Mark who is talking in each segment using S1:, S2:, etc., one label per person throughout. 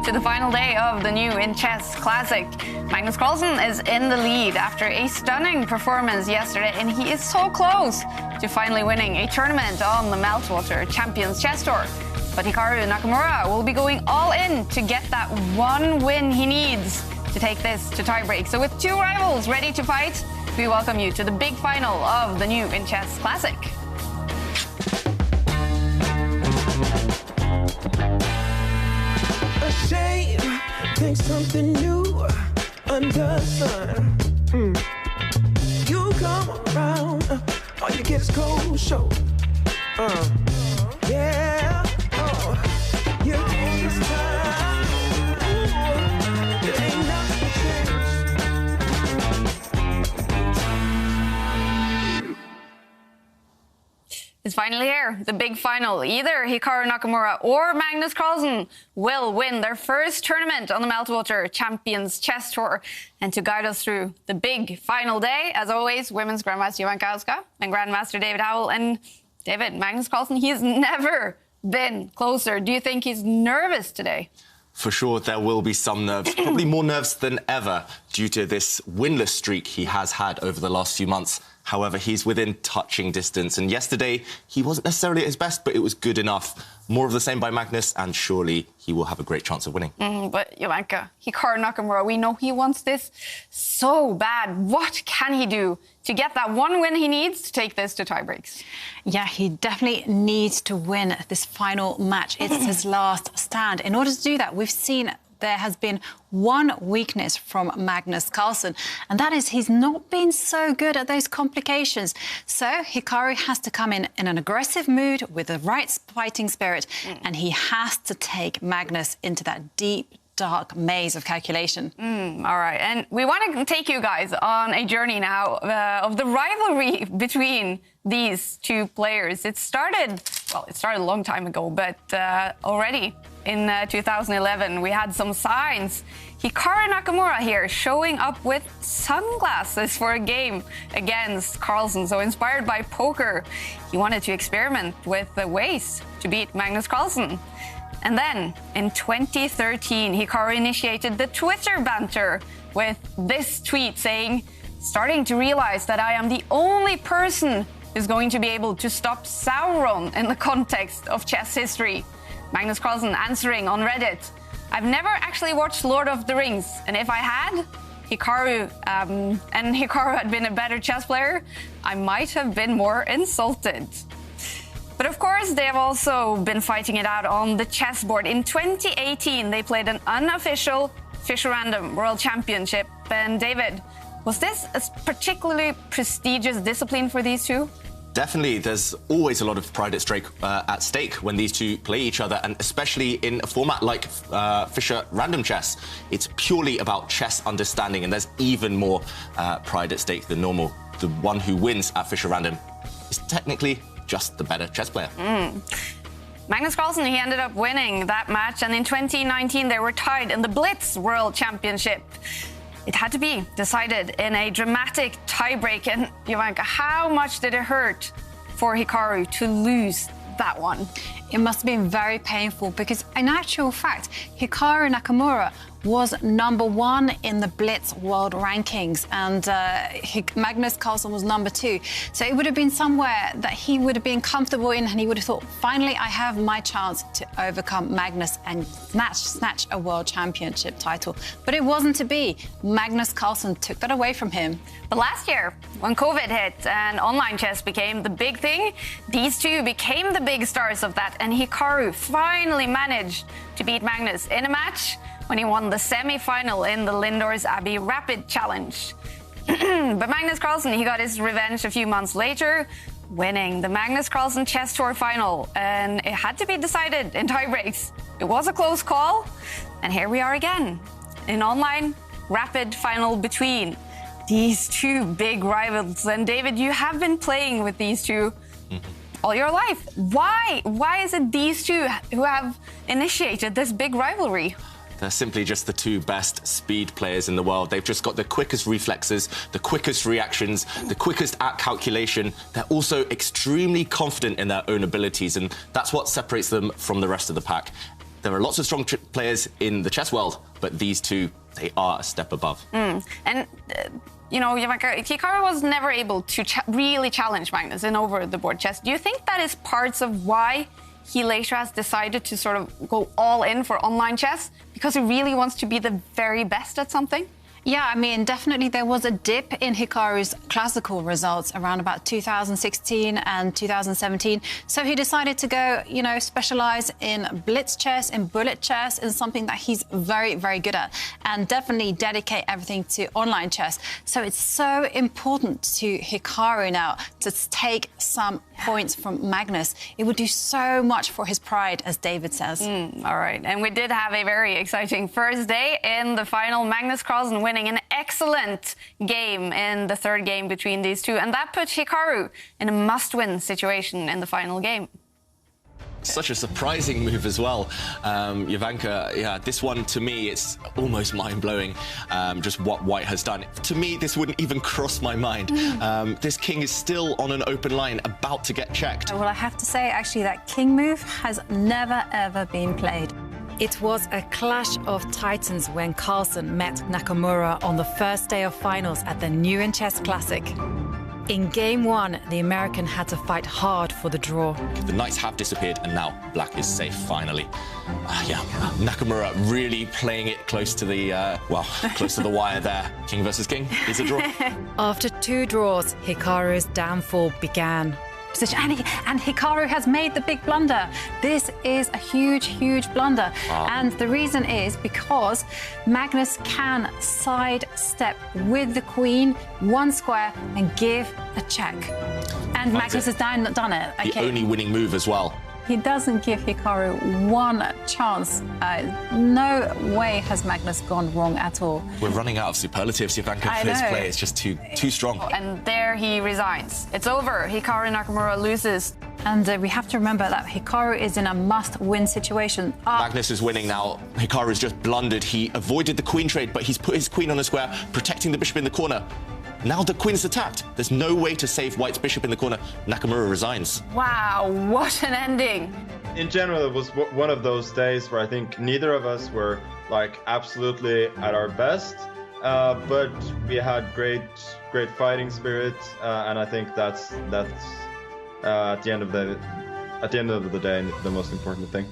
S1: to the final day of the new In Chess Classic. Magnus Carlsen is in the lead after a stunning performance yesterday, and he is so close to finally winning a tournament on the Meltwater Champions Chess Tour. But Hikaru Nakamura will be going all in to get that one win he needs to take this to tiebreak. So with two rivals ready to fight, we welcome you to the big final of the new In Chess Classic.
S2: A shame, think something new under the sun. You come around, all you get is cold show. Yeah, you take this time. It ain't nothing to change.
S1: It's finally here, the big final. Either Hikaru Nakamura or Magnus Carlsen will win their first tournament on the Meltwater Champions Chess Tour. And to guide us through the big final day, as always, Women's Grandmaster Houska and Grandmaster David Howell. And David, Magnus Carlsen, he's never been closer. Do you think he's nervous today?
S3: For sure, there will be some nerves, probably more nerves than ever, due to this winless streak he has had over the last few months. However, he's within touching distance, and yesterday he wasn't necessarily at his best, but it was good enough. More of the same by Magnus, and surely he will have a great chance of winning.
S1: But Hikaru Nakamura, we know he wants this so bad. What can he do to get that one win he needs to take this to tiebreaks?
S4: Yeah, he definitely needs to win this final match. It's his last stand. In order to do that, we've seen there has been one weakness from Magnus Carlsen, and that is he's not been so good at those complications. So Hikaru has to come in an aggressive mood with the right fighting spirit, and he has to take Magnus into that deep, dark maze of calculation.
S1: All right, and we want to take you guys on a journey now of the rivalry between these two players. It started a long time ago, but already in 2011 we had some signs. Hikaru Nakamura here showing up with sunglasses for a game against Carlsen. So inspired by poker, he wanted to experiment with the ways to beat Magnus Carlsen. And then, in 2013, Hikaru initiated the Twitter banter with this tweet saying, "Starting to realize that I am the only person who's going to be able to stop Sauron in the context of chess history." Magnus Carlsen answering on Reddit, "I've never actually watched Lord of the Rings, and if I had, Hikaru had been a better chess player, I might have been more insulted." But of course, they have also been fighting it out on the chessboard. In 2018, they played an unofficial Fischer Random World Championship. And David, was this a particularly prestigious discipline for these two?
S3: Definitely, there's always a lot of pride at stake when these two play each other, and especially in a format like Fischer Random Chess. It's purely about chess understanding, and there's even more pride at stake than normal. The one who wins at Fischer Random is technically just the better chess player.
S1: Magnus Carlsen, he ended up winning that match, and in 2019 they were tied in the Blitz World Championship. It had to be decided in a dramatic tiebreak, and Jovanka, how much did it hurt for Hikaru to lose that one?
S4: It must have been very painful because, in actual fact, Hikaru Nakamura was #1 in the Blitz World Rankings, and Magnus Carlsen was #2. So it would have been somewhere that he would have been comfortable in, and he would have thought, finally, I have my chance to overcome Magnus and snatch a World Championship title. But it wasn't to be. Magnus Carlsen took that away from him.
S1: But last year, when COVID hit and online chess became the big thing, these two became the big stars of that, and Hikaru finally managed to beat Magnus in a match when he won the semi-final in the Lindor's Abbey Rapid Challenge. But Magnus Carlsen, he got his revenge a few months later, winning the Magnus Carlsen Chess Tour final, and it had to be decided in tiebreaks. It was a close call, and here we are again, an online rapid final between these two big rivals. And David, you have been playing with these two all your life. Why is it these two who have initiated this big rivalry?
S3: They're simply just the two best speed players in the world. They've just got the quickest reflexes, the quickest reactions, the quickest at calculation. They're also extremely confident in their own abilities, and that's what separates them from the rest of the pack. There are lots of strong players in the chess world, but these two, they are a step above.
S1: And, you know, Hikaru was never able to really challenge Magnus in over-the-board chess. Do you think that is parts of why he later has decided to sort of go all in for online chess? Because he really wants to be the very best at something?
S4: Yeah, I mean, definitely there was a dip in Hikaru's classical results around about 2016 and 2017. So he decided to go, you know, specialize in blitz chess, in bullet chess, in something that he's very, very good at, and definitely dedicate everything to online chess. So it's so important to Hikaru now to take some points from Magnus. It would do so much for his pride, as David says.
S1: All right, and we did have a very exciting first day in the final. Magnus Carlsen winning an excellent game in the third game between these two, and that put Hikaru in a must-win situation in the final game.
S3: Such a surprising move as well. Jovanka, yeah, this one to me, it's almost mind-blowing, just what White has done. To me, this wouldn't even cross my mind. This king is still on an open line, about to get checked.
S4: Well, I have to say, actually, that king move has never, ever been played.
S5: It was a clash of titans when Carlsen met Nakamura on the first day of finals at the New Chess Classic. In Game 1, the American had to fight hard for the draw.
S3: The knights have disappeared, and now black is safe, finally. Yeah, Nakamura really playing it close to the, close to the wire there. King versus king is a draw.
S5: After 2 draws, Hikaru's downfall began.
S4: And Hikaru has made the big blunder. This is a huge, huge blunder. And the reason is because Magnus can sidestep with the queen, 1 square, and give a check. And Magnus has done it. Okay.
S3: The only winning move as well.
S4: He doesn't give Hikaru 1 chance. No way has Magnus gone wrong at all.
S3: We're running out of superlatives, Jovanka, for this play. It's just too strong.
S1: And there he resigns. It's over. Hikaru Nakamura loses.
S4: And we have to remember that Hikaru is in a must-win situation.
S3: Magnus is winning now. Hikaru's just blundered. He avoided the queen trade, but he's put his queen on the square, protecting the bishop in the corner. Now the queen's attacked. There's no way to save White's bishop in the corner. Nakamura resigns.
S1: Wow, what an ending.
S6: In general, it was one of those days where I think neither of us were like absolutely at our best, but we had great fighting spirit, and I think that's at the end of the day the most important thing.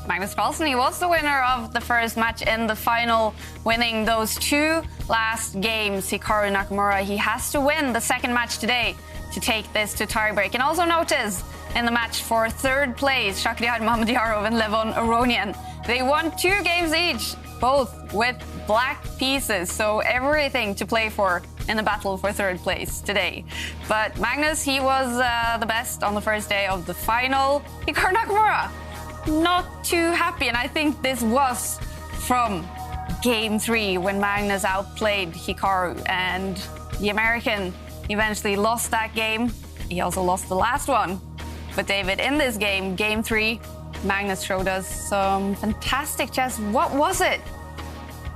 S1: Magnus Carlsen, he was the winner of the first match in the final, winning those 2 last games. Hikaru Nakamura, he has to win the second match today to take this to tiebreak. And also notice, in the match for third place, Shakhriyar Mamedyarov and Levon Aronian, they won 2 games each, both with black pieces. So everything to play for in the battle for third place today. But Magnus, he was the best on the first day of the final. Hikaru Nakamura, not too happy, and I think this was from Game 3 when Magnus outplayed Hikaru, and the American eventually lost that game. He also lost the last one. But David, in this game, Game 3, Magnus showed us some fantastic chess. What was it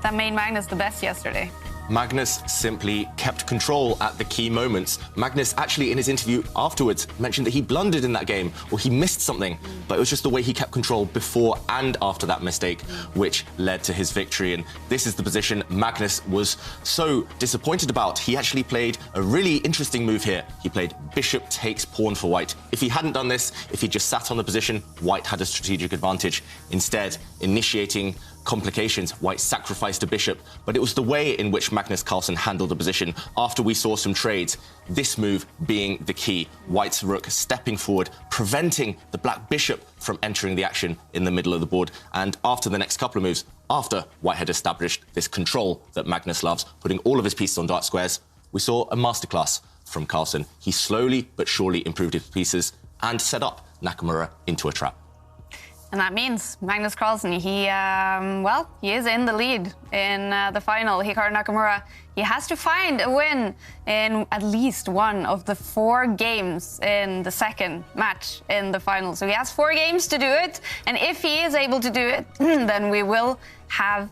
S1: that made Magnus the best yesterday?
S3: Magnus simply kept control at the key moments. Magnus actually in his interview afterwards mentioned that he blundered in that game, or he missed something, but it was just the way he kept control before and after that mistake which led to his victory. And this is the position Magnus was so disappointed about. He actually played a really interesting move here. He played bishop takes pawn for White. If he hadn't done this, if he just sat on the position, White had a strategic advantage. Instead, initiating complications, White sacrificed a bishop, but it was the way in which Magnus Carlsen handled the position after we saw some trades. This move being the key. White's rook stepping forward, preventing the black bishop from entering the action in the middle of the board. And after the next couple of moves, after White had established this control that Magnus loves, putting all of his pieces on dark squares, we saw a masterclass from Carlsen. He slowly but surely improved his pieces and set up Nakamura into a trap.
S1: And that means Magnus Carlsen, he is in the lead in the final. Hikaru Nakamura, he has to find a win in at least one of the 4 games in the second match in the final. So he has 4 games to do it. And if he is able to do it, then we will have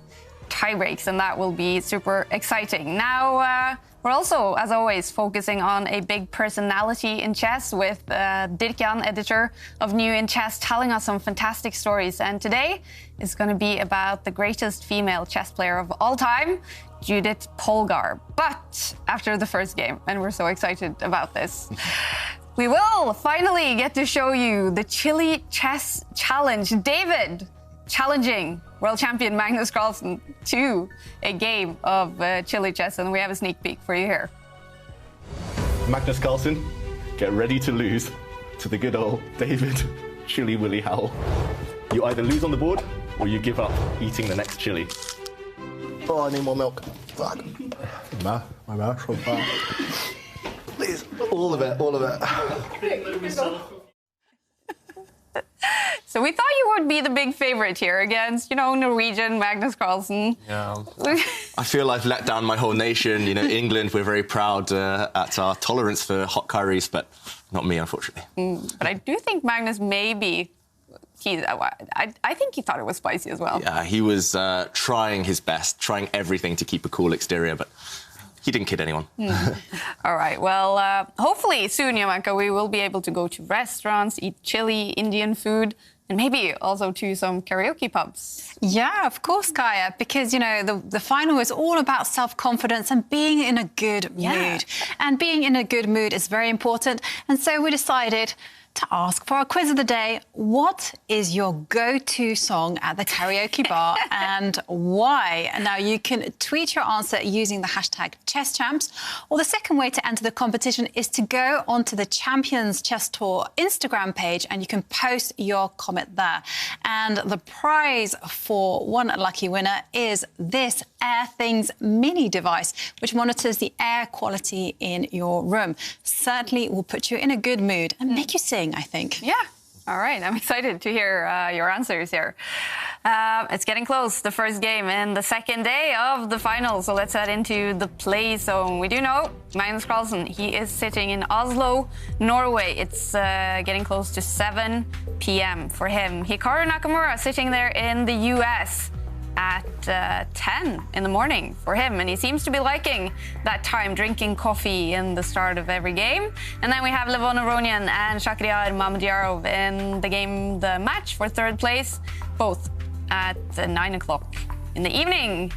S1: tie breaks, and that will be super exciting. Now, We're also, as always, focusing on a big personality in chess with Dirkjan, editor of New in Chess, telling us some fantastic stories. And today is going to be about the greatest female chess player of all time, Judith Polgar. But after the first game, and we're so excited about this, we will finally get to show you the Chile Chess Challenge. David challenging world champion Magnus Carlsen to a game of Chile chess, and we have a sneak peek for you here.
S7: Magnus Carlsen, get ready to lose to the good old David Chili Willy Howell. You either lose on the board or you give up eating the next chili.
S8: Oh, I need more milk. Fuck. My mouth's so bad. Please, all of it, all of it.
S1: So we thought you would be the big favorite here against, Norwegian Magnus Carlsen.
S3: Yeah. I feel I've let down my whole nation. England, we're very proud at our tolerance for hot curries, but not me, unfortunately.
S1: But I do think Magnus maybe... I think he thought it was spicy as well.
S3: Yeah, he was trying his best, trying everything to keep a cool exterior, but he didn't kid anyone.
S1: All right, well, hopefully soon, Yamanka, we will be able to go to restaurants, eat chili, Indian food, and maybe also to some karaoke pubs.
S4: Yeah, of course, Kaya, because, the final is all about self-confidence and being in a good mood. And being in a good mood is very important. And so we decided to ask for our quiz of the day, what is your go-to song at the karaoke bar and why? Now, you can tweet your answer using the hashtag ChessChamps, or the second way to enter the competition is to go onto the Champions Chess Tour Instagram page and you can post your comment there. And the prize for one lucky winner is this AirThings mini device, which monitors the air quality in your room. Certainly will put you in a good mood and make you sing, I think.
S1: Yeah. All right. I'm excited to hear your answers here. It's getting close, the first game in the second day of the final. So let's head into the play zone. We do know Magnus Carlsen, he is sitting in Oslo, Norway. It's getting close to 7 p.m. for him. Hikaru Nakamura sitting there in the U.S. at 10 in the morning for him, and he seems to be liking that time, drinking coffee in the start of every game. And then we have Levon Aronian and Shakhriyar Mamedyarov in the match for third place, both at 9 o'clock in the evening.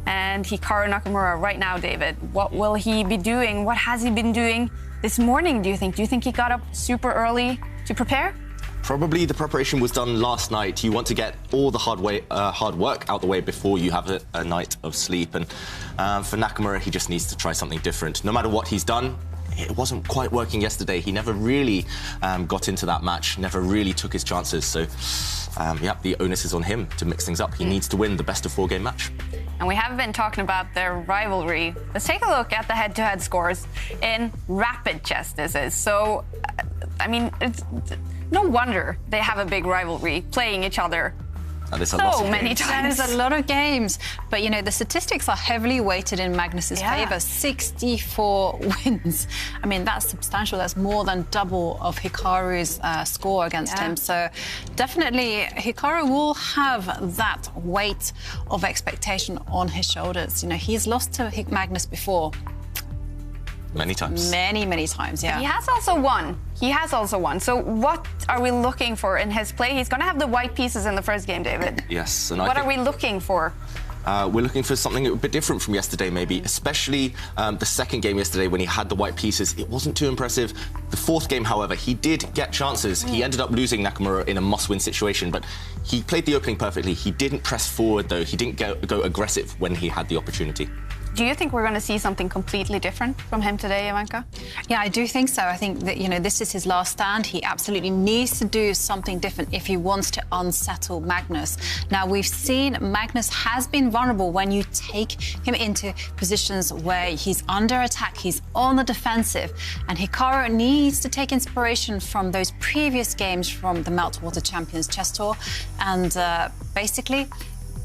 S1: And Hikaru Nakamura right now, David, what will he be doing? What has he been doing this morning, do you think? Do you think he got up super early to prepare?
S3: Probably the preparation was done last night. You want to get all the hard work out the way before you have a night of sleep. And for Nakamura, he just needs to try something different. No matter what he's done, it wasn't quite working yesterday. He never really got into that match, never really took his chances. So, the onus is on him to mix things up. He needs to win the best of 4-game match.
S1: And we have been talking about their rivalry. Let's take a look at the head-to-head scores in rapid chess, this is. So, it's no wonder they have a big rivalry, playing each other so many times.
S4: There's a lot of games. But, the statistics are heavily weighted in Magnus's favour. 64 wins. That's substantial. That's more than double of Hikaru's score against him. So definitely Hikaru will have that weight of expectation on his shoulders. He's lost to Magnus before.
S3: Many times.
S4: Many times, yeah.
S1: He has also won. So what are we looking for in his play? He's going to have the white pieces in the first game, David.
S3: Yes.
S1: And what are we looking for?
S3: We're looking for something a bit different from yesterday, maybe, especially the second game yesterday when he had the white pieces. It wasn't too impressive. The fourth game, however, he did get chances. He ended up losing Nakamura in a must-win situation, but he played the opening perfectly. He didn't press forward, though. He didn't go aggressive when he had the opportunity.
S1: Do you think we're going to see something completely different from him today, Yamanka?
S4: Yeah, I do think so. I think that, this is his last stand. He absolutely needs to do something different if he wants to unsettle Magnus. Now, we've seen Magnus has been vulnerable when you take him into positions where he's under attack, he's on the defensive, and Hikaru needs to take inspiration from those previous games from the Meltwater Champions Chess Tour and basically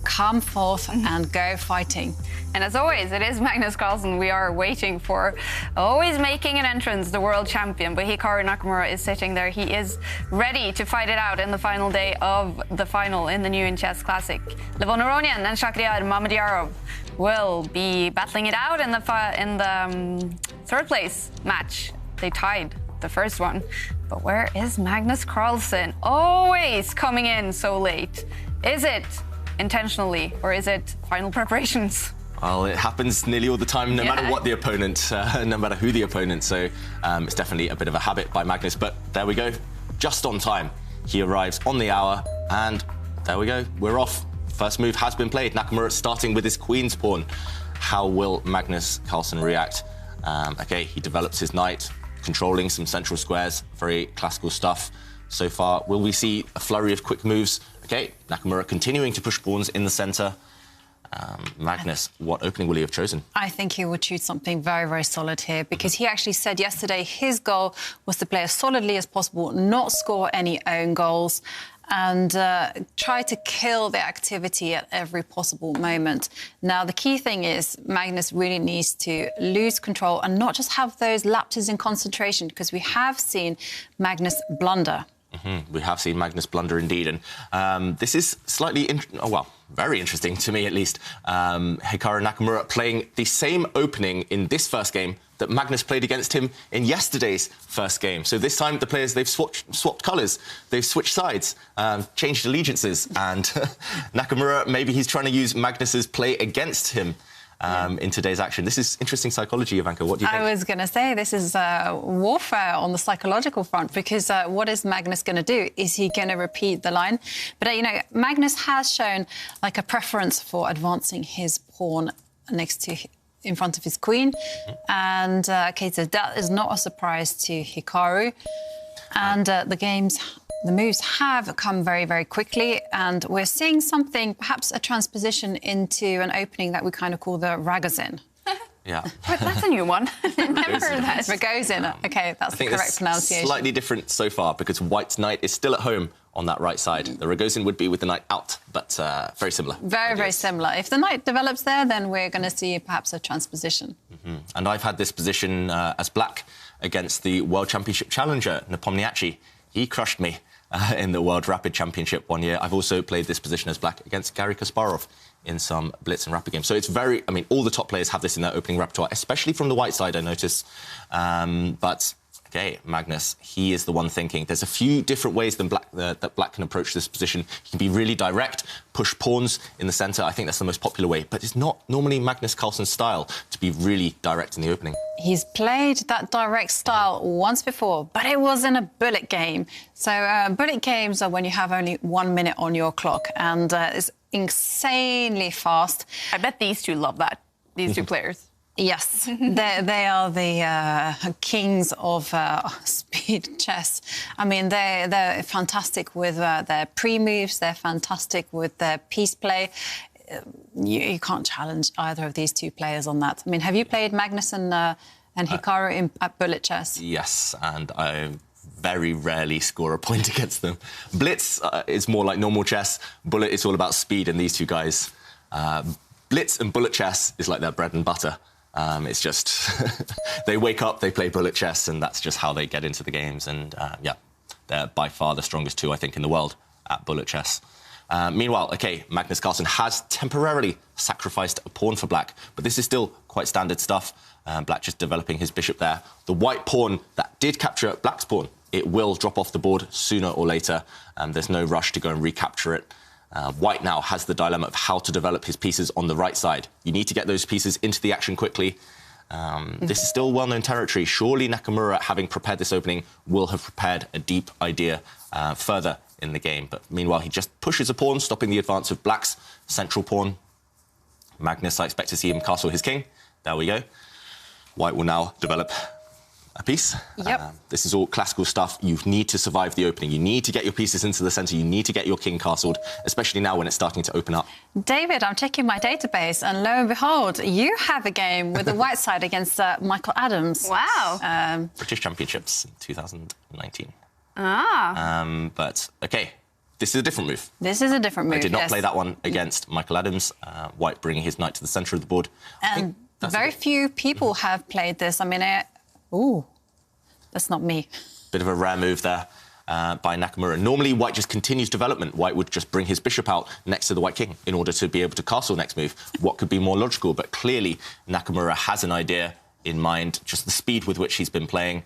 S4: come forth and go fighting.
S1: And as always, it is Magnus Carlsen we are waiting for. Always making an entrance, the world champion. But Hikaru Nakamura is sitting there. He is ready to fight it out in the final day of the final in the New in Chess Classic. Levon Aronian and Shakhriyar Mamedyarov will be battling it out in the third place match. They tied the first one. But where is Magnus Carlsen? Always coming in so late. Is it intentionally or is it final preparations?
S3: Well, it happens nearly all the time, no matter what the opponent, no matter who the opponent. So it's definitely a bit of a habit by Magnus. But there we go, just on time. He arrives on the hour, and there we go, we're off. First move has been played. Nakamura starting with his queen's pawn. How will Magnus Carlsen react? Okay, he develops his knight, controlling some central squares, very classical stuff. So far, will we see a flurry of quick moves? Okay, Nakamura continuing to push pawns in the center. Magnus, what opening will he have chosen?
S4: I think he would choose something very, very solid here, because he actually said yesterday his goal was to play as solidly as possible, not score any own goals, and try to kill the activity at every possible moment. Now, the key thing is Magnus really needs to lose control and not just have those lapses in concentration, because we have seen Magnus blunder.
S3: We have seen Magnus blunder indeed, and this is slightly, very interesting to me at least. Hikaru Nakamura playing the same opening in this first game that Magnus played against him in yesterday's first game. So this time the players, they've swapped colours, they've switched sides, changed allegiances, and Nakamura, maybe he's trying to use Magnus's play against him. In today's action. This is interesting psychology, Ivanka. What do you think?
S4: I was going to say this is warfare on the psychological front, because what is Magnus going to do? Is he going to repeat the line? But, you know, Magnus has shown like a preference for advancing his pawn in front of his queen. And, okay, so that is not a surprise to Hikaru. And the moves have come very, very quickly, and we're seeing something, perhaps a transposition into an opening that we kind of call the Ragozin.
S3: Yeah.
S1: That's a new one. Never heard that.
S4: Ragozin. OK, that's the correct pronunciation.
S3: Slightly different so far, because White's knight is still at home on that right side. The Ragozin would be with the knight out, but very similar.
S4: Very, very similar. If the knight develops there, then we're going to see perhaps a transposition.
S3: And I've had this position as black against the World Championship challenger, Nepomniachtchi. He crushed me in the World Rapid Championship one year. I've also played this position as black against Garry Kasparov in some Blitz and Rapid games. So it's very... I mean, all the top players have this in their opening repertoire, especially from the white side, I notice. But, OK, Magnus, he is the one thinking. There's a few different ways than that black can approach this position. He can be really direct, push pawns in the centre. I think that's the most popular way. But it's not normally Magnus Carlsen's style to be really direct in the opening.
S4: He's played that direct style once before, but it was in a bullet game. So bullet games are when you have only 1 minute on your clock, and it's insanely fast.
S1: I bet these two love that, these two players.
S4: Yes, they are the kings of speed chess. I mean, they're fantastic with their pre-moves, they're fantastic with their piece play. You can't challenge either of these two players on that. I mean, have you played Magnus and Hikaru at bullet chess?
S3: Yes, and I very rarely score a point against them. Blitz is more like normal chess. Bullet is all about speed, and these two guys... Blitz and bullet chess is like their bread and butter. It's just... they wake up, they play bullet chess, and that's just how they get into the games. And, yeah, they're by far the strongest two, I think, in the world at bullet chess. Meanwhile, OK, Magnus Carlsen has temporarily sacrificed a pawn for black, but this is still quite standard stuff. Black just developing his bishop there. The white pawn that did capture black's pawn, it will drop off the board sooner or later. There's no rush to go and recapture it. White now has the dilemma of how to develop his pieces on the right side. You need to get those pieces into the action quickly. This is still well-known territory. Surely Nakamura, having prepared this opening, will have prepared a deep idea further in the game. But meanwhile, he just pushes a pawn, stopping the advance of black's central pawn. Magnus, I expect to see him castle his king. There we go. White will now develop a piece.
S4: Yep.
S3: This is all classical stuff. You need to survive the opening. You need to get your pieces into the centre. You need to get your king castled, especially now when it's starting to open up.
S4: David, I'm checking my database, and lo and behold, you have a game with the white side against Michael Adams.
S1: Wow.
S3: British Championships in 2019.
S1: Ah.
S3: But, OK, this is a different move.
S4: This is a different move,
S3: I did not
S4: yes.
S3: play that one against Michael Adams. White bringing his knight to the centre of the board.
S4: And very few people have played this. I mean, ooh, that's not me.
S3: Bit of a rare move there by Nakamura. Normally, White just continues development. White would just bring his bishop out next to the White king in order to be able to castle next move. What could be more logical? But clearly, Nakamura has an idea in mind, just the speed with which he's been playing.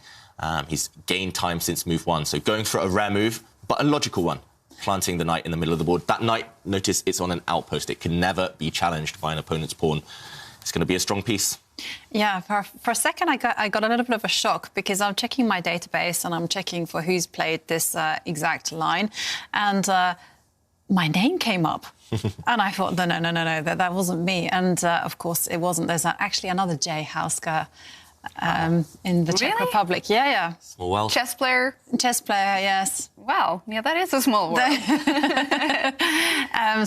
S3: He's gained time since move 1. So going for a rare move, but a logical one. Planting the knight in the middle of the board. That knight, notice it's on an outpost. It can never be challenged by an opponent's pawn. It's going to be a strong piece.
S4: Yeah, for a second I got a little bit of a shock because I'm checking my database and I'm checking for who's played this exact line, and my name came up. And I thought, no, that wasn't me. And of course it wasn't. There's actually another J, Houska, in the Czech Republic. Yeah.
S3: Small world.
S1: Chess player?
S4: Chess player, yes.
S1: Wow, yeah, that is a small world.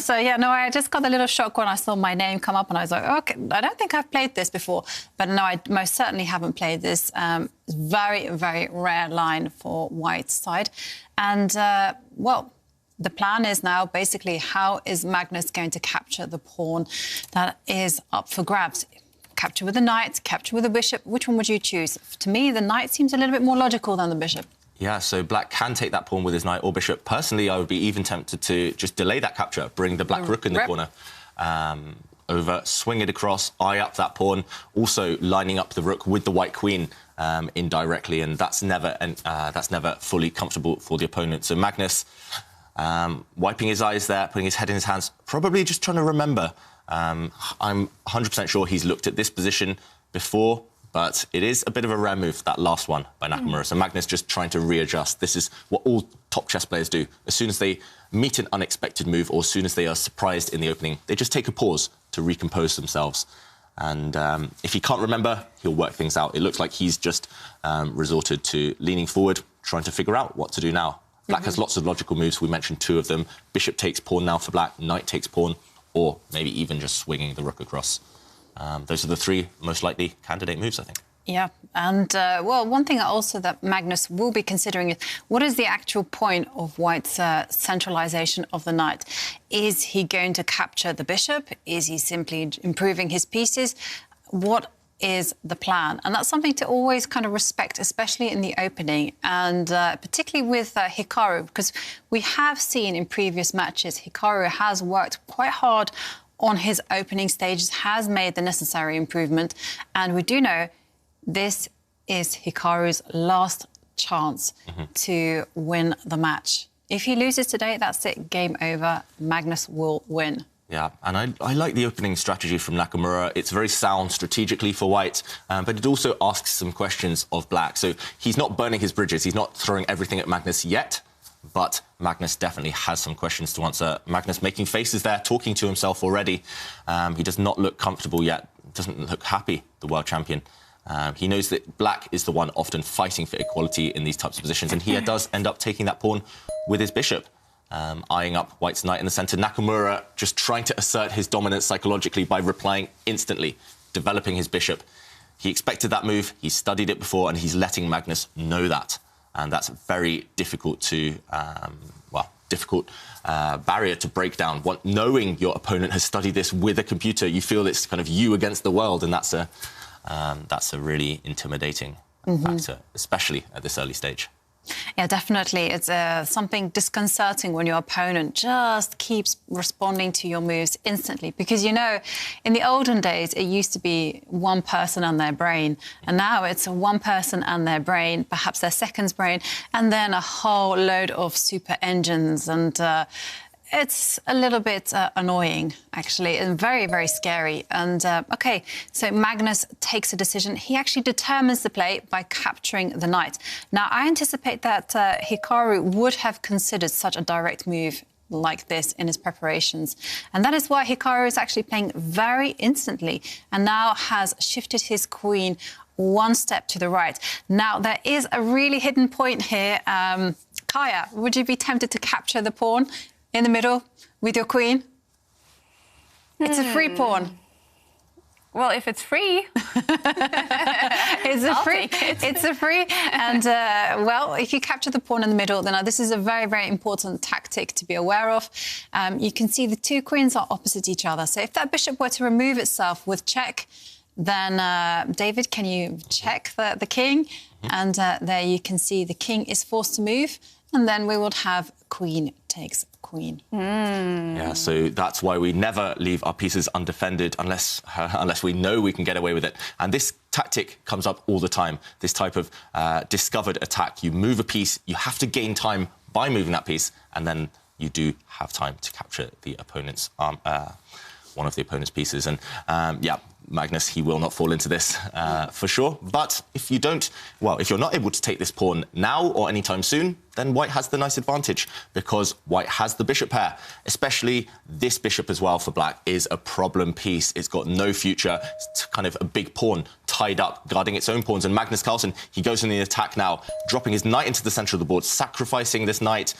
S4: So, yeah, no, I just got a little shock when I saw my name come up and I was like, OK, I don't think I've played this before. But no, I most certainly haven't played this. Very, very rare line for White's side. And, well, the plan is now basically how is Magnus going to capture the pawn that is up for grabs? Capture with the knight, capture with the bishop. Which one would you choose? To me, the knight seems a little bit more logical than the bishop.
S3: Yeah, so Black can take that pawn with his knight or bishop. Personally, I would be even tempted to just delay that capture, bring the Black Rook in the corner over, swing it across, eye up that pawn, also lining up the Rook with the White Queen indirectly, and that's never fully comfortable for the opponent. So Magnus wiping his eyes there, putting his head in his hands, probably just trying to remember. I'm 100% sure he's looked at this position before, but it is a bit of a rare move, that last one by Nakamura. So Magnus just trying to readjust. This is what all top chess players do. As soon as they meet an unexpected move or as soon as they are surprised in the opening, they just take a pause to recompose themselves. And if he can't remember, he'll work things out. It looks like he's just resorted to leaning forward, trying to figure out what to do now. Black has lots of logical moves. We mentioned 2 of them. Bishop takes pawn now for Black, knight takes pawn, or maybe even just swinging the Rook across. Those are the 3 most likely candidate moves, I think.
S4: Yeah, and, well, one thing also that Magnus will be considering is what is the actual point of White's centralisation of the knight? Is he going to capture the bishop? Is he simply improving his pieces? What is the plan? And that's something to always kind of respect, especially in the opening, and particularly with Hikaru, because we have seen in previous matches Hikaru has worked quite hard on his opening stages, has made the necessary improvement, and we do know this is Hikaru's last chance to win the match. If he loses today, that's it, game over. Magnus will win.
S3: Yeah, and I like the opening strategy from Nakamura. It's very sound strategically for White, but it also asks some questions of Black. So he's not burning his bridges. He's not throwing everything at Magnus yet, but Magnus definitely has some questions to answer. Magnus making faces there, talking to himself already. He does not look comfortable yet, doesn't look happy, the world champion. He knows that Black is the one often fighting for equality in these types of positions, and he does end up taking that pawn with his bishop. Eyeing up White's knight in the centre. Nakamura just trying to assert his dominance psychologically by replying instantly, developing his bishop. He expected that move, he studied it before, and he's letting Magnus know that. And that's a very difficult to, barrier to break down. Knowing your opponent has studied this with a computer, you feel it's kind of you against the world, and that's a really intimidating factor, especially at this early stage.
S4: Yeah, definitely. It's something disconcerting when your opponent just keeps responding to your moves instantly. Because, you know, in the olden days, it used to be one person and their brain. And now it's one person and their brain, perhaps their second's brain, and then a whole load of super engines. And it's a little bit annoying, actually, and very, very scary. And, OK, so Magnus takes a decision. He actually determines the play by capturing the knight. Now, I anticipate that Hikaru would have considered such a direct move like this in his preparations. And that is why Hikaru is actually playing very instantly and now has shifted his queen 1 step to the right. Now, there is a really hidden point here. Kaya, would you be tempted to capture the pawn in the middle with your queen? It's a free pawn.
S1: Well, if it's free,
S4: It's free. It's a free. And, well, if you capture the pawn in the middle, then this is a very, very important tactic to be aware of. You can see the two queens are opposite each other. So if that bishop were to remove itself with check, then, David, can you check the king? And there you can see the king is forced to move. And then we would have queen takes queen.
S3: Yeah, so that's why we never leave our pieces undefended unless we know we can get away with it. And this tactic comes up all the time, this type of discovered attack. You move a piece, you have to gain time by moving that piece, and then you do have time to capture the opponent's one of the opponent's pieces. And yeah, Magnus, he will not fall into this for sure. But if you don't, well, if you're not able to take this pawn now or anytime soon, then white has the nice advantage because white has the bishop pair. Especially this bishop as well for black is a problem piece. It's got no future. It's kind of a big pawn tied up, guarding its own pawns. And Magnus Carlsen, he goes in the attack now, dropping his knight into the centre of the board, sacrificing this knight.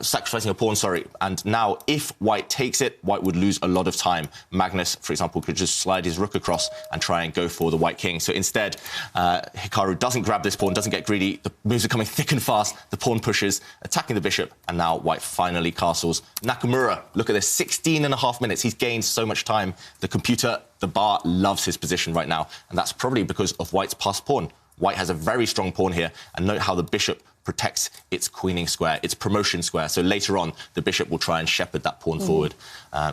S3: Sacrificing a pawn, sorry. And now, if white takes it, white would lose a lot of time. Magnus, for example, could just slide his rook across and try and go for the white king. So instead, Hikaru doesn't grab this pawn, doesn't get greedy. The moves are coming thick and fast. The pawn pushes, attacking the bishop, and now white finally castles. Nakamura, look at this, 16.5 minutes. He's gained so much time. The computer, the bar, loves his position right now. And that's probably because of white's passed pawn. White has a very strong pawn here, and note how the bishop protects its queening square, its promotion square. So later on, the bishop will try and shepherd that pawn forward.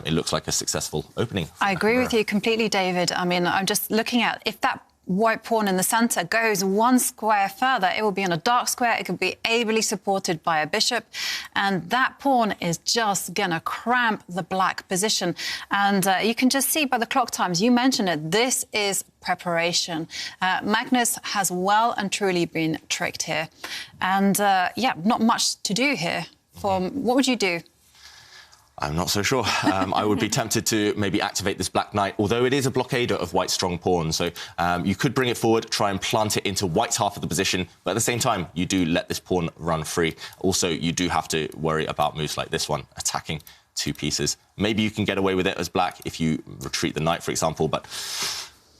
S3: It looks like a successful opening.
S4: I agree with you completely, David. I mean, I'm just looking at if that white pawn in the centre goes one square further, it will be on a dark square. It could be ably supported by a bishop. And that pawn is just going to cramp the black position. And you can just see by the clock times, you mentioned it, this is preparation. Magnus has well and truly been tricked here. And, yeah, not much to do here. What would you do?
S3: I'm not so sure. I would be tempted to maybe activate this black knight, although it is a blockader of white's strong pawn. So you could bring it forward, try and plant it into white's half of the position, but at the same time, you do let this pawn run free. Also, you do have to worry about moves like this one, attacking two pieces. Maybe you can get away with it as black if you retreat the knight, for example, but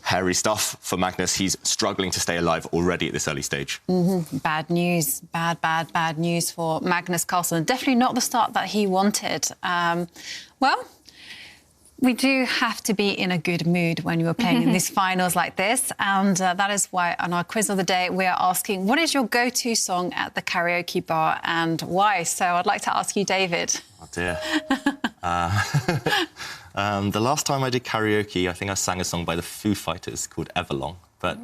S3: hairy stuff for Magnus. He's struggling to stay alive already at this early stage.
S4: Bad news. Bad news for Magnus Carlsen. Definitely not the start that he wanted. Well, we do have to be in a good mood when you're playing in these finals like this. And that is why on our quiz of the day, we are asking, what is your go-to song at the karaoke bar and why? So I'd like to ask you, David.
S3: Oh, dear. The last time I did karaoke, I think I sang a song by the Foo Fighters called Everlong. But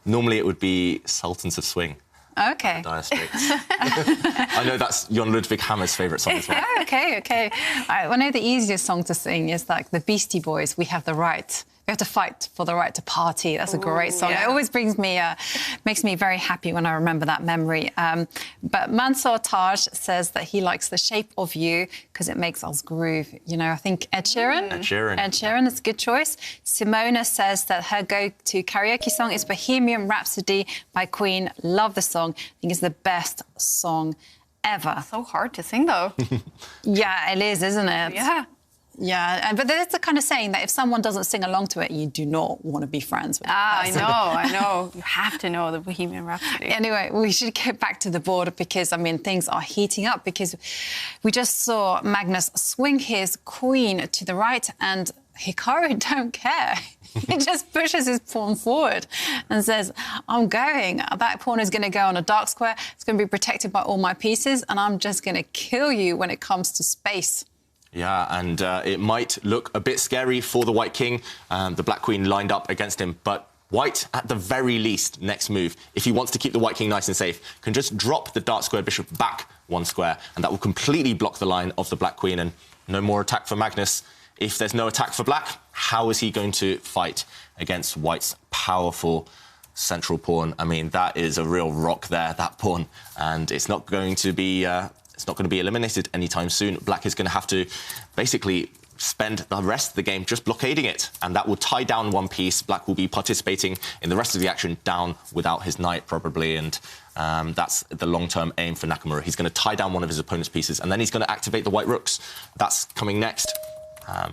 S3: normally it would be Sultans of Swing.
S4: OK.
S3: Dire Straits. I know that's Jon Ludwig Hammer's favourite song as well.
S4: OK. I know the easiest song to sing is like the Beastie Boys, We Have the Right. We have to fight for the right to party. That's a great song. Yeah. It always makes me very happy when I remember that memory. But Mansour Taj says that he likes The Shape of You because it makes us groove. You know, I think Ed Sheeran. Ed Sheeran is a good choice. Simona says that her go-to karaoke song is Bohemian Rhapsody by Queen. Love the song. I think it's the best song ever.
S1: So hard to sing, though.
S4: Yeah, it is, isn't it?
S1: Yeah.
S4: Yeah, but there's the kind of saying that if someone doesn't sing along to it, you do not want to be friends with them.
S1: I know. You have to know the Bohemian Rhapsody.
S4: Anyway, we should get back to the board because, I mean, things are heating up because we just saw Magnus swing his queen to the right and Hikaru don't care. He just pushes his pawn forward and says, I'm going. That pawn is going to go on a dark square. It's going to be protected by all my pieces and I'm just going to kill you when it comes to space.
S3: Yeah, and it might look a bit scary for the white king. The black queen lined up against him, but white, at the very least, next move, if he wants to keep the white king nice and safe, can just drop the dark square bishop back one square, and that will completely block the line of the black queen, and no more attack for Magnus. If there's no attack for black, how is he going to fight against white's powerful central pawn? I mean, that is a real rock there, that pawn, and it's not going to be... It's not going to be eliminated anytime soon. Black is going to have to basically spend the rest of the game just blockading it, and that will tie down one piece. Black will be participating in the rest of the action down without his knight, probably, and that's the long-term aim for Nakamura. He's going to tie down one of his opponent's pieces, and then he's going to activate the white rooks. That's coming next.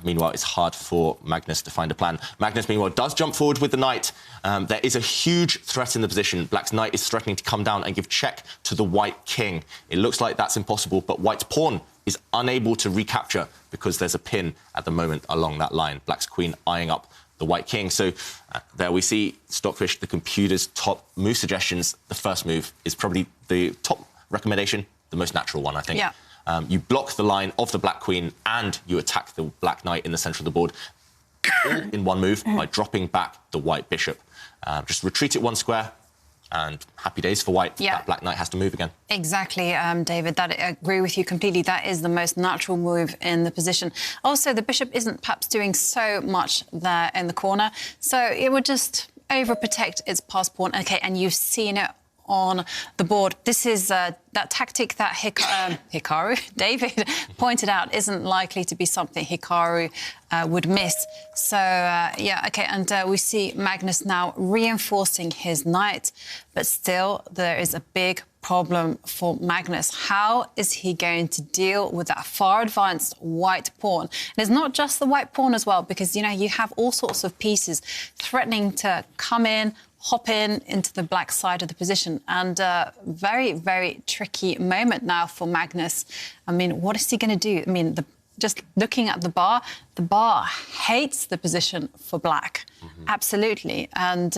S3: Meanwhile, it's hard for Magnus to find a plan. Magnus, meanwhile, does jump forward with the knight. There is a huge threat in the position. Black's knight is threatening to come down and give check to the white king. It looks like that's impossible, but white's pawn is unable to recapture because there's a pin at the moment along that line. Black's queen eyeing up the white king. So there we see Stockfish, the computer's top move suggestions. The first move is probably the top recommendation, the most natural one, I think.
S1: Yeah.
S3: You block the line of the black queen and you attack the black knight in the centre of the board all in one move by dropping back the white bishop. Just retreat it one square and happy days for white.
S4: Yeah.
S3: That black knight has to move again.
S4: Exactly, David. I agree with you completely. That is the most natural move in the position. Also, the bishop isn't perhaps doing so much there in the corner, so it would just overprotect its pass pawn. OK, and you've seen it on the board. This is that tactic that Hikaru, David, pointed out isn't likely to be something Hikaru would miss. So, yeah, OK, and we see Magnus now reinforcing his knight, but still there is a big problem for Magnus. How is he going to deal with that far advanced white pawn? And it's not just the white pawn as well, because, you know, you have all sorts of pieces threatening to come in, hop into the black side of the position. And very, very tricky moment now for Magnus. I mean, what is he going to do? I mean, just looking at the bar hates the position for black. Absolutely. And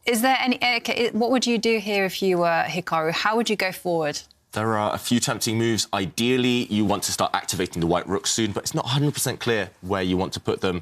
S4: is there any... Okay, what would you do here if you were Hikaru? How would you go forward?
S3: There are a few tempting moves. Ideally, you want to start activating the white rook soon, but it's not 100% clear where you want to put them.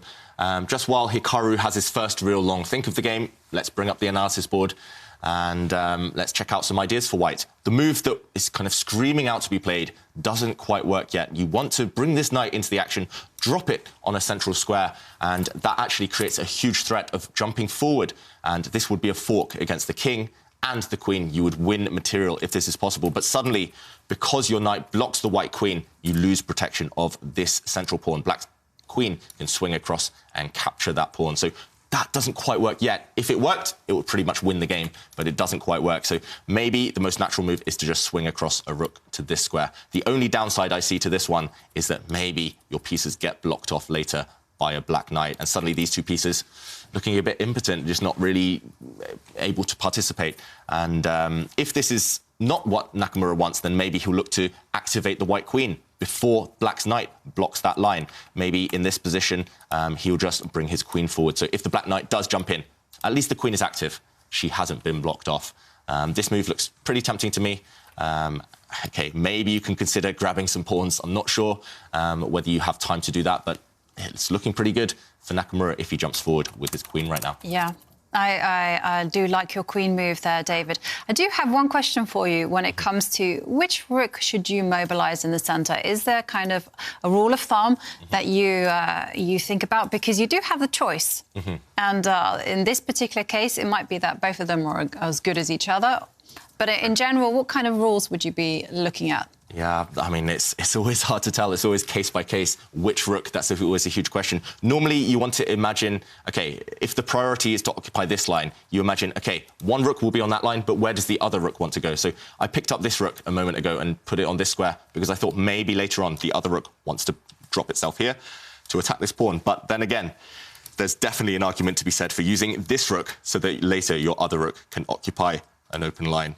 S3: Just while Hikaru has his first real long think of the game, let's bring up the analysis board and let's check out some ideas for white. The move that is kind of screaming out to be played doesn't quite work yet. You want to bring this knight into the action, drop it on a central square, and that actually creates a huge threat of jumping forward. And this would be a fork against the king and the queen. You would win material if this is possible. But suddenly, because your knight blocks the white queen, you lose protection of this central pawn. Black's queen can swing across and capture that pawn. So that doesn't quite work yet. If it worked, it would pretty much win the game, but it doesn't quite work. So maybe the most natural move is to just swing across a rook to this square. The only downside I see to this one is that maybe your pieces get blocked off later by a black knight, and suddenly these two pieces looking a bit impotent, just not really able to participate. And if this is not what Nakamura wants, then maybe he'll look to activate the white queen before black's knight blocks that line. Maybe in this position, he'll just bring his queen forward. So if the black knight does jump in, at least the queen is active. She hasn't been blocked off. This move looks pretty tempting to me. OK, maybe you can consider grabbing some pawns. I'm not sure whether you have time to do that, but it's looking pretty good for Nakamura if he jumps forward with his queen right now.
S4: Yeah. I do like your queen move there, David. I do have one question for you when it comes to which rook should you mobilize in the centre. Is there kind of a rule of thumb that you think about? Because you do have the choice. And in this particular case, it might be that both of them are as good as each other. But in general, what kind of rules would you be looking at?
S3: Yeah, I mean, it's always hard to tell. It's always case by case which rook. That's always a huge question. Normally, you want to imagine, OK, if the priority is to occupy this line, you imagine, OK, one rook will be on that line, but where does the other rook want to go? So I picked up this rook a moment ago and put it on this square because I thought maybe later on the other rook wants to drop itself here to attack this pawn. But then again, there's definitely an argument to be said for using this rook so that later your other rook can occupy an open line.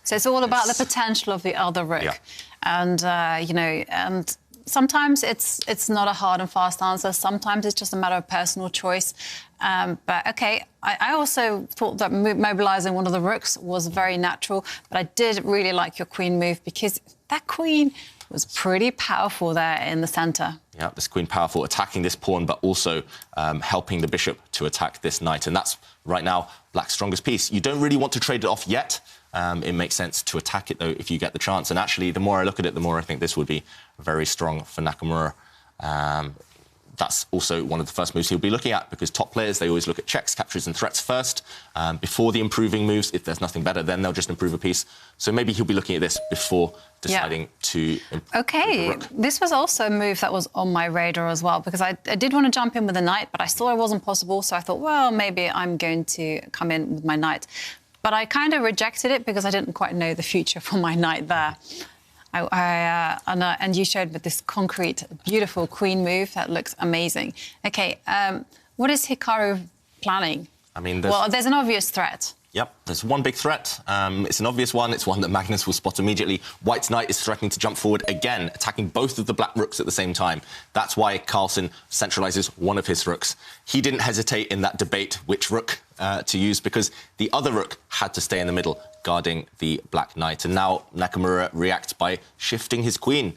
S4: So it's all about the potential of the other rook. Yeah. And, you know, and sometimes it's not a hard and fast answer. Sometimes it's just a matter of personal choice. But, OK, I also thought that mobilising one of the rooks was very natural. But I did really like your queen move because that queen was pretty powerful there in the centre.
S3: Yeah, this queen powerful, attacking this pawn, but also helping the bishop to attack this knight. And that's, right now, black's strongest piece. You don't really want to trade it off yet. It makes sense to attack it, though, if you get the chance. And actually, the more I look at it, the more I think this would be very strong for Nakamura. That's also one of the first moves he'll be looking at, because top players, they always look at checks, captures and threats first, before the improving moves. If there's nothing better, then they'll just improve a piece. So maybe he'll be looking at this before deciding to improve the rook.
S4: This was also a move that was on my radar as well, because I did want to jump in with a knight, but I saw it wasn't possible, so I thought, well, maybe I'm going to come in with my knight. But I kind of rejected it because I didn't quite know the future for my knight there. And you showed with this concrete, beautiful queen move that looks amazing. Okay, what is Hikaru planning?
S3: I mean,
S4: there's an obvious threat.
S3: Yep, there's one big threat. It's an obvious one. It's one that Magnus will spot immediately. White's knight is threatening to jump forward again, attacking both of the black rooks at the same time. That's why Carlsen centralises one of his rooks. He didn't hesitate in that debate which rook to use, because the other rook had to stay in the middle, guarding the black knight. And now Nakamura reacts by shifting his queen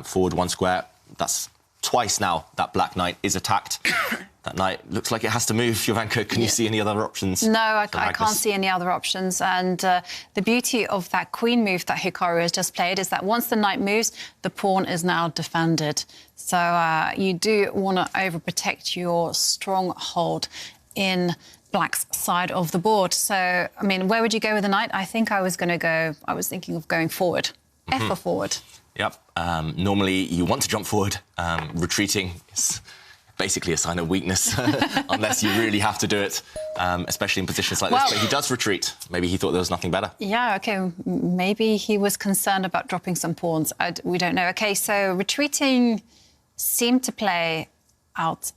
S3: forward one square. That's twice now that black knight is attacked. That knight looks like it has to move. Jovanka, can you see any other options?
S4: No, I can't see any other options. And the beauty of that queen move that Hikaru has just played is that once the knight moves, the pawn is now defended. So you do want to overprotect your stronghold in black's side of the board. So, I mean, where would you go with the knight? I think I was thinking of going forward. F for forward.
S3: Yep. Normally you want to jump forward. Retreating is basically a sign of weakness, unless you really have to do it, especially in positions like this. But he does retreat. Maybe he thought there was nothing better.
S4: Yeah, OK, maybe he was concerned about dropping some pawns. We don't know. OK, so retreating seemed to play out.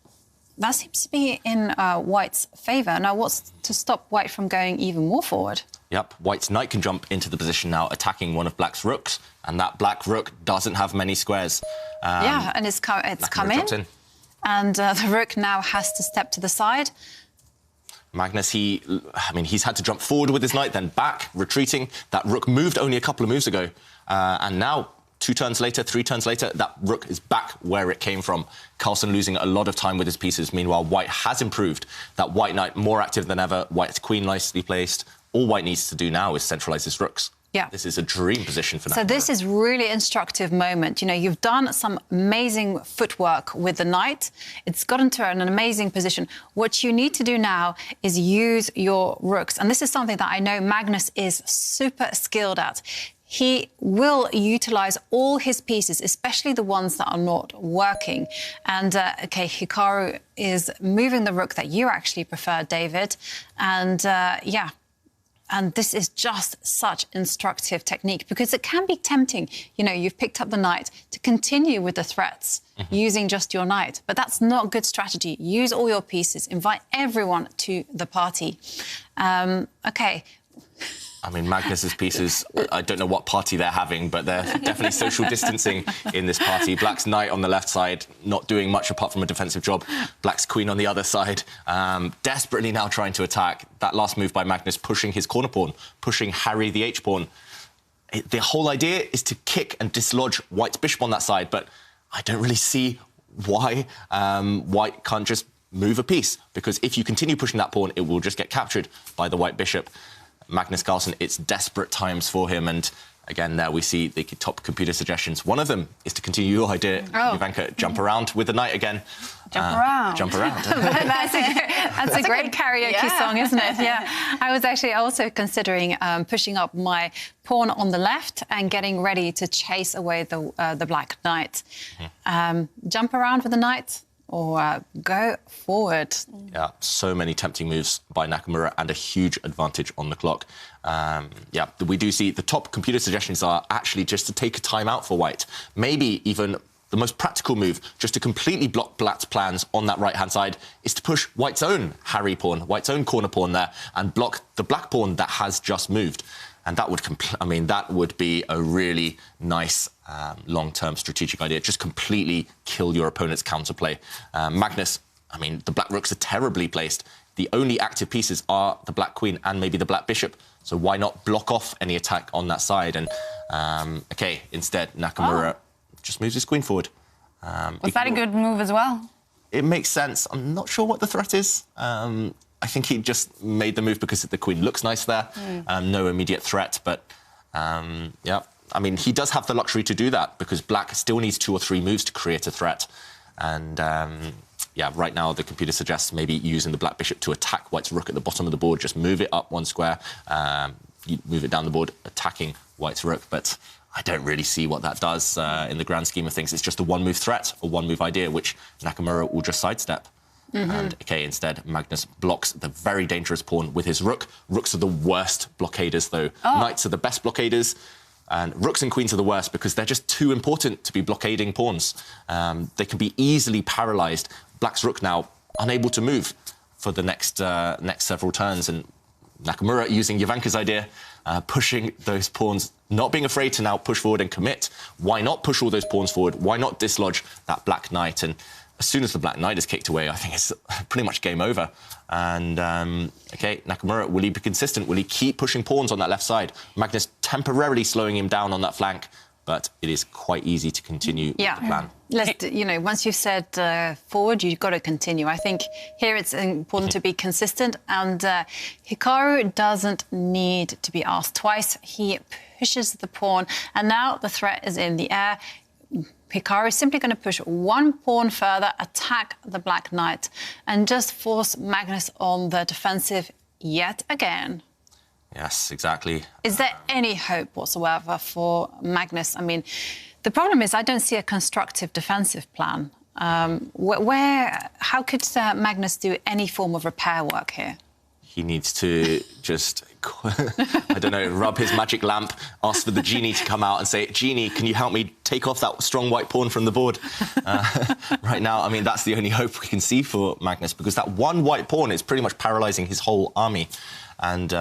S4: That seems to be in White's favour. Now, what's to stop White from going even more forward?
S3: Yep, White's knight can jump into the position now, attacking one of Black's rooks, and that black rook doesn't have many squares.
S4: Yeah, and it's come in. And the rook now has to step to the side.
S3: Magnus, he's had to jump forward with his knight, then back, retreating. That rook moved only a couple of moves ago. And now, 2 turns later, 3 turns later, that rook is back where it came from. Carlsen losing a lot of time with his pieces. Meanwhile, White has improved. That white knight more active than ever. White's queen nicely placed. All White needs to do now is centralise his rooks.
S4: Yeah.
S3: This is a dream position for Nakamura.
S4: So this is really instructive moment. You know, you've done some amazing footwork with the knight. It's gotten to an amazing position. What you need to do now is use your rooks. And this is something that I know Magnus is super skilled at. He will utilise all his pieces, especially the ones that are not working. And, OK, Hikaru is moving the rook that you actually prefer, David. And, yeah. And this is just such instructive technique, because it can be tempting. You know, you've picked up the knight to continue with the threats using just your knight. But that's not good strategy. Use all your pieces. Invite everyone to the party. OK.
S3: I mean, Magnus's pieces, I don't know what party they're having, but they're definitely social distancing in this party. Black's knight on the left side, not doing much apart from a defensive job. Black's queen on the other side, desperately now trying to attack. That last move by Magnus, pushing his corner pawn, pushing Harry the H-pawn. The whole idea is to kick and dislodge White's bishop on that side, but I don't really see why White can't just move a piece, because if you continue pushing that pawn, it will just get captured by the White bishop. Magnus Carlsen, it's desperate times for him, and again there we see the top computer suggestions. One of them is to continue your idea, Jovanka, jump around with the knight again.
S1: Jump around.
S3: Jump around.
S4: That's a great karaoke song, isn't it? Yeah. I was actually also considering pushing up my pawn on the left and getting ready to chase away the black knight. Jump around with the knight, or go forward.
S3: Yeah, so many tempting moves by Nakamura and a huge advantage on the clock. Yeah, we do see the top computer suggestions are actually just to take a time out for White. Maybe even the most practical move, just to completely block Black's plans on that right-hand side, is to push White's own Harry pawn, White's own corner pawn there, and block the black pawn that has just moved. And that would, that would be a really nice long-term strategic idea. Just completely kill your opponent's counterplay. Magnus, the black rooks are terribly placed. The only active pieces are the black queen and maybe the black bishop. So why not block off any attack on that side? And, OK, instead, Nakamura just moves his queen forward.
S1: Was that a good move as well?
S3: It makes sense. I'm not sure what the threat is. I think he just made the move because the queen looks nice there. No immediate threat, but yeah. He does have the luxury to do that because Black still needs 2 or 3 moves to create a threat. And yeah, right now the computer suggests maybe using the black bishop to attack White's rook at the bottom of the board. Just move it up 1 square, you move it down the board, attacking White's rook. But I don't really see what that does in the grand scheme of things. It's just a 1-move threat, a 1-move idea, which Nakamura will just sidestep. And, OK, instead, Magnus blocks the very dangerous pawn with his rook. Rooks are the worst blockaders, though. Knights are the best blockaders. And rooks and queens are the worst because they're just too important to be blockading pawns. They can be easily paralysed. Black's rook now unable to move for the next several turns. And Nakamura, using Jovanka's idea, pushing those pawns, not being afraid to now push forward and commit. Why not push all those pawns forward? Why not dislodge that black knight? And as soon as the black knight is kicked away, I think it's pretty much game over. And, OK, Nakamura, will he be consistent? Will he keep pushing pawns on that left side? Magnus temporarily slowing him down on that flank, but it is quite easy to continue with the plan.
S4: You know, once you've said forward, you've got to continue. I think here it's important to be consistent, and Hikaru doesn't need to be asked twice. He pushes the pawn, and now the threat is in the air. Hikaru is simply going to push one pawn further, attack the black knight, and just force Magnus on the defensive yet again.
S3: Yes, exactly.
S4: Is there any hope whatsoever for Magnus? I mean, the problem is I don't see a constructive defensive plan. How could Magnus do any form of repair work here?
S3: He needs to just, I don't know, rub his magic lamp, ask for the genie to come out and say, Genie, can you help me take off that strong white pawn from the board? Right now, I mean, that's the only hope we can see for Magnus, because that one white pawn is pretty much paralysing his whole army. And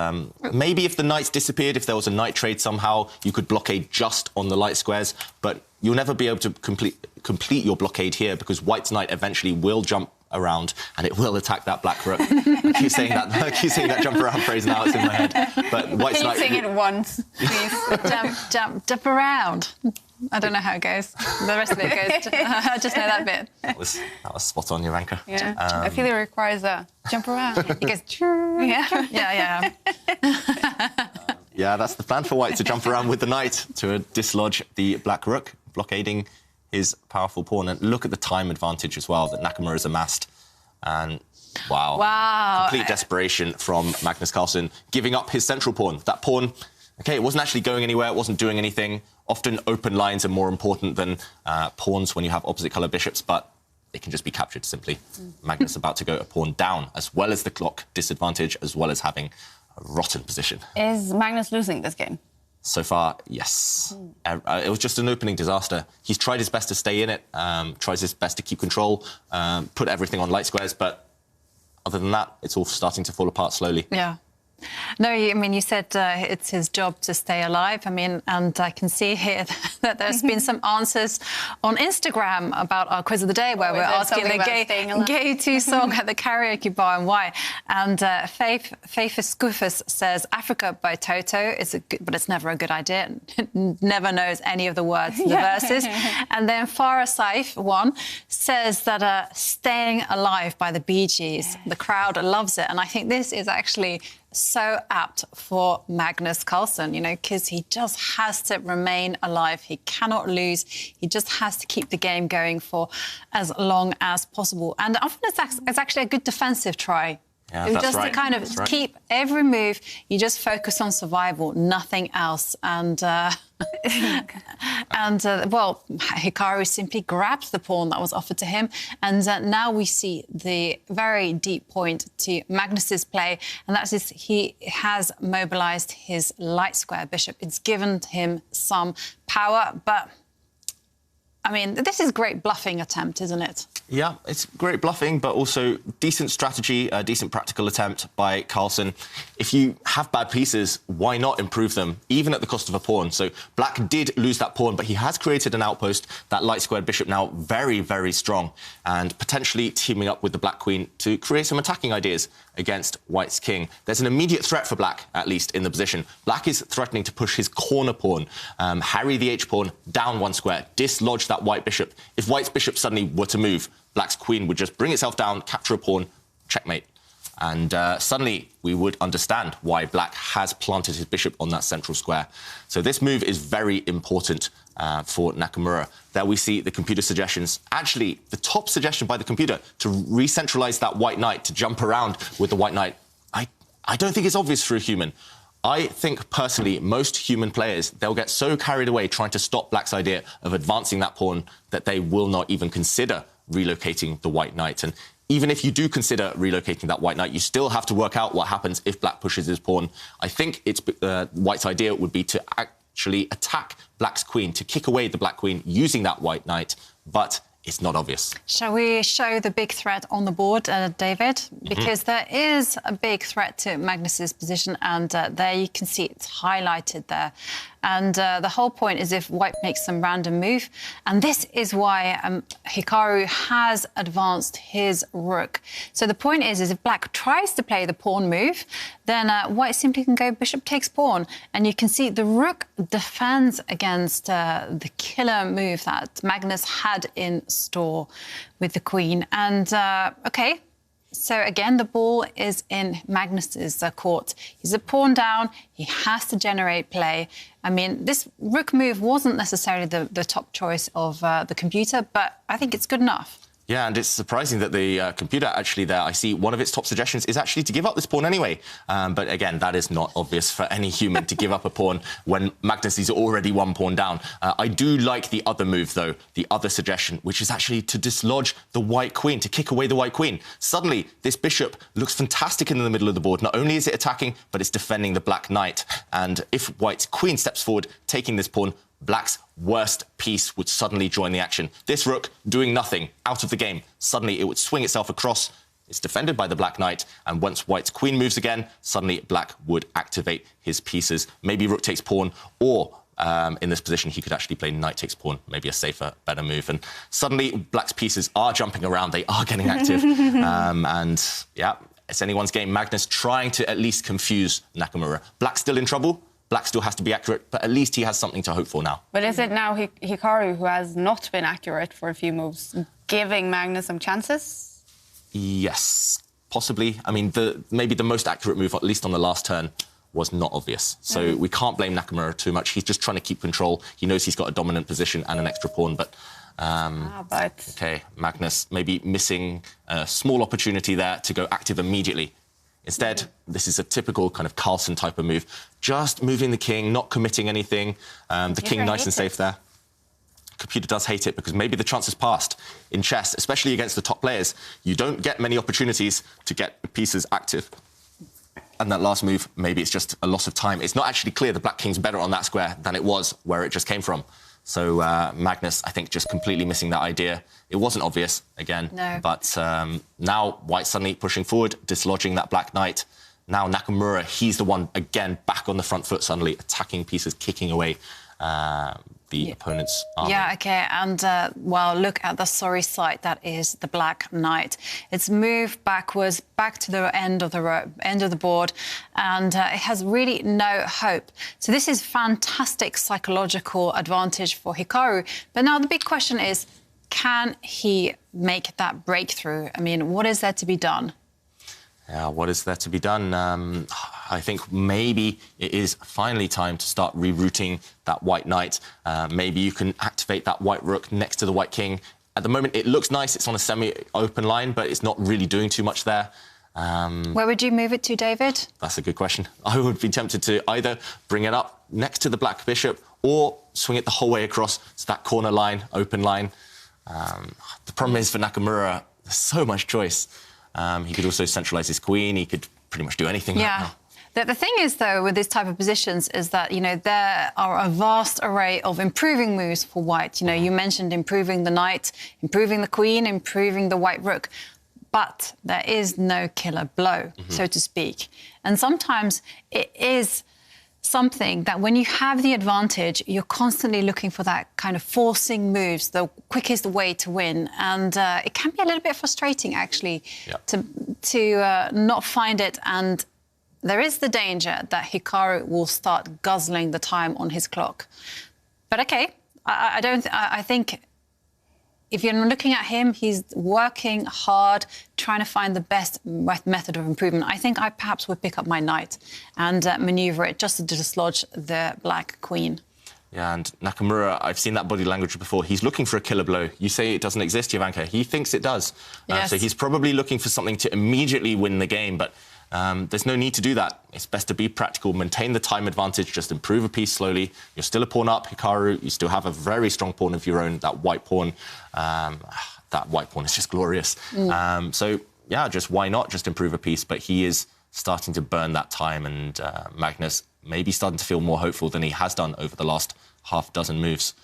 S3: maybe if the knights disappeared, if there was a knight trade somehow, you could blockade just on the light squares, but you'll never be able to complete your blockade here, because white's knight eventually will jump around and it will attack that black rook. I keep saying that jump around phrase now, it's in my head. But white's knight...
S1: Can you sing it once, please?
S4: jump around. I don't know how it goes. The rest of it goes... I just know that bit.
S3: That was spot on, Jovanka.
S1: Yeah. I feel it requires a jump around. It goes...
S4: Yeah.
S3: Yeah, that's the plan for white, to jump around with the knight to dislodge the black rook, blockading his powerful pawn. And look at the time advantage as well that Nakamura's amassed. And wow. Complete desperation from Magnus Carlsen, giving up his central pawn. That pawn, OK, it wasn't actually going anywhere, it wasn't doing anything. Often open lines are more important than pawns when you have opposite colour bishops, but they can just be captured simply. Magnus about to go a pawn down, as well as the clock disadvantage, as well as having a rotten position.
S1: Is Magnus losing this game?
S3: So far, yes. It was just an opening disaster. He's tried his best to stay in it, tries his best to keep control, put everything on light squares, but other than that, it's all starting to fall apart slowly.
S4: Yeah. No, I mean, you said it's his job to stay alive. I mean, and I can see here that there's been some answers on Instagram about our quiz of the day, where we're asking the gay 2 song at the karaoke bar and why. And Faith Scoofus says, Africa by Toto, but it's never a good idea. Never knows any of the words to the verses. And then Farah Saif, one, says that Staying Alive by the Bee Gees. The crowd loves it. And I think this is actually so apt for Magnus Carlsen, you know, because he just has to remain alive. He cannot lose. He just has to keep the game going for as long as possible. And often it's actually a good defensive try.
S3: Yeah, that's
S4: just
S3: right.
S4: to kind of keep every move, you just focus on survival, nothing else. And well, Hikaru simply grabbed the pawn that was offered to him. And now we see the very deep point to Magnus's play, and that is he has mobilized his light square bishop. It's given him some power, but I mean, this is a great bluffing attempt, isn't it?
S3: Yeah, it's great bluffing, but also decent strategy, a decent practical attempt by Carlsen. If you have bad pieces, why not improve them, even at the cost of a pawn? So black did lose that pawn, but he has created an outpost, that light-squared bishop now very, very strong, and potentially teaming up with the black queen to create some attacking ideas against white's king. There's an immediate threat for black, at least in the position. Black is threatening to push his corner pawn, harry the h-pawn down 1 square, dislodge that white bishop. If white's bishop suddenly were to move, black's queen would just bring itself down, capture a pawn, checkmate. And suddenly we would understand why black has planted his bishop on that central square. So this move is very important for Nakamura. There we see the computer suggestions. Actually, the top suggestion by the computer to re-centralize that white knight, to jump around with the white knight, I don't think it's obvious for a human. I think, personally, most human players, they'll get so carried away trying to stop black's idea of advancing that pawn that they will not even consider relocating the white knight. And even if you do consider relocating that white knight, you still have to work out what happens if black pushes his pawn. I think it's white's idea would be to actually attack black's queen, to kick away the black queen using that white knight, but it's not obvious.
S4: Shall we show the big threat on the board, David? Because there is a big threat to Magnus's position, and there you can see it's highlighted there. And the whole point is if white makes some random move, and this is why Hikaru has advanced his rook. So the point is if black tries to play the pawn move, then white simply can go bishop takes pawn, and you can see the rook defends against the killer move that Magnus had in store with the queen. And okay. So again, the ball is in Magnus's court. He's a pawn down. He has to generate play. I mean, this rook move wasn't necessarily the top choice of the computer, but I think it's good enough.
S3: Yeah, and it's surprising that the computer actually there, I see one of its top suggestions is actually to give up this pawn anyway. But again, that is not obvious for any human to give up a pawn when Magnus is already one pawn down. I do like the other move, though, the other suggestion, which is actually to dislodge the white queen, to kick away the white queen. Suddenly, this bishop looks fantastic in the middle of the board. Not only is it attacking, but it's defending the black knight. And if white's queen steps forward, taking this pawn, black's worst piece would suddenly join the action. This rook doing nothing, out of the game. Suddenly it would swing itself across. It's defended by the black knight, and once white's queen moves again, suddenly black would activate his pieces. Maybe rook takes pawn, or in this position he could actually play knight takes pawn, maybe a safer, better move. And suddenly black's pieces are jumping around, they are getting active. And yeah, it's anyone's game. Magnus trying to at least confuse Nakamura. Black's still in trouble. Black still has to be accurate, but at least he has something to hope for now.
S1: But is it now Hikaru who has not been accurate for a few moves, giving Magnus some chances?
S3: Yes, possibly. I mean, maybe the most accurate move, at least on the last turn, was not obvious. So we can't blame Nakamura too much. He's just trying to keep control. He knows he's got a dominant position and an extra pawn, but... OK, Magnus maybe missing a small opportunity there to go active immediately. Instead, this is a typical kind of Carlsen type of move. Just moving the king, not committing anything. The king nice and safe there. Computer does hate it because maybe the chance has passed. In chess, especially against the top players, you don't get many opportunities to get pieces active. And that last move, maybe it's just a loss of time. It's not actually clear the black king's better on that square than it was where it just came from. So Magnus, I think, just completely missing that idea. It wasn't obvious, again.
S4: No.
S3: But now white suddenly pushing forward, dislodging that black knight. Now Nakamura, he's the one, again, back on the front foot suddenly, attacking pieces, kicking away the opponent's army.
S4: Yeah, OK, and, well, look at the sorry sight that is the black knight. It's moved backwards, back to the end of the board, and it has really no hope. So this is fantastic psychological advantage for Hikaru. But now the big question is, can he make that breakthrough? I mean, what is there to be done?
S3: Yeah, what is there to be done? I think maybe it is finally time to start rerouting that white knight. Maybe you can activate that white rook next to the white king. At the moment, it looks nice. It's on a semi-open line, but it's not really doing too much there.
S4: Where would you move it to, David?
S3: That's a good question. I would be tempted to either bring it up next to the black bishop or swing it the whole way across to that corner line, open line. The problem is for Nakamura, there's so much choice. He could also centralise his queen. He could pretty much do anything right now.
S4: The thing is, though, with this type of positions is that, you know, there are a vast array of improving moves for white. You know, you mentioned improving the knight, improving the queen, improving the white rook. But there is no killer blow, so to speak. And sometimes it is something that when you have the advantage, you're constantly looking for that kind of forcing moves, the quickest way to win. And it can be a little bit frustrating, actually, to not find it. And there is the danger that Hikaru will start guzzling the time on his clock. But OK, I think if you're looking at him, he's working hard, trying to find the best method of improvement. I think I perhaps would pick up my knight and manoeuvre it just to dislodge the black queen.
S3: Yeah, and Nakamura, I've seen that body language before. He's looking for a killer blow. You say it doesn't exist, Jovanka. He thinks it does.
S4: Yes.
S3: So he's probably looking for something to immediately win the game, but there's no need to do that. It's best to be practical, maintain the time advantage, just improve a piece slowly. You're still a pawn up, Hikaru. You still have a very strong pawn of your own, that white pawn. That white pawn is just glorious. So, yeah, just why not just improve a piece? But he is starting to burn that time, and Magnus maybe starting to feel more hopeful than he has done over the last half dozen moves.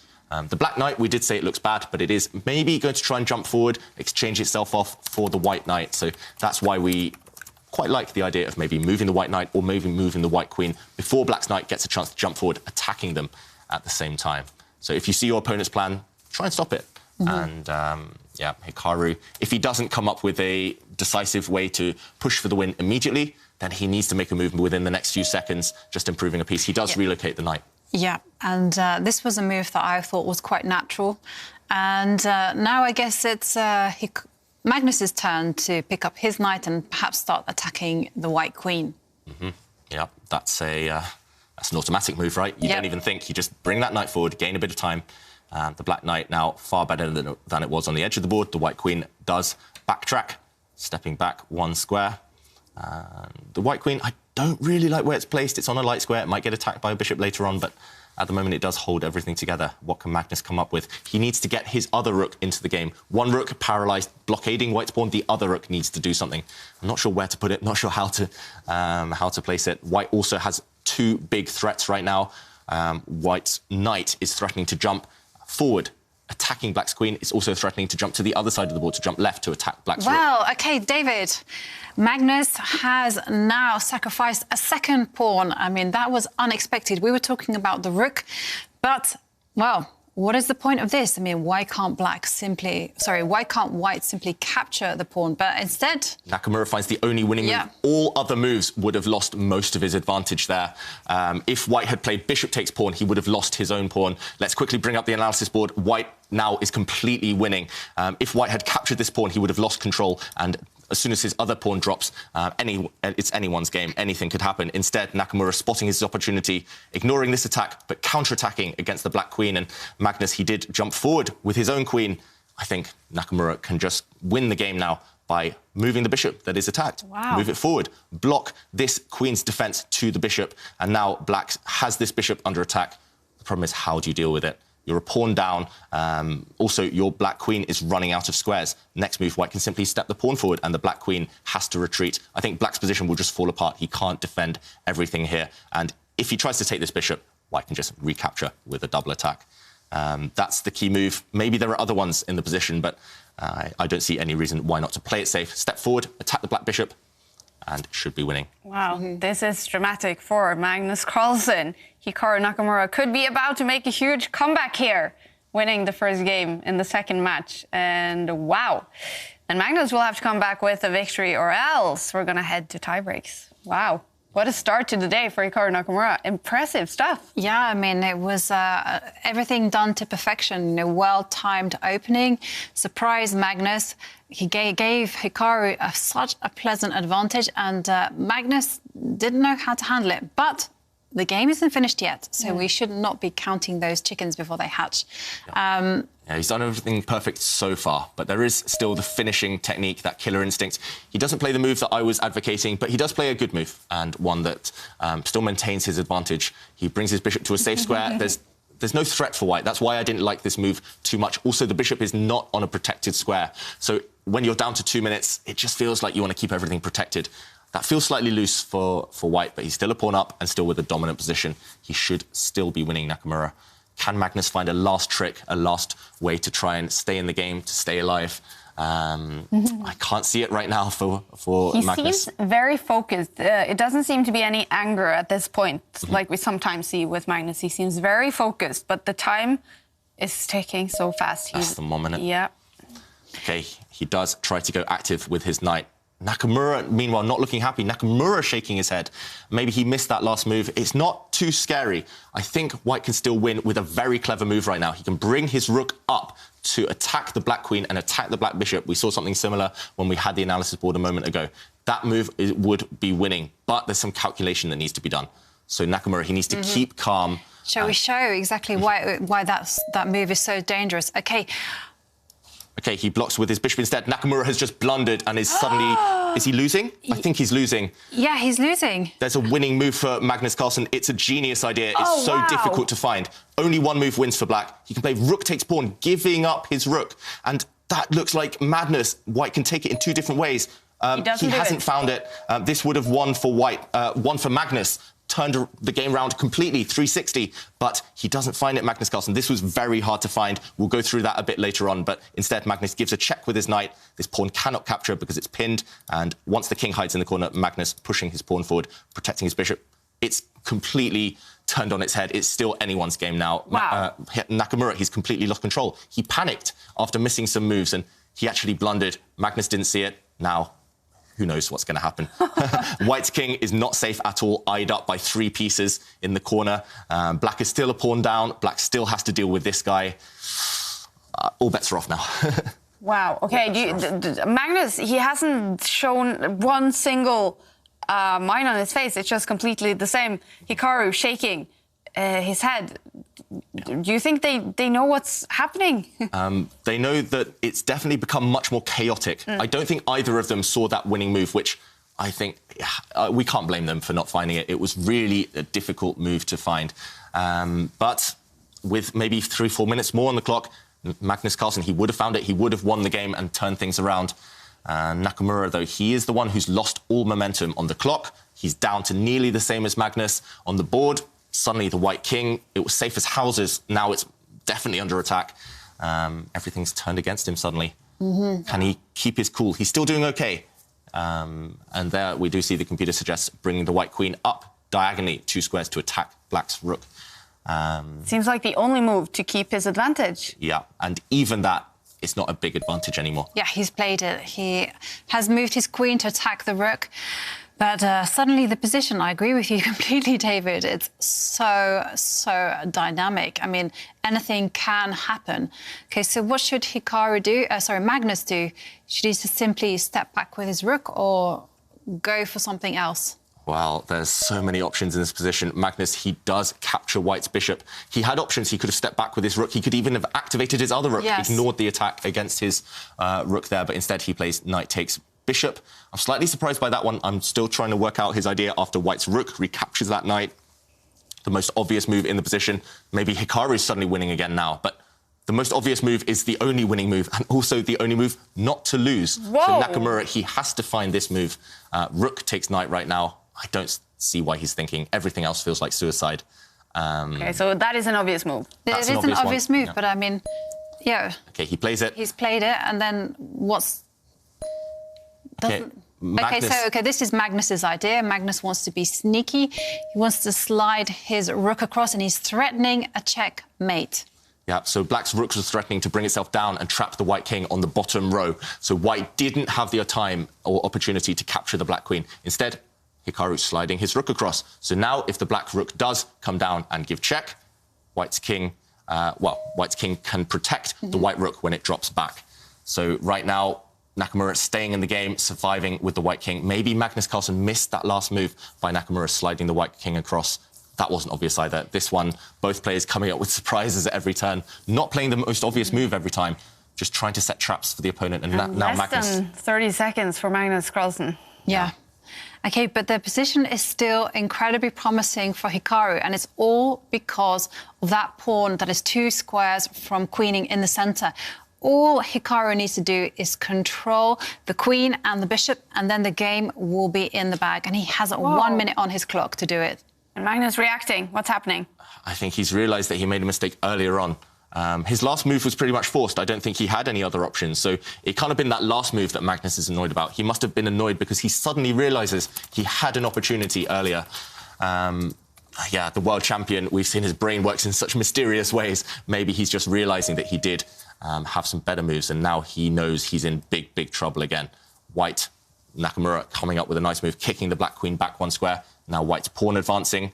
S3: The Black Knight, we did say it looks bad, but it is maybe going to try and jump forward, exchange itself off for the White Knight. So that's why we quite like the idea of maybe moving the White Knight or maybe moving the White Queen before Black's Knight gets a chance to jump forward, attacking them at the same time. So if you see your opponent's plan, try and stop it. And, yeah, Hikaru, if he doesn't come up with a decisive way to push for the win immediately, then he needs to make a move within the next few seconds, just improving a piece. He does relocate the Knight.
S4: Yeah, and this was a move that I thought was quite natural. And now I guess it's Magnus's turn to pick up his Knight and perhaps start attacking the White Queen.
S3: Yeah, that's an automatic move, right? You don't even think. You just bring that Knight forward, gain a bit of time. The Black Knight now far better than it was on the edge of the board. The White Queen does backtrack, stepping back one square. The White Queen, I don't really like where it's placed. It's on a light square. It might get attacked by a bishop later on, but at the moment it does hold everything together. What can Magnus come up with? He needs to get his other rook into the game. One rook paralysed, blockading White's pawn. The other rook needs to do something. I'm not sure where to put it, not sure how to place it. White also has two big threats right now. White's Knight is threatening to jump forward, attacking Black's Queen. It's also threatening to jump to the other side of the board, to jump left to attack Black's rook.
S4: Well, OK, David, Magnus has now sacrificed a second pawn. I mean, that was unexpected. We were talking about the rook, but, well, what is the point of this? I mean, why can't White simply capture the pawn? But instead...
S3: Nakamura finds the only winning move. All other moves would have lost most of his advantage there. If White had played bishop takes pawn, he would have lost his own pawn. Let's quickly bring up the analysis board. White now is completely winning. If White had captured this pawn, he would have lost control, and as soon as his other pawn drops, it's anyone's game. Anything could happen. Instead, Nakamura spotting his opportunity, ignoring this attack, but counter-attacking against the Black Queen. And Magnus, he did jump forward with his own queen. I think Nakamura can just win the game now by moving the bishop that is attacked. Move it forward, block this queen's defense to the bishop, and now Black has this bishop under attack. The problem is, how do you deal with it? You're a pawn down. Also, your Black Queen is running out of squares. Next move, White can simply step the pawn forward and the Black Queen has to retreat. I think Black's position will just fall apart. He can't defend everything here. And if he tries to take this bishop, White can just recapture with a double attack. That's the key move. Maybe there are other ones in the position, but I don't see any reason why not to play it safe. Step forward, attack the Black bishop, and should be winning.
S1: Wow, this is dramatic for Magnus Carlsen. Hikaru Nakamura could be about to make a huge comeback here, winning the first game in the second match. And wow. And Magnus will have to come back with a victory, or else we're going to head to tiebreaks. Wow. What a start to the day for Hikaru Nakamura. Impressive stuff. Yeah, I mean, it was everything done to perfection. You know, well-timed opening. Surprised Magnus. He gave Hikaru such a pleasant advantage, and Magnus didn't know how to handle it. But the game isn't finished yet, so we should not be counting those chickens before they hatch.
S3: Yeah, he's done everything perfect so far, but there is still the finishing technique, that killer instinct. He doesn't play the move that I was advocating, but he does play a good move, and one that still maintains his advantage. He brings his bishop to a safe square. There's no threat for White. That's why I didn't like this move too much. Also, the bishop is not on a protected square. So when you're down to 2 minutes, it just feels like you want to keep everything protected. That feels slightly loose for White, but he's still a pawn up and still with a dominant position. He should still be winning Nakamura. Can Magnus find a last trick, a last way to try and stay in the game, to stay alive? I can't see it right now for Magnus.
S1: He seems very focused. It doesn't seem to be any anger at this point, like we sometimes see with Magnus. He seems very focused, but the time is ticking so fast.
S3: That's the moment.
S1: Yeah.
S3: OK, he does try to go active with his knight. Nakamura, meanwhile, not looking happy. Nakamura shaking his head. Maybe he missed that last move. It's not too scary. I think White can still win with a very clever move right now. He can bring his rook up to attack the Black Queen and attack the Black Bishop. We saw something similar when we had the analysis board a moment ago. That move would be winning, but there's some calculation that needs to be done. So Nakamura, he needs to keep calm.
S4: Shall we show exactly why that move is so dangerous? OK.
S3: OK, he blocks with his bishop instead. Nakamura has just blundered and is suddenly... Is he losing? I think he's losing.
S4: Yeah, he's losing.
S3: There's a winning move for Magnus Carlsen. It's a genius idea. It's so difficult to find. Only one move wins for Black. He can play rook takes pawn, giving up his rook. And that looks like madness. White can take it in two different ways. He hasn't found it. This would have won for White, won for Magnus. turned the game round completely, 360, but he doesn't find it, Magnus Carlsen. This was very hard to find. We'll go through that a bit later on, but instead Magnus gives a check with his knight. This pawn cannot capture because it's pinned, and once the king hides in the corner, Magnus pushing his pawn forward, protecting his bishop. It's completely turned on its head. It's still anyone's game now.
S1: Wow.
S3: Nakamura, he's completely lost control. He panicked after missing some moves, and he actually blundered. Magnus didn't see it. Now, who knows what's going to happen? White's king is not safe at all, eyed up by 3 pieces in the corner. Black is still a pawn down. Black still has to deal with this guy. All bets are off now.
S1: Wow. Okay, Magnus, he hasn't shown one single mine on his face. It's just completely the same. Hikaru shaking his head. Do you think they know what's happening?
S3: They know that it's definitely become much more chaotic. I don't think either of them saw that winning move, which I think we can't blame them for not finding it. It was really a difficult move to find. But with maybe 3-4 minutes more on the clock, Magnus Carlsen, he would have found it. He would have won the game and turned things around. Nakamura, though, he is the one who's lost all momentum on the clock. He's down to nearly the same as Magnus on the board. Suddenly, the white king, it was safe as houses. Now it's definitely under attack. Everything's turned against him suddenly. Can he keep his cool? He's still doing OK. And there we do see the computer suggests bringing the white queen up diagonally 2 squares to attack Black's rook.
S1: Seems like the only move to keep his advantage.
S3: Yeah, and even that, it's not a big advantage anymore.
S4: Yeah, he's played it. He has moved his queen to attack the rook. But suddenly the position, I agree with you completely, David. It's so dynamic. I mean, anything can happen. OK, so what should Hikaru do? Magnus do? Should he just simply step back with his rook or go for something else?
S3: Well, there's so many options in this position. Magnus, he does capture White's bishop. He had options. He could have stepped back with his rook. He could even have activated his other rook, ignored the attack against his rook there, but instead he plays knight takes bishop. I'm slightly surprised by that one. I'm still trying to work out his idea after White's rook recaptures that knight. The most obvious move in the position. Maybe Hikaru's suddenly winning again now, but the most obvious move is the only winning move and also the only move not to lose.
S1: Whoa.
S3: So Nakamura, he has to find this move. Rook takes knight right now. I don't see why he's thinking. Everything else feels like suicide.
S1: OK, so that is an obvious move.
S4: It is an obvious move, but I mean, yeah.
S3: OK, he plays it.
S4: He's played it, and then what's... OK, this is Magnus's idea. Magnus wants to be sneaky. He wants to slide his rook across, and he's threatening a checkmate.
S3: Yeah, so Black's rook was threatening to bring itself down and trap the white king on the bottom row. So White didn't have the time or opportunity to capture the black queen. Instead, Hikaru's sliding his rook across. So now, if the black rook does come down and give check, White's king can protect the white rook when it drops back. So right now, Nakamura staying in the game, surviving with the white king. Maybe Magnus Carlsen missed that last move by Nakamura sliding the white king across. That wasn't obvious either. This one, both players coming up with surprises at every turn, not playing the most obvious move every time, just trying to set traps for the opponent. And now Magnus...
S1: Less than 30 seconds for Magnus Carlsen.
S4: Yeah. OK, but the position is still incredibly promising for Hikaru, and it's all because of that pawn that is 2 squares from queening in the centre. All Hikaru needs to do is control the queen and the bishop, and then the game will be in the bag. And he has 1 minute on his clock to do it.
S1: And Magnus reacting. What's happening?
S3: I think he's realised that he made a mistake earlier on. His last move was pretty much forced. I don't think he had any other options. So it can't have been that last move that Magnus is annoyed about. He must have been annoyed because he suddenly realises he had an opportunity earlier. Yeah, the world champion, we've seen his brain works in such mysterious ways. Maybe he's just realising that he did have some better moves, and now he knows he's in big, big trouble again. White, Nakamura coming up with a nice move, kicking the black queen back 1 square. Now White's pawn advancing.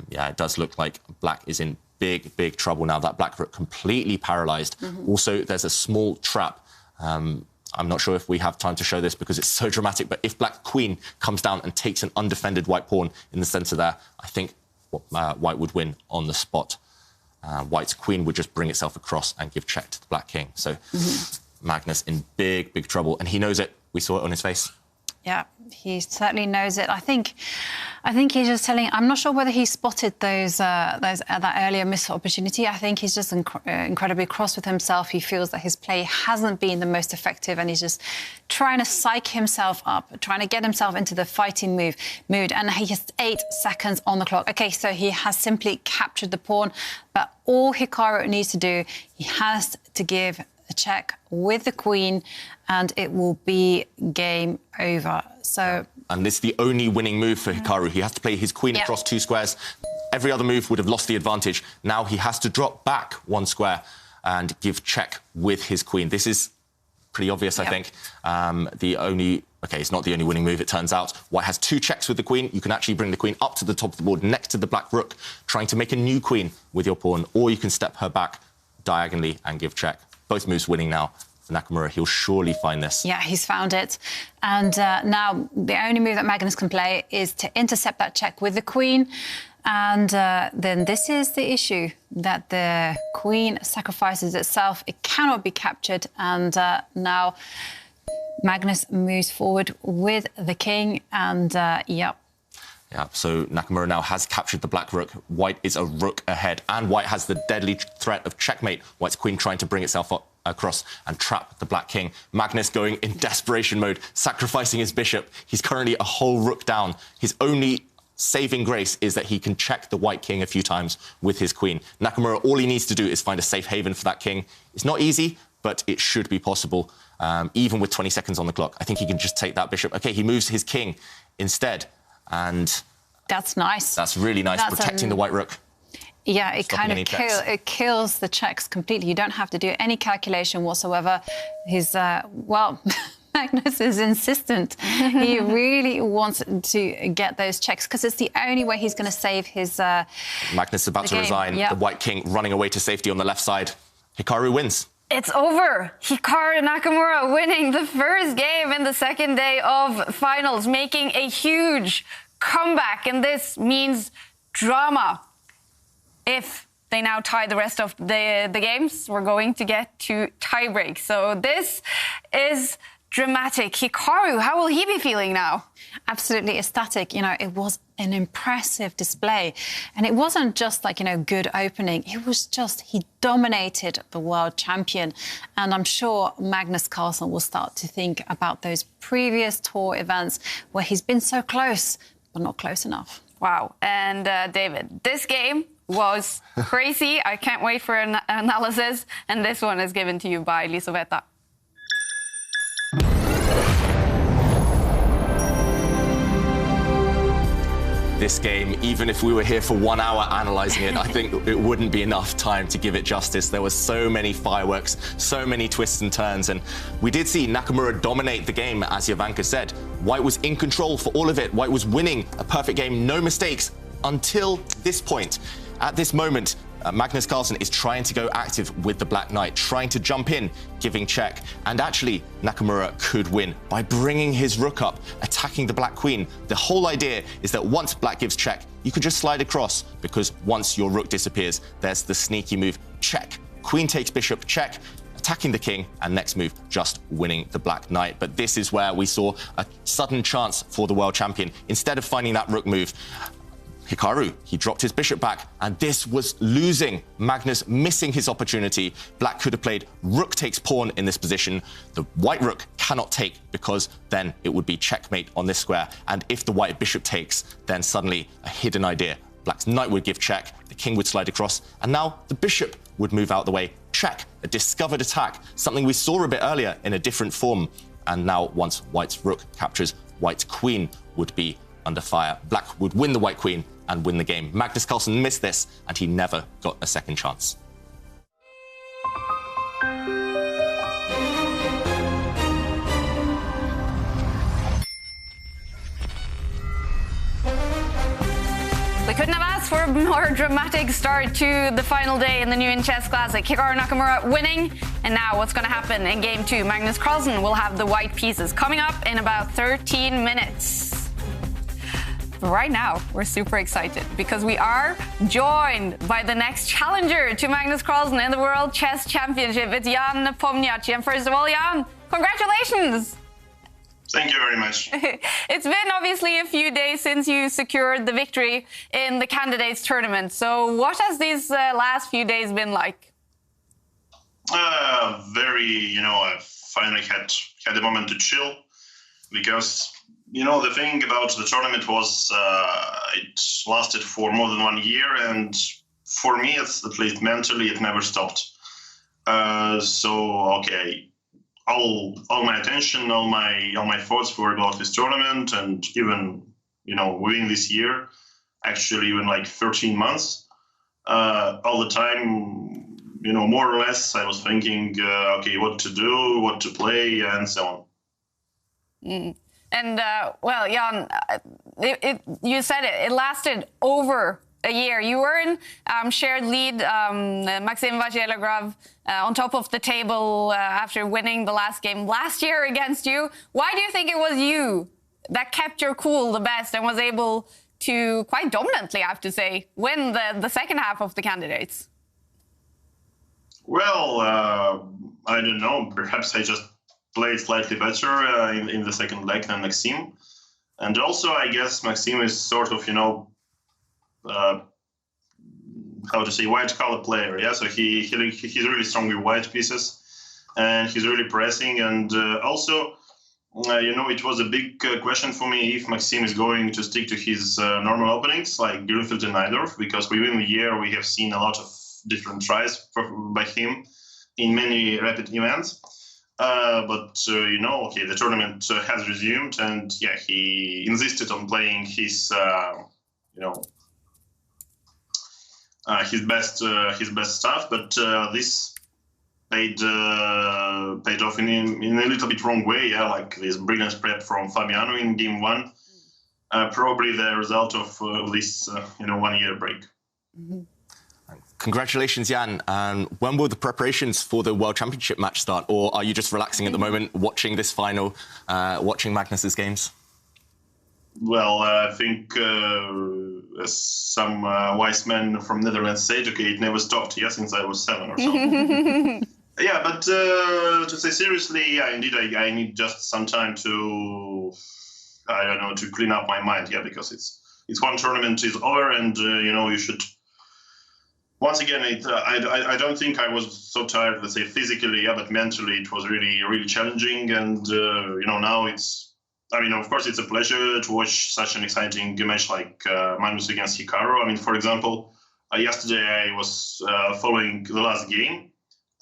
S3: Yeah, it does look like Black is in big, big trouble now. That black rook completely paralysed. Also, there's a small trap. I'm not sure if we have time to show this because it's so dramatic, but if black queen comes down and takes an undefended white pawn in the centre there, I think White would win on the spot. White's queen would just bring itself across and give check to the black king. So Magnus in big, big trouble, and he knows it. We saw it on his face.
S4: Yeah, he certainly knows it. I think he's just telling. I'm not sure whether he spotted that earlier missed opportunity. I think he's just incredibly cross with himself. He feels that his play hasn't been the most effective, and he's just trying to psych himself up, trying to get himself into the fighting mood. And he has 8 seconds on the clock. Okay, so he has simply captured the pawn, but all Hikaru needs to do, he has to give a check with the queen, and it will be game over. So,
S3: and it's the only winning move for Hikaru. He has to play his queen across 2 squares. Every other move would have lost the advantage. Now he has to drop back 1 square and give check with his queen. This is pretty obvious, I think. It's not the only winning move, it turns out. White has 2 checks with the queen. You can actually bring the queen up to the top of the board next to the black rook, trying to make a new queen with your pawn, or you can step her back diagonally and give check. Both moves winning now for Nakamura. He'll surely find this.
S4: Yeah, he's found it. And now the only move that Magnus can play is to intercept that check with the queen. And then this is the issue, that the queen sacrifices itself. It cannot be captured. And now Magnus moves forward with the king. And, Yeah,
S3: so Nakamura now has captured the black rook. White is a rook ahead, and White has the deadly threat of checkmate. White's queen trying to bring itself up across and trap the black king. Magnus going in desperation mode, sacrificing his bishop. He's currently a whole rook down. His only saving grace is that he can check the white king a few times with his queen. Nakamura, all he needs to do is find a safe haven for that king. It's not easy, but it should be possible, even with 20 seconds on the clock. I think he can just take that bishop. OK, he moves his king instead. And
S4: that's nice.
S3: That's really nice, protecting the white rook.
S4: Yeah, it kind of kills the checks completely. You don't have to do any calculation whatsoever. His, Magnus is insistent. He really wants to get those checks because it's the only way he's going to save his...
S3: Magnus is about to resign. The white king running away to safety on the left side. Hikaru wins.
S1: It's over. Hikaru Nakamura winning the first game in the second day of finals, making a huge comeback. And this means drama. If they now tie the rest of the games, we're going to get to tiebreak. So this is dramatic. Hikaru, how will he be feeling now?
S4: Absolutely ecstatic. You know, it was an impressive display. And it wasn't just like, good opening. It was just, he dominated the world champion. And I'm sure Magnus Carlsen will start to think about those previous tour events where he's been so close, but not close enough.
S1: Wow. And David, this game was crazy. I can't wait for an analysis. And this one is given to you by Lisoveta.
S3: This game, even if we were here for 1 hour analysing it, I think it wouldn't be enough time to give it justice. There were so many fireworks, so many twists and turns, and we did see Nakamura dominate the game, as Jovanka said. White was in control for all of it. White was winning a perfect game, no mistakes, until this point. At this moment, Magnus Carlsen is trying to go active with the Black Knight, trying to jump in, giving check. And actually, Nakamura could win by bringing his rook up, attacking the Black Queen. The whole idea is that once Black gives check, you could just slide across, because once your rook disappears, there's the sneaky move, check. Queen takes bishop, check, attacking the king, and next move, just winning the Black Knight. But this is where we saw a sudden chance for the world champion. Instead of finding that rook move, Hikaru, he dropped his bishop back, and this was losing. Magnus missing his opportunity. Black could have played rook takes pawn in this position. The white rook cannot take, because then it would be checkmate on this square. And if the white bishop takes, then suddenly a hidden idea. Black's knight would give check, the king would slide across, and now the bishop would move out the way. Check, a discovered attack, something we saw a bit earlier in a different form. And now, once white's rook captures, white's queen would be under fire. Black would win the white queen and win the game. Magnus Carlsen missed this, and he never got a second chance.
S1: We couldn't have asked for a more dramatic start to the final day in the New in Chess Classic. Hikaru Nakamura winning, and now what's going to happen in Game 2? Magnus Carlsen will have the white pieces coming up in about 13 minutes. Right now, we're super excited because we are joined by the next challenger to Magnus Carlsen in the World Chess Championship. It's Jan Pomniac. And first of all, Jan, congratulations!
S9: Thank you very much.
S1: It's been obviously a few days since you secured the victory in the candidates tournament. So what has these last few days been like?
S9: Very, I finally had a moment to chill because, the thing about the tournament was it lasted for more than 1 year, and for me, at least mentally, it never stopped. All my attention, all my thoughts were about this tournament, and even within this year, actually even like 13 months, all the time, more or less, I was thinking, what to do, what to play, and so on.
S1: Mm. And Jan, you said it lasted over a year. You were in shared lead, Maxim Vasilogrov on top of the table after winning the last game last year against you. Why do you think it was you that kept your cool the best and was able to, quite dominantly, I have to say, win the second half of the candidates?
S9: Well, I don't know. Perhaps I just played slightly better in the second leg than Maxim. And also, I guess Maxim is sort of, white-collar player, yeah. So he's really strong with white pieces, and he's really pressing. And also, it was a big question for me if Maxim is going to stick to his normal openings like Grünfeld and Neidorf, because within the year we have seen a lot of different tries by him in many rapid events. The tournament has resumed, and yeah, he insisted on playing his best stuff, but this paid off in a little bit wrong way. Yeah, like this brilliant prep from Fabiano in game 1, probably the result of this 1 year break.
S1: Mm-hmm.
S3: Congratulations, Jan. And when will the preparations for the World Championship match start, or are you just relaxing at the moment, watching this final, watching Magnus's games?
S9: Well, I think as some wise men from Netherlands said, it never stopped, since I was 7 or something. Yeah, but to say seriously, indeed, I need just some time to clean up my mind, because it's one tournament is over, and, you should... Once again, I don't think I was so tired, let's say, physically, but mentally it was really, really challenging, and, now it's... of course, it's a pleasure to watch such an exciting match like Magnus against Hikaru. For example, yesterday I was following the last game,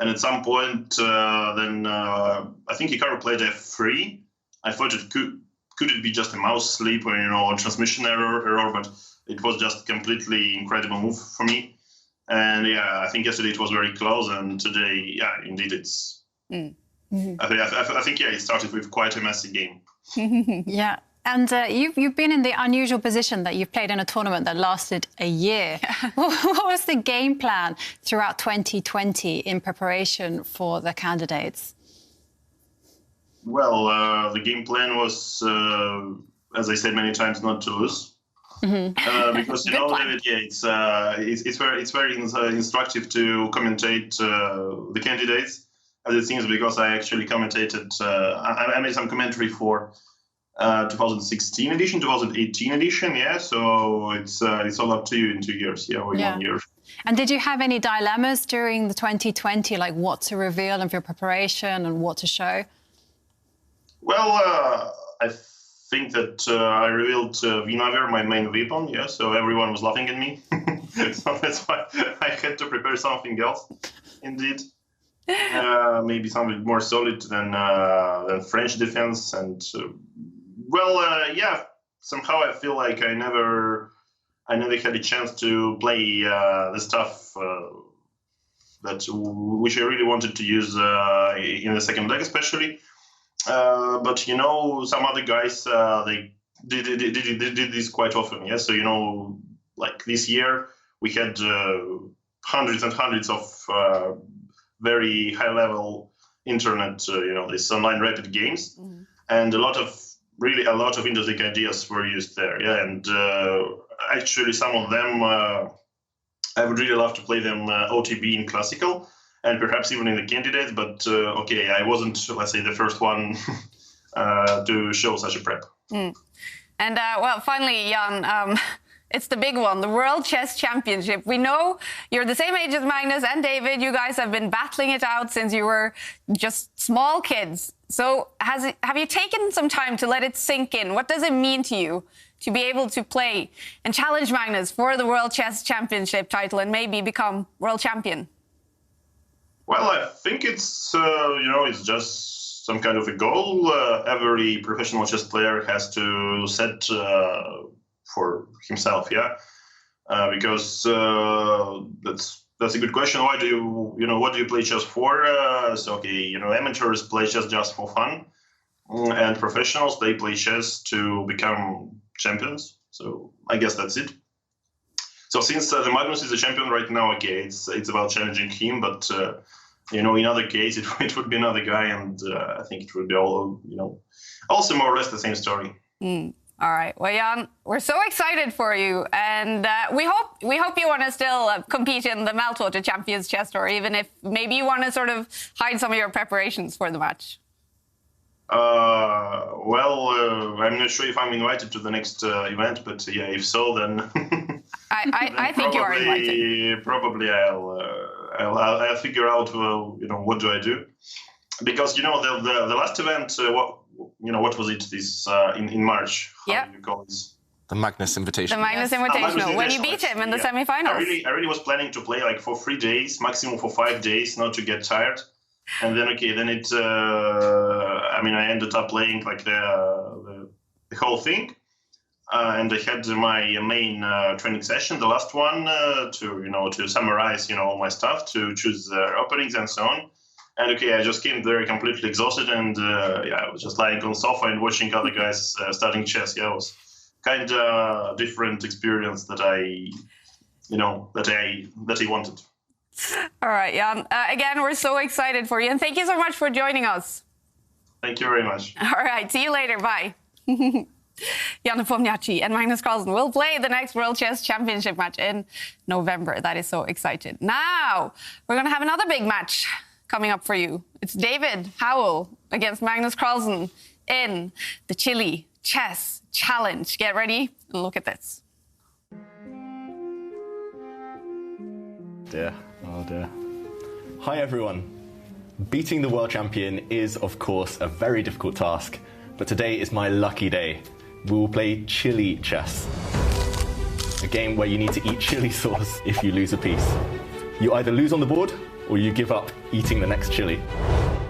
S9: and at some point, I think Hikaru played F3. I thought could it be just a mouse sleep or a transmission error, but it was just a completely incredible move for me. And I think yesterday it was very close, and today, indeed, it's. Mm-hmm. I think it started with quite a messy game.
S4: Yeah, and you've been in the unusual position that you've played in a tournament that lasted a year. What was the game plan throughout 2020 in preparation for the candidates?
S9: Well, the game plan was, as I said many times, not to lose. Mm-hmm. Because David, it's very instructive to commentate the candidates. As it seems, because I actually commentated, I made some commentary for 2016 edition, 2018 edition, so it's all up to you in 2 years, or 1 year.
S4: And did you have any dilemmas during the 2020, like what to reveal of your preparation and what to show? Well,
S9: I think that I revealed Vinaver, my main weapon, so everyone was laughing at me. So that's why I had to prepare something else, indeed. Maybe something more solid than French defense, and somehow I feel like I never had a chance to play the stuff which I really wanted to use in the second leg, especially. But some other guys they did this quite often, So like this year we had hundreds and hundreds of very high-level internet, these online rapid games, and a lot of interesting ideas were used there. And actually, some of them I would really love to play them OTB in classical, and perhaps even in the candidates. But I wasn't, let's say, the first one to show such a prep.
S1: And well, finally, Jan, it's the big one, the World Chess Championship. We know you're the same age as Magnus and David. You guys have been battling it out since you were just small kids. So have you taken some time to let it sink in? What does it mean to you to be able to play and challenge Magnus for the World Chess Championship title and maybe become world champion?
S9: Well, I think it's, it's just some kind of a goal every professional chess player has to set for himself, because that's a good question. Why do you, what do you play chess for? So, okay, amateurs play chess just for fun, and professionals, they play chess to become champions. So I guess that's it. So since the Magnus is a champion right now, okay, it's about challenging him, but in other case, it would be another guy, and I think it would be all, also more or less the same story.
S1: All right. Well, Jan, we're so excited for you, and we hope you want to still compete in the Meltwater Champions Chess Tour, even if maybe you want to sort of hide some of your preparations for the match.
S9: I'm not sure if I'm invited to the next event, but yeah, if so, then
S1: I think you are invited.
S9: Probably I'll figure out what do I do, because the last event what was it this in March?
S1: Yeah.
S9: How do you call this?
S3: The Magnus Invitational.
S1: The Magnus Invitational, when you beat him in the semifinals.
S9: I really was planning to play like for 3 days, maximum for 5 days, not to get tired. And then I ended up playing like the whole thing. And I had my main training session, the last one, to summarize, all my stuff, to choose openings and so on. And okay, I just came there completely exhausted, and I was just lying on the sofa and watching other guys studying chess. Yeah, it was kind of different experience that I wanted.
S1: All right, Jan. Again, we're so excited for you, and thank you so much for joining us.
S9: Thank you very much.
S1: All right, see you later. Bye. Jan and Magnus Carlsen will play the next World Chess Championship match in November. That is so exciting. Now, we're going to have another big match coming up for you. It's David Howell against Magnus Carlsen in the Chile Chess Challenge. Get ready and look at this.
S7: Dear, oh dear. Hi everyone. Beating the world champion is, of course, a very difficult task, but today is my lucky day. We will play chili chess, a game where you need to eat chili sauce if you lose a piece. You either lose on the board, or you give up eating the next chili.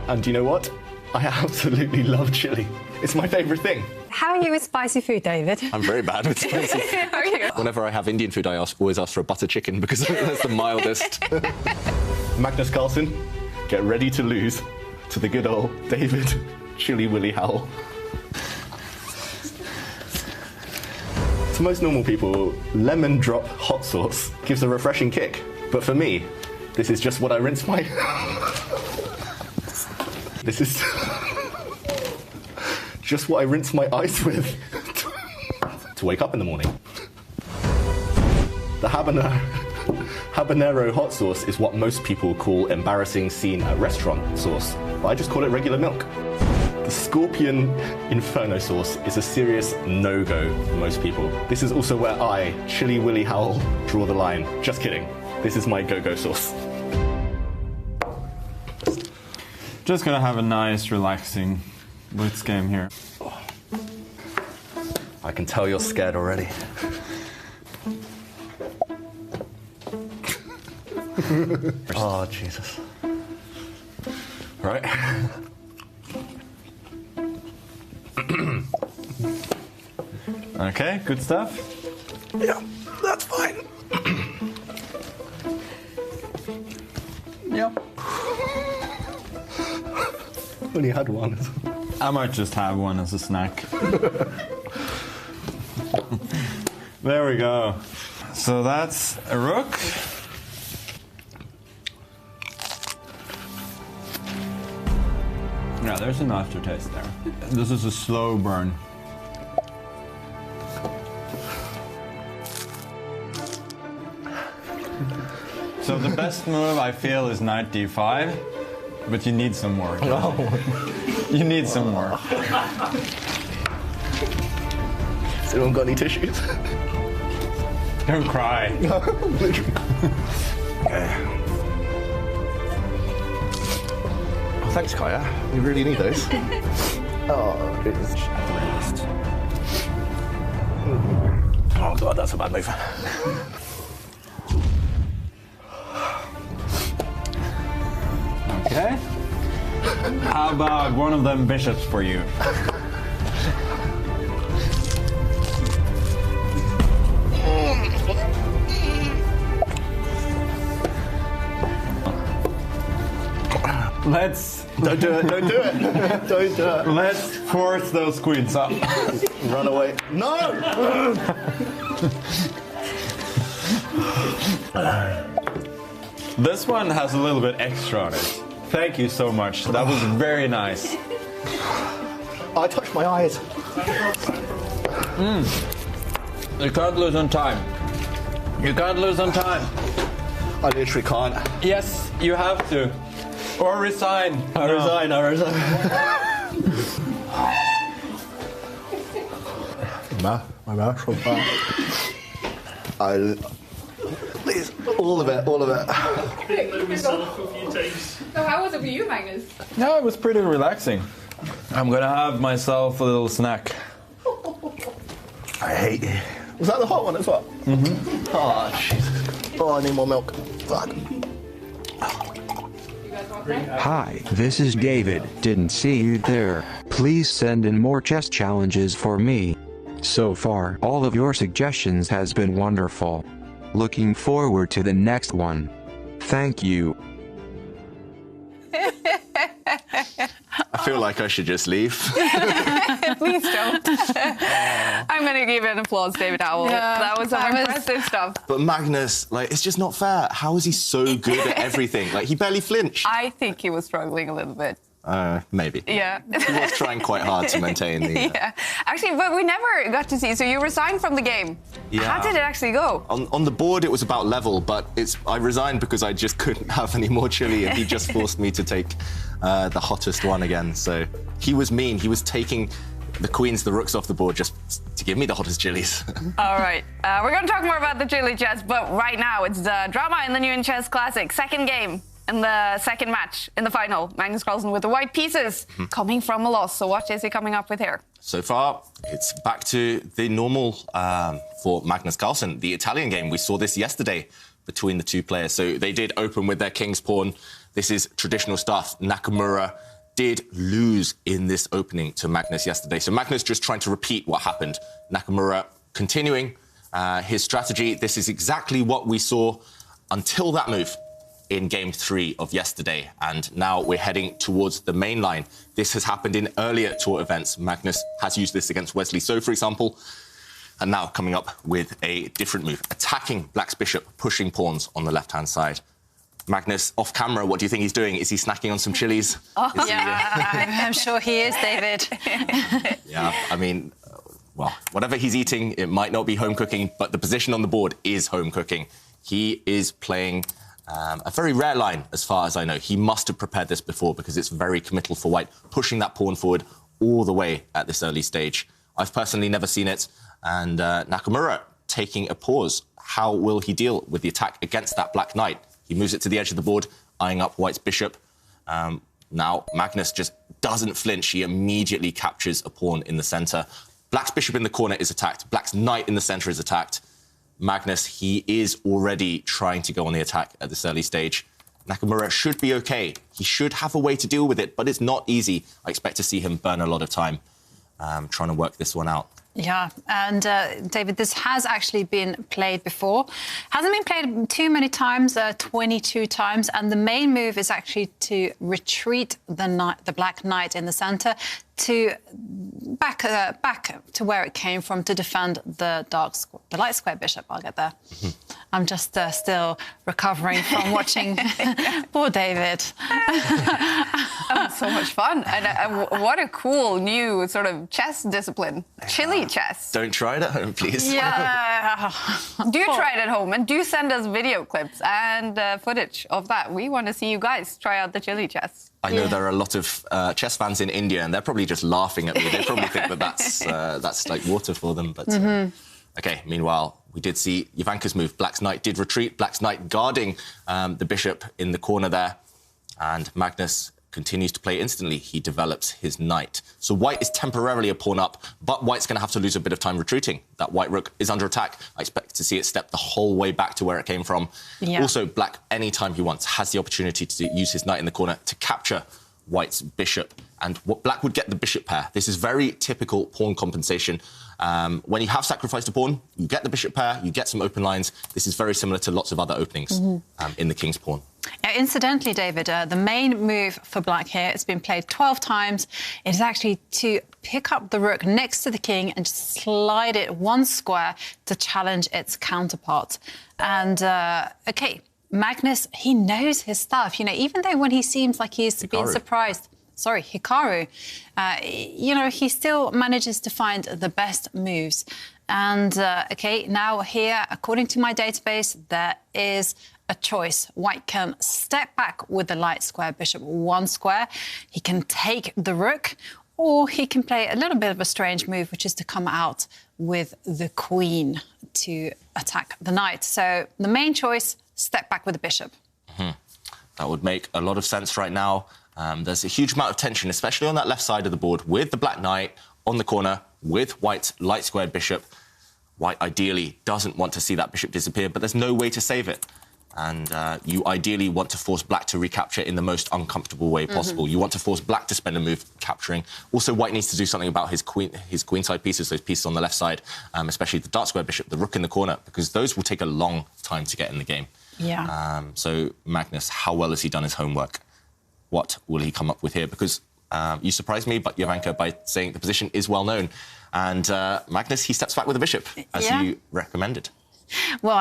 S7: And you know what? I absolutely love chili. It's my favourite thing.
S5: How are you with spicy food, David?
S3: I'm very bad with spicy.
S1: How are you?
S3: Whenever I have Indian food, I always ask for a butter chicken because that's the mildest.
S7: Magnus Carlsen, get ready to lose to the good old David Chili Willy Howell. To most normal people, lemon drop hot sauce gives a refreshing kick. But for me, this is just what I rinse my... This is just what I rinse my eyes with to wake up in the morning. The habanero hot sauce is what most people call embarrassing scene at restaurant sauce, but I just call it regular milk. The scorpion inferno sauce is a serious no-go for most people. This is also where I, Chili Willy Howell, draw the line. Just kidding. This is my go-go sauce.
S10: Just gonna have a nice, relaxing blitz game here.
S8: I can tell you're scared already. Oh, Jesus.
S7: Right.
S10: Okay, good stuff.
S8: Yeah, that's fine.
S10: Yep.
S7: Only had one.
S10: I might just have one as a snack. There we go. So that's a rook. Yeah, there's an aftertaste there. This is a slow burn. So the best move I feel is knight d5. But you need some more.
S8: No.
S10: You need some more.
S8: Has anyone got any tissues?
S10: Don't cry.
S8: No, literally. Okay. Oh, thanks, Kaya. You really need those. Oh, it's at last. Oh god, that's a bad move.
S10: Okay. How about one of them bishops for you? Let's...
S8: Don't do it, don't do it. Don't do it.
S10: Let's force those queens up.
S8: Run away. No!
S10: This one has a little bit extra on it. Thank you so much. That was very nice.
S8: I touched my eyes.
S10: You can't lose on time. You can't lose on time.
S8: I literally can't.
S10: Yes, you have to. Or resign.
S8: I resign, I resign. My mouth so bad. Please, all of it, all of it.
S1: So how was it for you, Magnus?
S10: No, it was pretty relaxing. I'm gonna have myself a little snack.
S8: I hate you. Was that the hot one as well? Mm-hmm. Oh, Jesus. Oh, I need more milk. Fuck.
S11: Hi, this is David. Didn't see you there. Please send in more chess challenges for me. So far, all of your suggestions has been wonderful. Looking forward to the next one. Thank you.
S3: I feel like I should just leave.
S1: Please don't. I'm going to give an applause, David Howell.
S4: Yeah,
S1: that was some impressive stuff.
S3: But Magnus, like, it's just not fair. How is he so good at everything? Like, he barely flinched.
S1: I think he was struggling a little bit.
S3: Maybe.
S1: Yeah.
S3: He was trying quite hard to maintain the...
S1: Yeah. Actually, but we never got to see. So you resigned from the game.
S3: Yeah.
S1: How did it actually go?
S3: On the board, it was about level, but I resigned because I just couldn't have any more chili, and he just forced me to take the hottest one again. So he was mean. He was taking the queens, the rooks off the board just to give me the hottest chilies.
S1: All right. We're going to talk more about the chili chess, but right now it's the drama in the New in Chess Classic. Second game. In the second match, in the final, Magnus Carlsen with the white pieces, coming from a loss. So what is he coming up with here?
S3: So far, it's back to the normal for Magnus Carlsen, the Italian game. We saw this yesterday between the two players. So they did open with their king's pawn. This is traditional stuff. Nakamura did lose in this opening to Magnus yesterday. So Magnus just trying to repeat what happened. Nakamura continuing his strategy. This is exactly what we saw until that move in game 3 of yesterday, and now we're heading towards the main line. This has happened in earlier tour events. Magnus has used this against Wesley So, for example, and now coming up with a different move, attacking Black's bishop, pushing pawns on the left-hand side. Magnus, off camera, what do you think he's doing? Is he snacking on some chilies?
S4: I'm sure he is, David.
S3: Yeah, I mean, well, whatever he's eating, it might not be home cooking, but the position on the board is home cooking. He is playing a very rare line, as far as I know. He must have prepared this before because it's very committal for white, pushing that pawn forward all the way at this early stage. I've personally never seen it. And Nakamura taking a pause. How will he deal with the attack against that black knight? He moves it to the edge of the board, eyeing up white's bishop. Now, Magnus just doesn't flinch. He immediately captures a pawn in the centre. Black's bishop in the corner is attacked. Black's knight in the centre is attacked. Magnus, he is already trying to go on the attack at this early stage. Nakamura should be okay. He should have a way to deal with it, but it's not easy. I expect to see him burn a lot of time trying to work this one out.
S4: Yeah, and David, this has actually been played before. Hasn't been played too many times, 22 times, and the main move is actually to retreat the black knight in the centre to back to where it came from to defend the light square bishop. I'll get there. I'm just still recovering from watching poor David.
S1: That was so much fun. And what a cool new sort of chess discipline. Chili chess.
S3: Don't try it at home, please.
S1: Yeah. Do try it at home and do send us video clips and footage of that. We want to see you guys try out the chili chess.
S3: I know there are a lot of chess fans in India, and they're probably just laughing at me. They probably think that that's like water for them. But OK, meanwhile, we did see Jovanka's move. Black's knight did retreat. Black's knight guarding the bishop in the corner there. And Magnus continues to play instantly. He develops his knight. So white is temporarily a pawn up, but white's going to have to lose a bit of time retreating. That white rook is under attack. I expect to see it step the whole way back to where it came from. Yeah. Also, black, anytime he wants, has the opportunity to use his knight in the corner to capture white's bishop. And what black would get the bishop pair. This is very typical pawn compensation. When you have sacrificed a pawn, you get the bishop pair, you get some open lines. This is very similar to lots of other openings in the king's pawn.
S4: Incidentally, David, the main move for black here, it's been played 12 times, is actually to pick up the rook next to the king and just slide it one square to challenge its counterpart. And, OK, Magnus, he knows his stuff, you know, even though when he seems like he's being surprised. Sorry, Hikaru, you know, he still manages to find the best moves. And, OK, now here, according to my database, there is a choice. White can step back with the light square bishop one square. He can take the rook, or he can play a little bit of a strange move, which is to come out with the queen to attack the knight. So the main choice, step back with the bishop.
S3: That would make a lot of sense right now. There's a huge amount of tension, especially on that left side of the board, with the black knight on the corner, with white's light squared bishop. White ideally doesn't want to see that bishop disappear, but there's no way to save it. And you ideally want to force black to recapture in the most uncomfortable way possible. You want to force black to spend a move capturing. Also, white needs to do something about his queenside pieces, those pieces on the left side, especially the dark square bishop, the rook in the corner, because those will take a long time to get in the game.
S4: Yeah.
S3: So, Magnus, how well has he done his homework? What will he come up with here? Because you surprised me, but Jovanka, by saying the position is well known. And Magnus, he steps back with the bishop, as you recommended.
S4: Well,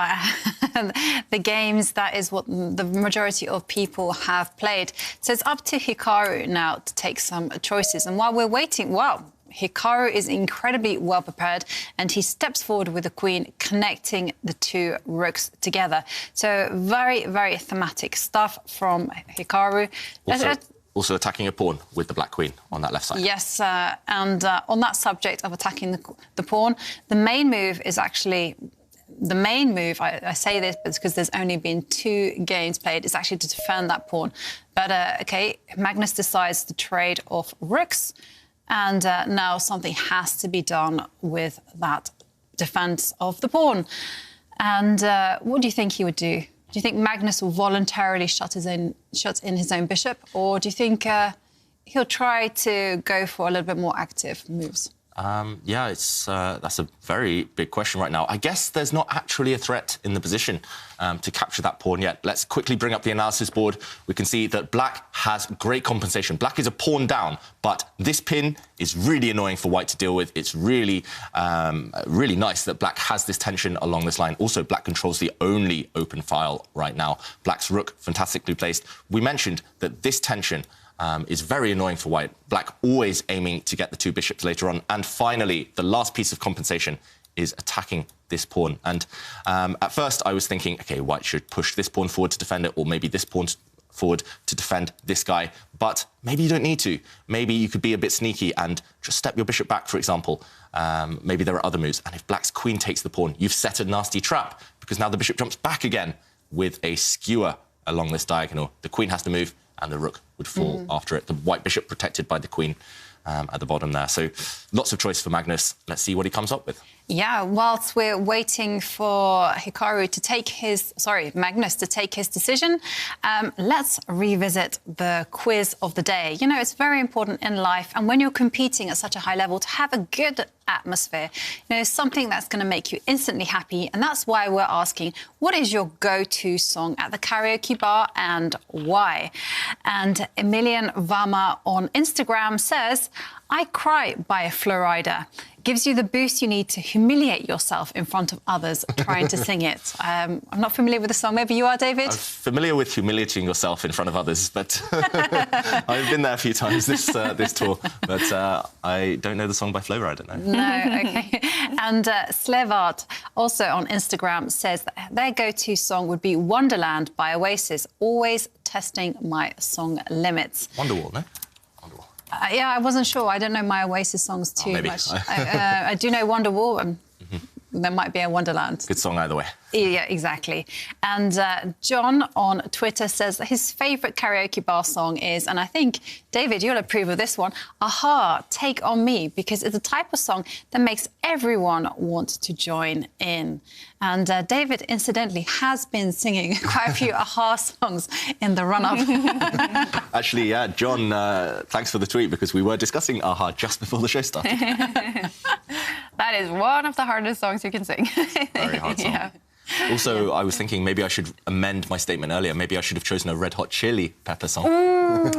S4: the games, that is what the majority of people have played. So it's up to Hikaru now to take some choices. And while we're waiting, well, Hikaru is incredibly well prepared, and he steps forward with the queen, connecting the two rooks together. So very, very thematic stuff from Hikaru.
S3: Also attacking a pawn with the black queen on that left side.
S4: Yes, and on that subject of attacking the pawn, the main move is actually... The main move, I say this because there's only been 2 games played, is actually to defend that pawn. But, OK, Magnus decides to trade off rooks, and now something has to be done with that defence of the pawn. And what do you think he would do? Do you think Magnus will voluntarily shut in his own bishop, or do you think he'll try to go for a little bit more active moves?
S3: Yeah, that's a very big question right now. I guess there's not actually a threat in the position to capture that pawn yet. Let's quickly bring up the analysis board. We can see that black has great compensation. Black is a pawn down, but this pin is really annoying for white to deal with. It's really, really nice that black has this tension along this line. Also, black controls the only open file right now. Black's rook, fantastically placed. We mentioned that this tension is very annoying for white. Black always aiming to get the 2 bishops later on. And finally, the last piece of compensation is attacking this pawn. And at first, I was thinking, OK, white should push this pawn forward to defend it, or maybe this pawn forward to defend this guy. But maybe you don't need to. Maybe you could be a bit sneaky and just step your bishop back, for example. Maybe there are other moves. And if black's queen takes the pawn, you've set a nasty trap, because now the bishop jumps back again with a skewer along this diagonal. The queen has to move, and the rook would fall after it. The white bishop protected by the queen at the bottom there. So lots of choice for Magnus. Let's see what he comes up with.
S4: Yeah, whilst we're waiting for Hikaru to take his... Sorry, Magnus to take his decision, let's revisit the quiz of the day. You know, it's very important in life, and when you're competing at such a high level, to have a good atmosphere, you know, something that's going to make you instantly happy. And that's why we're asking, what is your go-to song at the karaoke bar and why? And Emilian Vama on Instagram says, I Cry by Florida. Gives you the boost you need to humiliate yourself in front of others trying to sing it. I'm not familiar with the song. Maybe you are, David?
S3: I'm familiar with humiliating yourself in front of others, but I've been there a few times this tour. But I don't know the song by Flo, I don't know.
S4: No, OK. And Slevart, also on Instagram, says that their go-to song would be Wonderland by Oasis, always testing my song limits.
S3: Wonderwall, no?
S4: Yeah, I wasn't sure. I don't know my Oasis songs too much. I do know Wonderwall. There might be a Wonderland.
S3: Good song either way.
S4: Yeah, exactly. And John on Twitter says that his favourite karaoke bar song is, and I think, David, you'll approve of this one, Aha, Take On Me, because it's a type of song that makes everyone want to join in. And David, incidentally, has been singing quite a few Aha songs in the run-up.
S3: Actually, yeah, John, thanks for the tweet, because we were discussing Aha just before the show started.
S1: That is one of the hardest songs you can sing.
S3: Very hard song. Yeah. Also, I was thinking maybe I should amend my statement earlier. Maybe I should have chosen a Red Hot Chili Pepper song.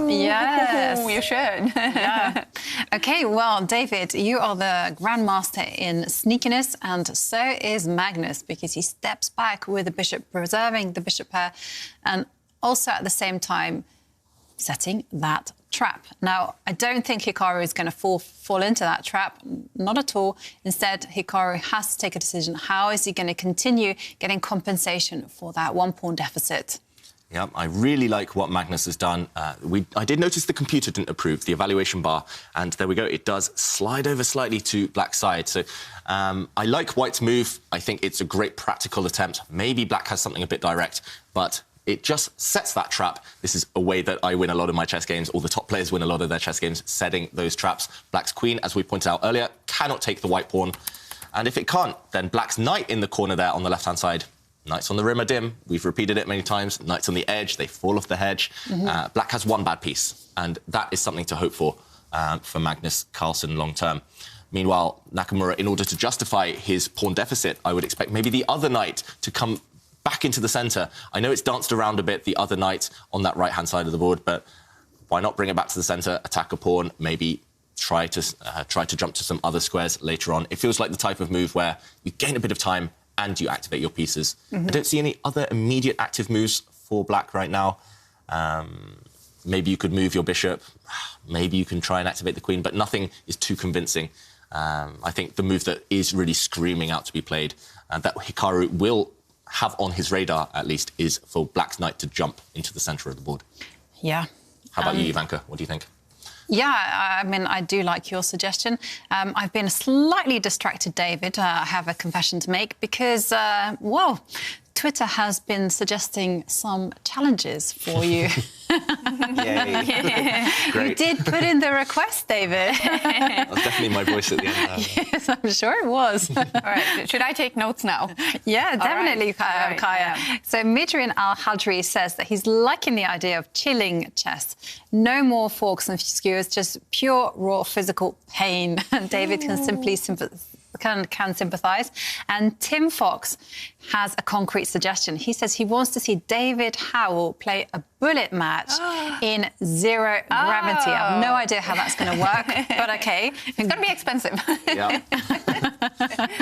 S4: Yes.
S1: Ooh, you should.
S4: Yeah. OK, well, David, you are the grandmaster in sneakiness, and so is Magnus, because he steps back with the bishop, preserving the bishop pair, and also at the same time setting that trap. Now, I don't think Hikaru is going to fall into that trap. Not at all. Instead, Hikaru has to take a decision. How is he going to continue getting compensation for that 1 pawn deficit?
S3: Yeah, I really like what Magnus has done. I did notice the computer didn't approve the evaluation bar, and there we go. It does slide over slightly to black's side. So I like White's move. I think it's a great practical attempt. Maybe Black has something a bit direct, but it just sets that trap. This is a way that I win a lot of my chess games, or the top players win a lot of their chess games, setting those traps. Black's queen, as we pointed out earlier, cannot take the white pawn. And if it can't, then Black's knight in the corner there on the left-hand side. Knights on the rim are dim. We've repeated it many times. Knights on the edge, they fall off the hedge. Black has one bad piece, and that is something to hope for Magnus Carlsen long-term. Meanwhile, Nakamura, in order to justify his pawn deficit, I would expect maybe the other knight to come back into the centre. I know it's danced around a bit, the other knight on that right-hand side of the board, but why not bring it back to the centre, attack a pawn, maybe try to jump to some other squares later on. It feels like the type of move where you gain a bit of time and you activate your pieces. I don't see any other immediate active moves for Black right now. Maybe you could move your bishop. Maybe you can try and activate the queen, but nothing is too convincing. I think the move that is really screaming out to be played, that Hikaru will have on his radar, at least, is for Black's knight to jump into the centre of the board.
S4: Yeah.
S3: How about you, Ivanka? What do you think?
S4: Yeah, I mean, I do like your suggestion. I've been slightly distracted, David. I have a confession to make because, well, Twitter has been suggesting some challenges for you.
S3: Yay. Great.
S4: You did put in the request, David.
S3: That was definitely my voice at the end.
S4: Yes, I'm sure it was.
S1: All right, should I take notes now?
S4: Yeah, definitely,
S1: right.
S4: Kaya. So Midrin Al-Hadri says that he's liking the idea of chilling chess. No more forks and skewers, just pure, raw physical pain. And David can simply can sympathise. And Tim Fox has a concrete suggestion. He says he wants to see David Howell play a bullet match in zero gravity. I have no idea how that's going to work, but OK.
S1: It's going to be expensive.
S3: Yeah.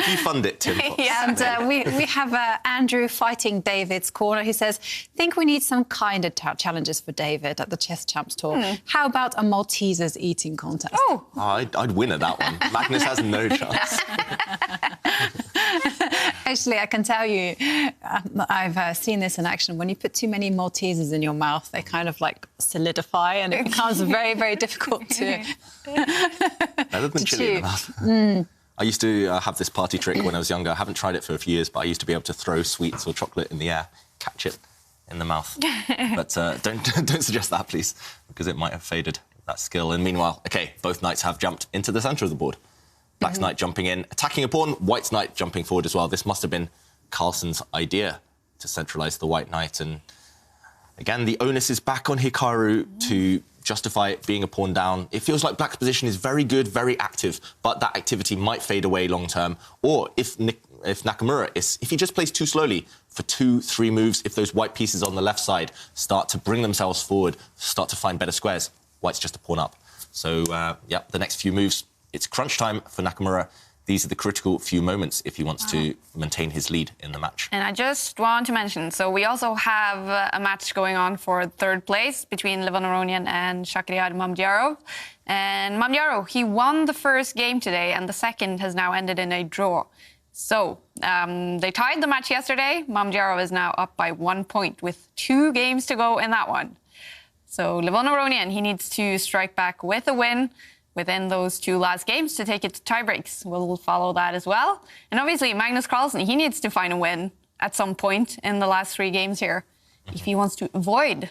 S3: You fund it, Tim Fox.
S4: Yeah. And we have Andrew fighting David's corner. He says, think we need some kinder challenges for David at the Chess Champs Tour. How about a Maltesers eating contest?
S1: Oh,
S3: I'd win at that one. Magnus has no chance.
S4: Actually, I can tell you, I've seen this in action. When you put too many Maltesers in your mouth, they kind of like solidify and it becomes very, very difficult to
S3: Better than chili in the mouth. I used to have this party trick when I was younger. I haven't tried it for a few years, but I used to be able to throw sweets or chocolate in the air, catch it in the mouth. But don't suggest that, please, because it might have faded, that skill. And meanwhile, OK, both knights have jumped into the centre of the board. Black's knight jumping in, attacking a pawn, White's knight jumping forward as well. This must have been Carlsen's idea to centralise the white knight. And again, the onus is back on Hikaru to justify it being a pawn down. It feels like Black's position is very good, very active, but that activity might fade away long term. Or if Nakamura, if he just plays too slowly for 2-3 moves, if those white pieces on the left side start to bring themselves forward, start to find better squares, White's just a pawn up. So, yeah, the next few moves, it's crunch time for Nakamura. these are the critical few moments if he wants to maintain his lead in the match.
S1: And I just want to mention, so we also have a match going on for third place between Levon Aronian and Shakhriyar Mamdjarov. And Mamdjarov, he won the first game today, and the second has now ended in a draw. So they tied the match yesterday. Mamdjarov is now up by 1 point with 2 games to go in that one. So Levon Aronian, he needs to strike back with a win within those 2 last games to take it to tiebreaks. We'll follow that as well. And obviously, Magnus Carlsen, he needs to find a win at some point in the last 3 games here if he wants to avoid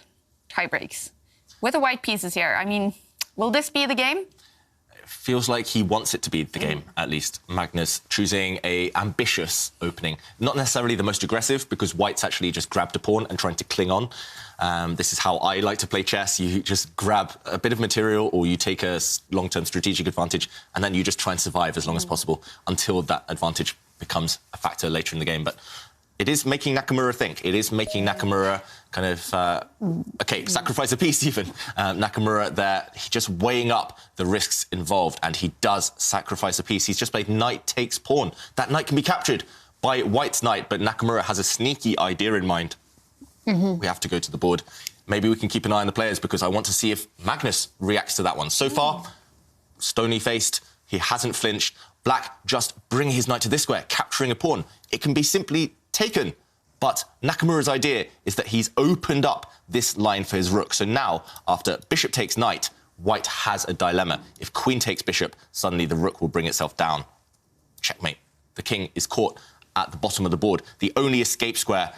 S1: tiebreaks. With the white pieces here, I mean, will this be the game?
S3: Feels like he wants it to be the game, at least. Magnus choosing a ambitious opening. Not necessarily the most aggressive, because white's actually just grabbed a pawn and trying to cling on. This is how I like to play chess. You just grab a bit of material or you take a long-term strategic advantage and then you just try and survive as long as possible until that advantage becomes a factor later in the game. But it is making Nakamura think. It is making Nakamura kind of, sacrifice a piece even. Nakamura there, he's just weighing up the risks involved, and he does sacrifice a piece. He's just played knight takes pawn. That knight can be captured by white's knight, but Nakamura has a sneaky idea in mind. We have to go to the board. Maybe we can keep an eye on the players, because I want to see if Magnus reacts to that one. So far, stony-faced, he hasn't flinched. Black just bringing his knight to this square, capturing a pawn. It can be simply taken. But Nakamura's idea is that he's opened up this line for his rook. So now, after bishop takes knight, white has a dilemma. If queen takes bishop, suddenly the rook will bring itself down. Checkmate. The king is caught at the bottom of the board. The only escape square,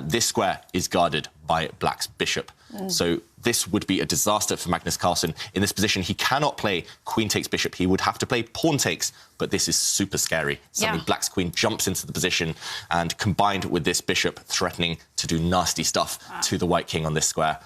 S3: this square, is guarded by black's bishop. So this would be a disaster for Magnus Carlsen. In this position, he cannot play queen takes bishop. He would have to play pawn takes, but this is super scary. Suddenly black's queen jumps into the position, and combined with this bishop threatening to do nasty stuff to the white king on this square.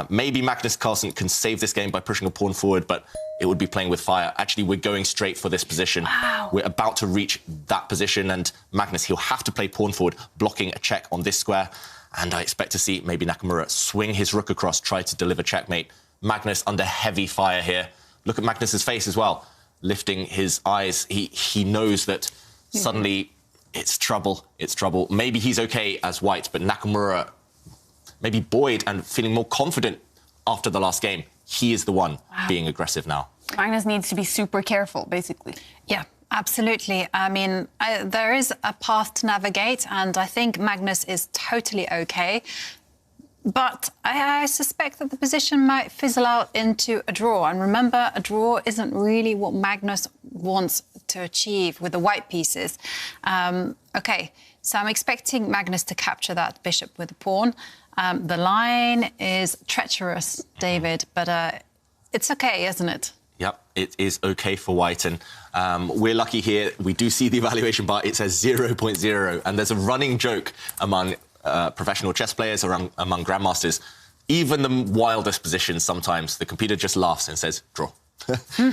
S3: Maybe Magnus Carlsen can save this game by pushing a pawn forward, but it would be playing with fire. Actually, we're going straight for this position. We're about to reach that position, and Magnus, he'll have to play pawn forward, blocking a check on this square. And I expect to see maybe Nakamura swing his rook across, try to deliver checkmate. Magnus under heavy fire here. Look at Magnus's face as well, lifting his eyes. He knows that suddenly it's trouble. It's trouble. Maybe he's okay as white, but Nakamura, maybe buoyed and feeling more confident after the last game. He is the one being aggressive now.
S1: Magnus needs to be super careful, basically.
S4: Yeah. Absolutely. I mean, there is a path to navigate, and I think Magnus is totally okay. But I suspect that the position might fizzle out into a draw. And remember, a draw isn't really what Magnus wants to achieve with the white pieces. OK, so I'm expecting Magnus to capture that bishop with a pawn. The line is treacherous, David, but it's OK, isn't it?
S3: Yep, it is OK for white, and we're lucky here. We do see the evaluation bar. It says 0.0, and there's a running joke among professional chess players, or among grandmasters. Even the wildest positions, sometimes the computer just laughs and says, draw.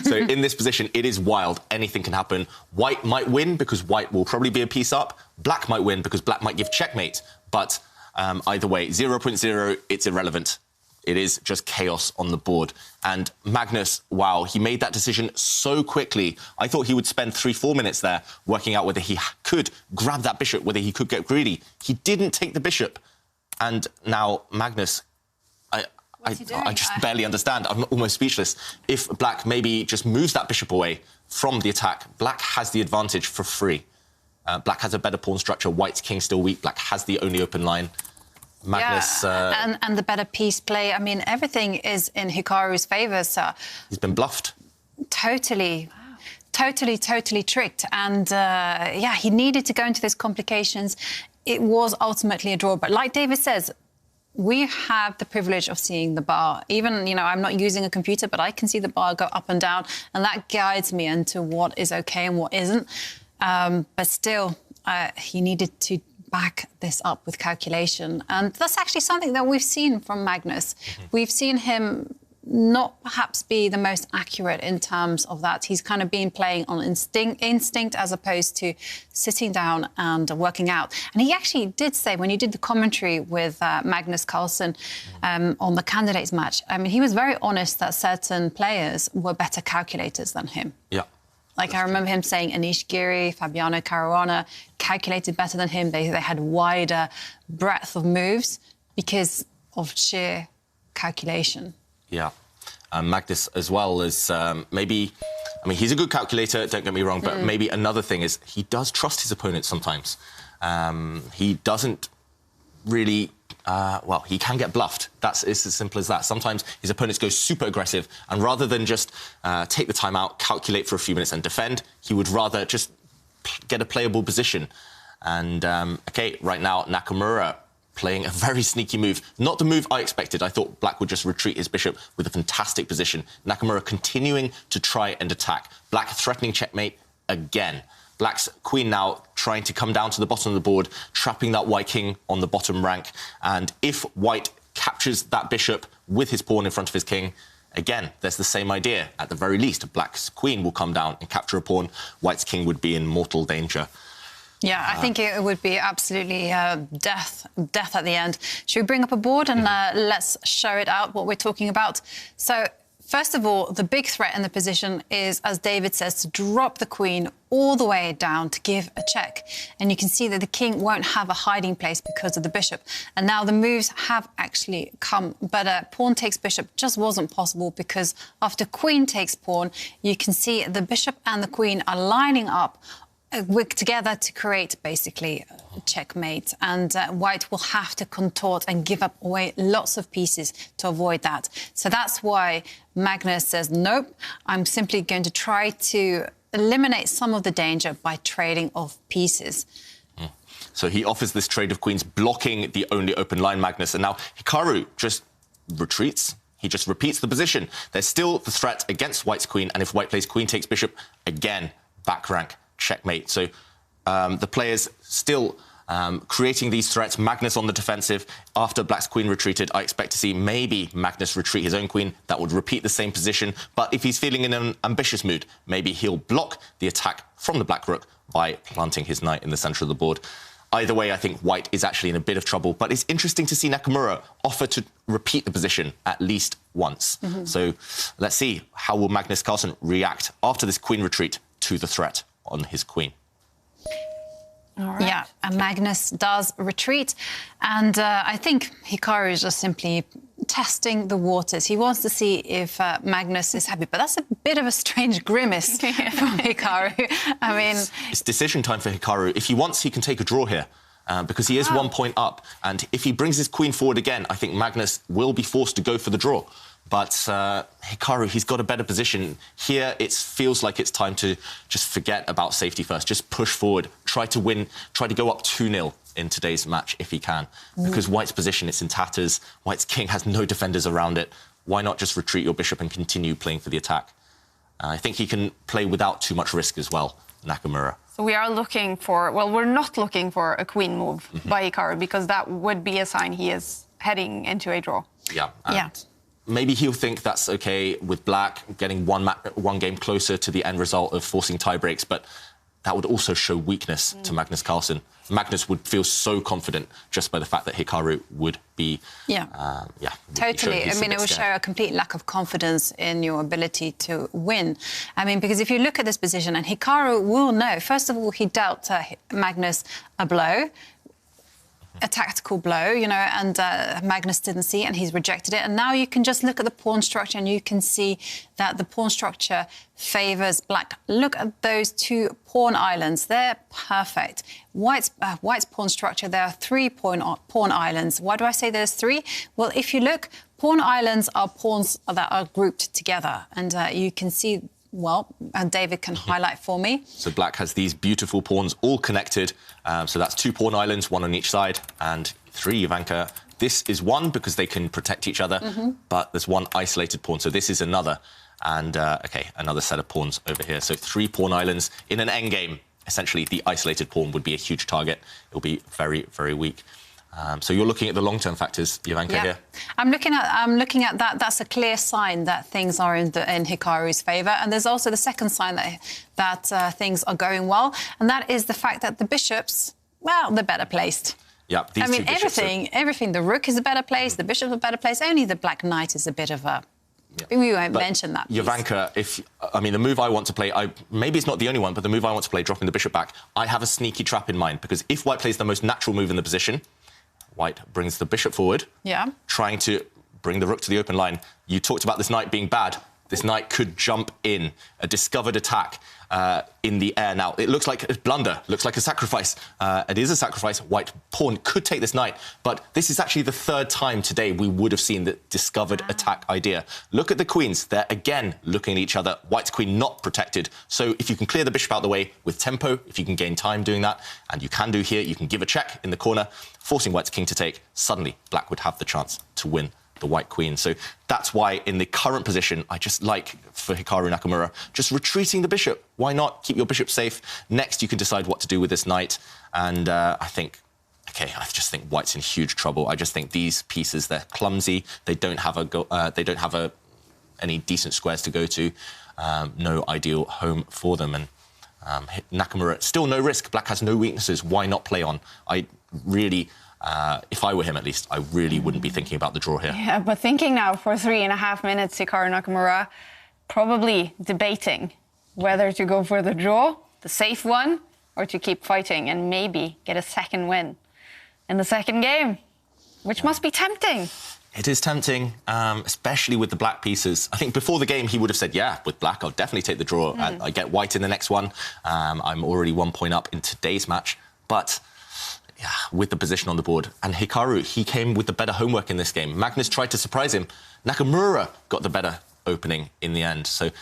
S3: So in this position, it is wild. Anything can happen. White might win because white will probably be a piece up. Black might win because black might give checkmate. But either way, 0.0, it's irrelevant. It is just chaos on the board. And Magnus, wow, he made that decision so quickly. I thought he would spend 3-4 minutes there working out whether he could grab that bishop, whether he could get greedy. He didn't take the bishop. And now Magnus, I just barely understand. I'm almost speechless. If black maybe just moves that bishop away from the attack, black has the advantage for free. Black has a better pawn structure. White's king still weak. Black has the only open line. Magnus...
S4: and the better piece play. I mean, everything is in Hikaru's favour, so...
S3: He's been bluffed.
S4: Totally. Wow. Totally tricked. And, yeah, he needed to go into these complications. It was ultimately a draw. But like David says, we have the privilege of seeing the bar. Even, you know, I'm not using a computer, but I can see the bar go up and down, and that guides me into what is OK and what isn't. But still, he needed to back this up with calculation. And that's actually something that we've seen from Magnus. We've seen him not perhaps be the most accurate in terms of that. He's kind of been playing on instinct as opposed to sitting down and working out. And he actually did say, when you did the commentary with Magnus Carlsen on the candidates match, I mean, he was very honest that certain players were better calculators than him.
S3: Yeah.
S4: Like, I remember him saying Anish Giri, Fabiano Caruana calculated better than him. They had wider breadth of moves because of sheer calculation.
S3: Yeah. Magnus as well is maybe... I mean, he's a good calculator, don't get me wrong, but maybe another thing is he does trust his opponents sometimes. He doesn't really... well, he can get bluffed. It's as simple as that. Sometimes his opponents go super aggressive, and rather than just take the time out, calculate for a few minutes and defend, he would rather just get a playable position. And, OK, right now, Nakamura playing a very sneaky move. Not the move I expected. I thought Black would just retreat his bishop with a fantastic position. Nakamura continuing to try and attack. Black threatening checkmate again. Black's queen now trying to come down to the bottom of the board, trapping that white king on the bottom rank. And if white captures that bishop with his pawn in front of his king, again, there's the same idea. At the very least, Black's queen will come down and capture a pawn. White's king would be in mortal danger.
S4: Yeah, I think it would be absolutely death at the end. Should we bring up a board and let's show it out, what we're talking about? So, first of all, the big threat in the position is, as David says, to drop the queen all the way down to give a check. And you can see that the king won't have a hiding place because of the bishop. And now the moves have actually come, but pawn takes bishop just wasn't possible because after queen takes pawn, you can see the bishop and the queen are lining up work together to create basically a checkmate, and white will have to contort and give up away lots of pieces to avoid that. So that's why Magnus says, nope, I'm simply going to try to eliminate some of the danger by trading off pieces.
S3: So he offers this trade of queens, blocking the only open line, Magnus, and now Hikaru just retreats. He just repeats the position. There's still the threat against white's queen, and if white plays queen takes bishop, again, back rank. Checkmate. So the players still creating these threats. Magnus on the defensive. After Black's queen retreated, I expect to see maybe Magnus retreat his own queen. That would repeat the same position. But if he's feeling in an ambitious mood, maybe he'll block the attack from the Black Rook by planting his knight in the centre of the board. Either way, I think white is actually in a bit of trouble. But it's interesting to see Nakamura offer to repeat the position at least once. So let's see, how will Magnus Carlsen react after this queen retreat to the threat on his queen?
S4: All right. Yeah, and Magnus does retreat. And I think Hikaru is just simply testing the waters. He wants to see if Magnus is happy. But that's a bit of a strange grimace from Hikaru. I mean...
S3: It's decision time for Hikaru. If he wants, he can take a draw here. Because he is 1 point up. And if he brings his queen forward again, I think Magnus will be forced to go for the draw. But Hikaru, he's got a better position. Here, it feels like it's time to just forget about safety first. Just push forward. Try to win. Try to go up 2-0 in today's match if he can. Because white's position, it's in tatters. White's king has no defenders around it. Why not just retreat your bishop and continue playing for the attack? I think he can play without too much risk as well, Nakamura.
S1: So we are looking for... Well, we're not looking for a queen move by Hikaru, because that would be a sign he is heading into a draw.
S3: Yeah. Maybe he'll think that's OK with Black, getting one game closer to the end result of forcing tie breaks, but that would also show weakness to Magnus Carlsen. Magnus would feel so confident just by the fact that Hikaru would be...
S4: Totally. I mean, it would show a complete lack of confidence in your ability to win. I mean, because if you look at this position, and Hikaru will know, first of all, he dealt Magnus a blow, a tactical blow, you know, and Magnus didn't see it and he's rejected it. And now you can just look at the pawn structure and you can see that the pawn structure favours Black. Look at those two pawn islands. They're perfect. White's pawn structure, there are 3 pawn islands. Why do I say there's 3? Well, if you look, pawn islands are pawns that are grouped together. And you can see... Well, and David can highlight for me.
S3: So Black has these beautiful pawns all connected. So that's 2 pawn islands, 1 on each side, and 3, Ivanka. This is 1 because they can protect each other, but there's 1 isolated pawn. So this is another. And, OK, another set of pawns over here. So 3 pawn islands in an endgame. Essentially, the isolated pawn would be a huge target. It'll be very, very weak. So you're looking at the long-term factors, Ivanka, here?
S4: I'm looking at that. That's a clear sign that things are in Hikaru's favour. And there's also the second sign that things are going well, and that is the fact that the bishops, well, they're better placed.
S3: Yeah,
S4: I mean, everything. The rook is a better place, the bishop's a better place. Only the black knight is a bit of a... We won't mention that piece.
S3: Jovanka, the move I want to play, maybe it's not the only one, but the move I want to play, dropping the bishop back, I have a sneaky trap in mind, because if white plays the most natural move in the position, white brings the bishop forward, trying to bring the rook to the open line. You talked about this knight being bad. This knight could jump in, a discovered attack in the air. Now, it looks like a blunder, looks like a sacrifice. It is a sacrifice. White pawn could take this knight, but this is actually the third time today we would have seen the discovered attack idea. Look at the queens. They're, again, looking at each other. White's queen not protected. So if you can clear the bishop out of the way with tempo, if you can gain time doing that, and you can do here, you can give a check in the corner, forcing white's king to take. Suddenly, black would have the chance to win the white queen. So that's why in the current position, I just like, for Hikaru Nakamura, just retreating the bishop. Why not? Keep your bishop safe. Next, you can decide what to do with this knight. And I just think white's in huge trouble. I just think these pieces, they're clumsy. They don't have any decent squares to go to. No ideal home for them. And Nakamura, still no risk. Black has no weaknesses. Why not play on? I really... if I were him, at least, I really wouldn't be thinking about the draw here.
S1: Yeah, but thinking now for 3.5 minutes, Hikaru Nakamura probably debating whether to go for the draw, the safe one, or to keep fighting and maybe get a second win in the second game, which must be tempting.
S3: It is tempting, especially with the black pieces. I think before the game, he would have said, yeah, with black, I'll definitely take the draw. I get white in the next one. I'm already 1 point up in today's match. But... yeah, with the position on the board. And Hikaru, he came with the better homework in this game. Magnus tried to surprise him. Nakamura got the better opening in the end. So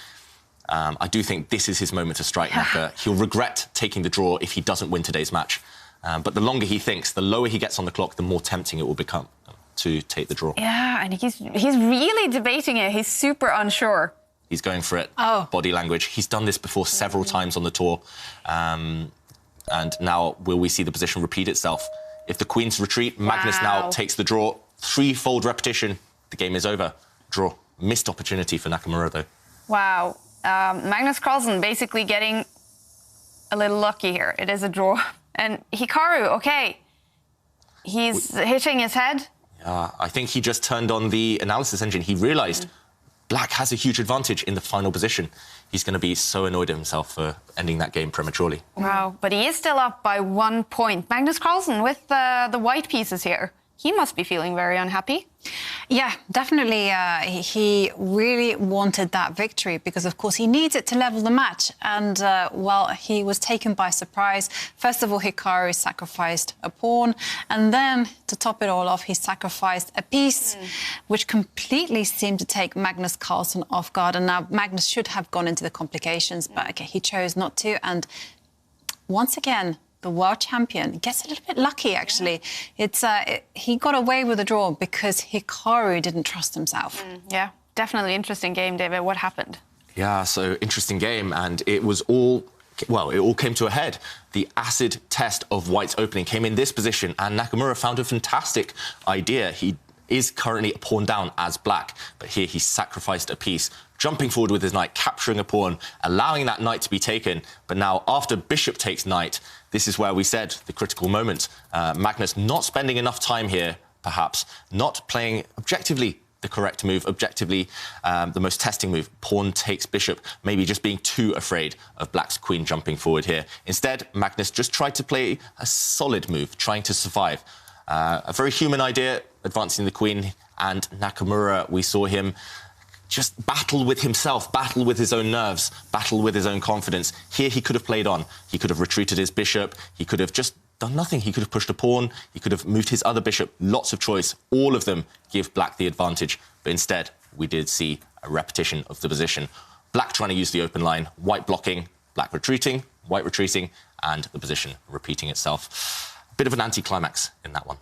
S3: I do think this is his moment to strike Naka. He'll regret taking the draw if he doesn't win today's match. But the longer he thinks, the lower he gets on the clock, the more tempting it will become to take the draw.
S1: Yeah, and he's really debating it. He's super unsure.
S3: He's going for it. Body language. He's done this before several times on the tour. And now, will we see the position repeat itself? If the queens retreat, Magnus now takes the draw. Threefold repetition. The game is over. Draw. Missed opportunity for Nakamura, though.
S1: Wow. Magnus Carlsen basically getting a little lucky here. It is a draw. And Hikaru, OK. He's hitting his head.
S3: Yeah, I think he just turned on the analysis engine. He realised black has a huge advantage in the final position. He's going to be so annoyed at himself for ending that game prematurely.
S1: Wow, but he is still up by 1 point. Magnus Carlsen with the white pieces here. He must be feeling very unhappy.
S4: Yeah, definitely. He really wanted that victory because, of course, he needs it to level the match. And, he was taken by surprise. First of all, Hikaru sacrificed a pawn. And then, to top it all off, he sacrificed a piece, which completely seemed to take Magnus Carlsen off guard. And now Magnus should have gone into the complications, but okay, he chose not to. And once again, the world champion gets a little bit lucky, actually. He got away with the draw because Hikaru didn't trust himself.
S1: Yeah, definitely interesting game, David. What happened?
S3: Yeah, so interesting game, and it all came to a head. The acid test of white's opening came in this position, and Nakamura found a fantastic idea. He is currently a pawn down as black, but here he sacrificed a piece, jumping forward with his knight, capturing a pawn, allowing that knight to be taken. But now, after bishop takes knight, this is where we said the critical moment. Magnus not spending enough time here, perhaps, not playing objectively the correct move, objectively the most testing move. Pawn takes bishop, maybe just being too afraid of black's queen jumping forward here. Instead, Magnus just tried to play a solid move, trying to survive. A very human idea, advancing the queen, and Nakamura, we saw him just battle with himself, battle with his own nerves, battle with his own confidence. Here he could have played on. He could have retreated his bishop. He could have just done nothing. He could have pushed a pawn. He could have moved his other bishop. Lots of choice. All of them give black the advantage. But instead, we did see a repetition of the position. Black trying to use the open line, white blocking, black retreating, white retreating, and the position repeating itself. Bit of an anticlimax in that one.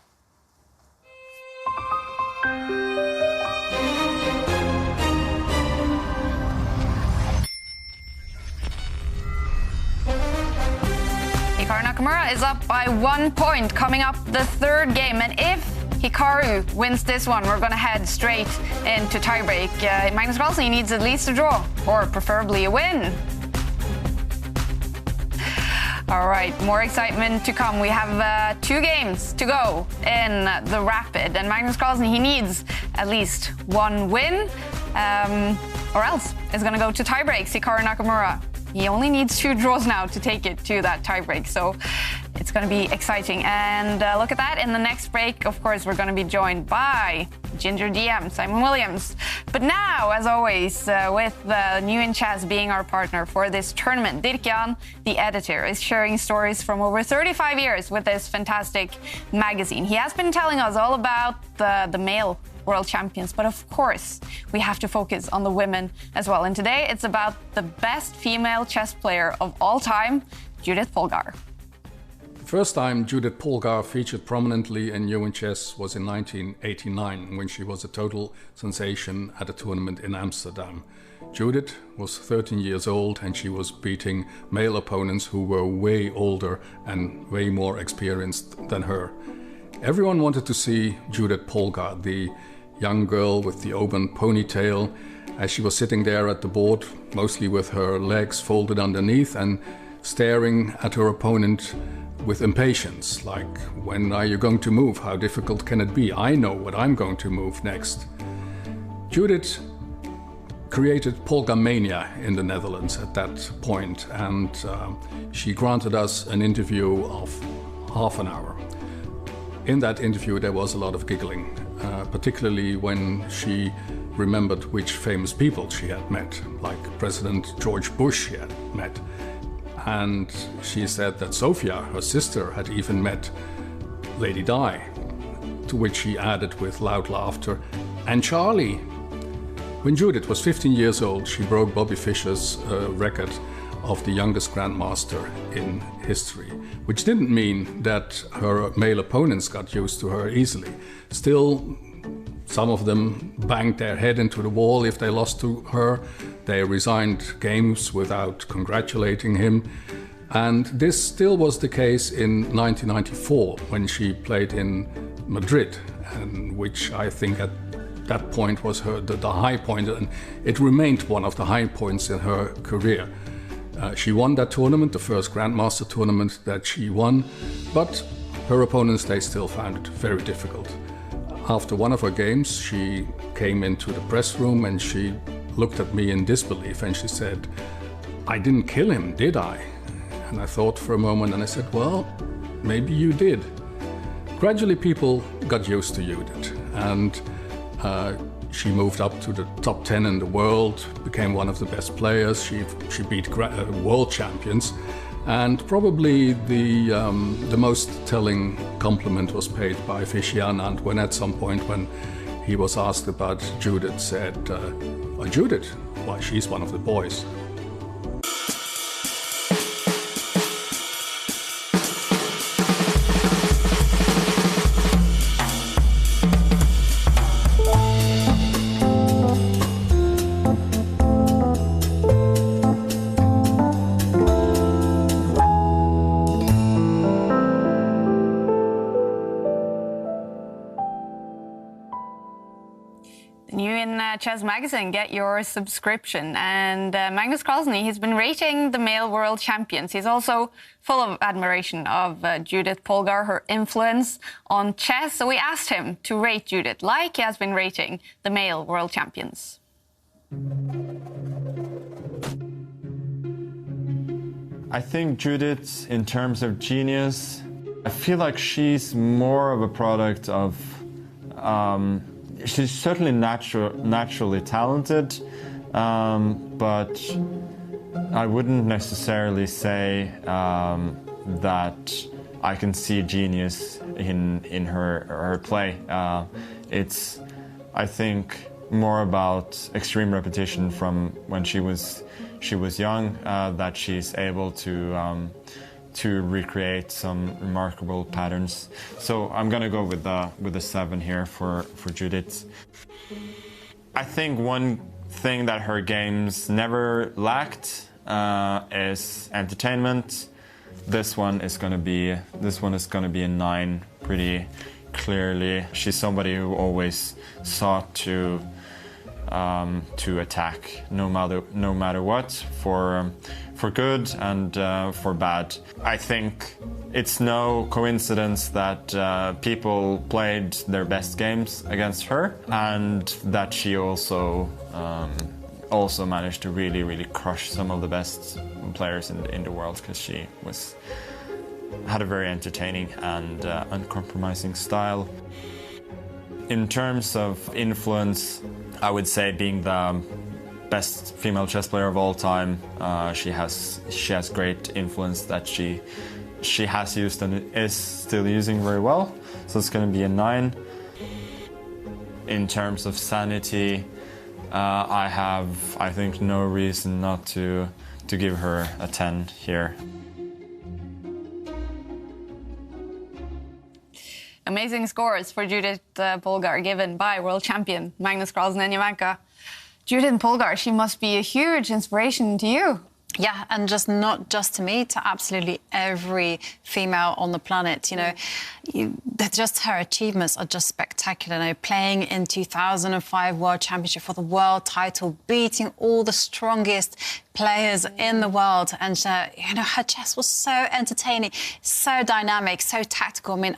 S1: Hikaru Nakamura is up by 1 point, coming up the third game. And if Hikaru wins this one, we're going to head straight into tiebreak. Magnus Carlsen needs at least a draw, or preferably a win. All right, more excitement to come. We have 2 games to go in the Rapid. And Magnus Carlsen, he needs at least 1 win. or else it's going to go to tiebreaks. Hikaru Nakamura. He only needs 2 draws now to take it to that tiebreak, so it's going to be exciting. And look at that, in the next break, of course, we're going to be joined by Ginger DM, Simon Williams. But now, as always, with the New in Chess being our partner for this tournament, Dirk-Jan, the editor, is sharing stories from over 35 years with this fantastic magazine. He has been telling us all about the male world champions, but of course we have to focus on the women as well. And today it's about the best female chess player of all time, Judith Polgar.
S12: The first time Judith Polgar featured prominently in New in Chess was in 1989, when she was a total sensation at a tournament in Amsterdam. Judith was 13 years old and she was beating male opponents who were way older and way more experienced than her. Everyone wanted to see Judith Polgar, the young girl with the auburn ponytail, as she was sitting there at the board, mostly with her legs folded underneath and staring at her opponent with impatience, like, when are you going to move? How difficult can it be? I know what I'm going to move next. Judith created Polgar Mania in the Netherlands at that point, and she granted us an interview of half an hour. In that interview there was a lot of giggling, particularly when she remembered which famous people she had met, like President George Bush she had met. And she said that Sophia, her sister, had even met Lady Di, to which she added with loud laughter, and Charlie. When Judith was 15 years old, she broke Bobby Fischer's record of the youngest grandmaster in history, which didn't mean that her male opponents got used to her easily. Still, some of them banged their head into the wall if they lost to her. They resigned games without congratulating him. And this still was the case in 1994 when she played in Madrid, and which I think at that point was the high point, and it remained one of the high points in her career. She won that tournament, the first Grandmaster tournament that she won, but her opponents, they still found it very difficult. After one of her games, she came into the press room and she looked at me in disbelief and she said, "I didn't kill him, did I?" And I thought for a moment and I said, "Well, maybe you did." Gradually people got used to Judith, and she moved up to the top 10 in the world, became one of the best players. She beat world champions, and probably the most telling compliment was paid by Fischer-Anand when at some point when he was asked about Judith, said, "Oh, Judith, why, she's one of the boys."
S1: Chess Magazine, get your subscription. And Magnus Carlsen, he's been rating the male world champions. He's also full of admiration of Judith Polgar, her influence on chess. So we asked him to rate Judith like he has been rating the male world champions.
S10: I think Judith, in terms of genius, I feel like she's more of a product of she's certainly naturally talented, but I wouldn't necessarily say that I can see genius in her play. It's, I think, more about extreme repetition from when she was young, that she's able to recreate some remarkable patterns. So I'm gonna go with the 7 here for Judith. I think one thing that her games never lacked is entertainment. This one is gonna be a 9 pretty clearly. She's somebody who always sought to attack no matter what, for good and for bad. I think it's no coincidence that people played their best games against her, and that she also managed to really crush some of the best players in the world, because she had a very entertaining and uncompromising style. In terms of influence, I would say being the best female chess player of all time, she has great influence that she has used and is still using very well. So it's going to be a 9. In terms of sanity, I think, no reason not to give her a 10 here.
S1: Amazing scores for Judith Polgar, given by world champion Magnus Carlsen and Jovanka. Judith Polgar, she must be a huge inspiration to you.
S4: Yeah, and not just to me, to absolutely every female on the planet. You know, just her achievements are just spectacular. You know, playing in 2005 World Championship for the world title, beating all the strongest players in the world, and you know, her chess was so entertaining, so dynamic, so tactical. I mean,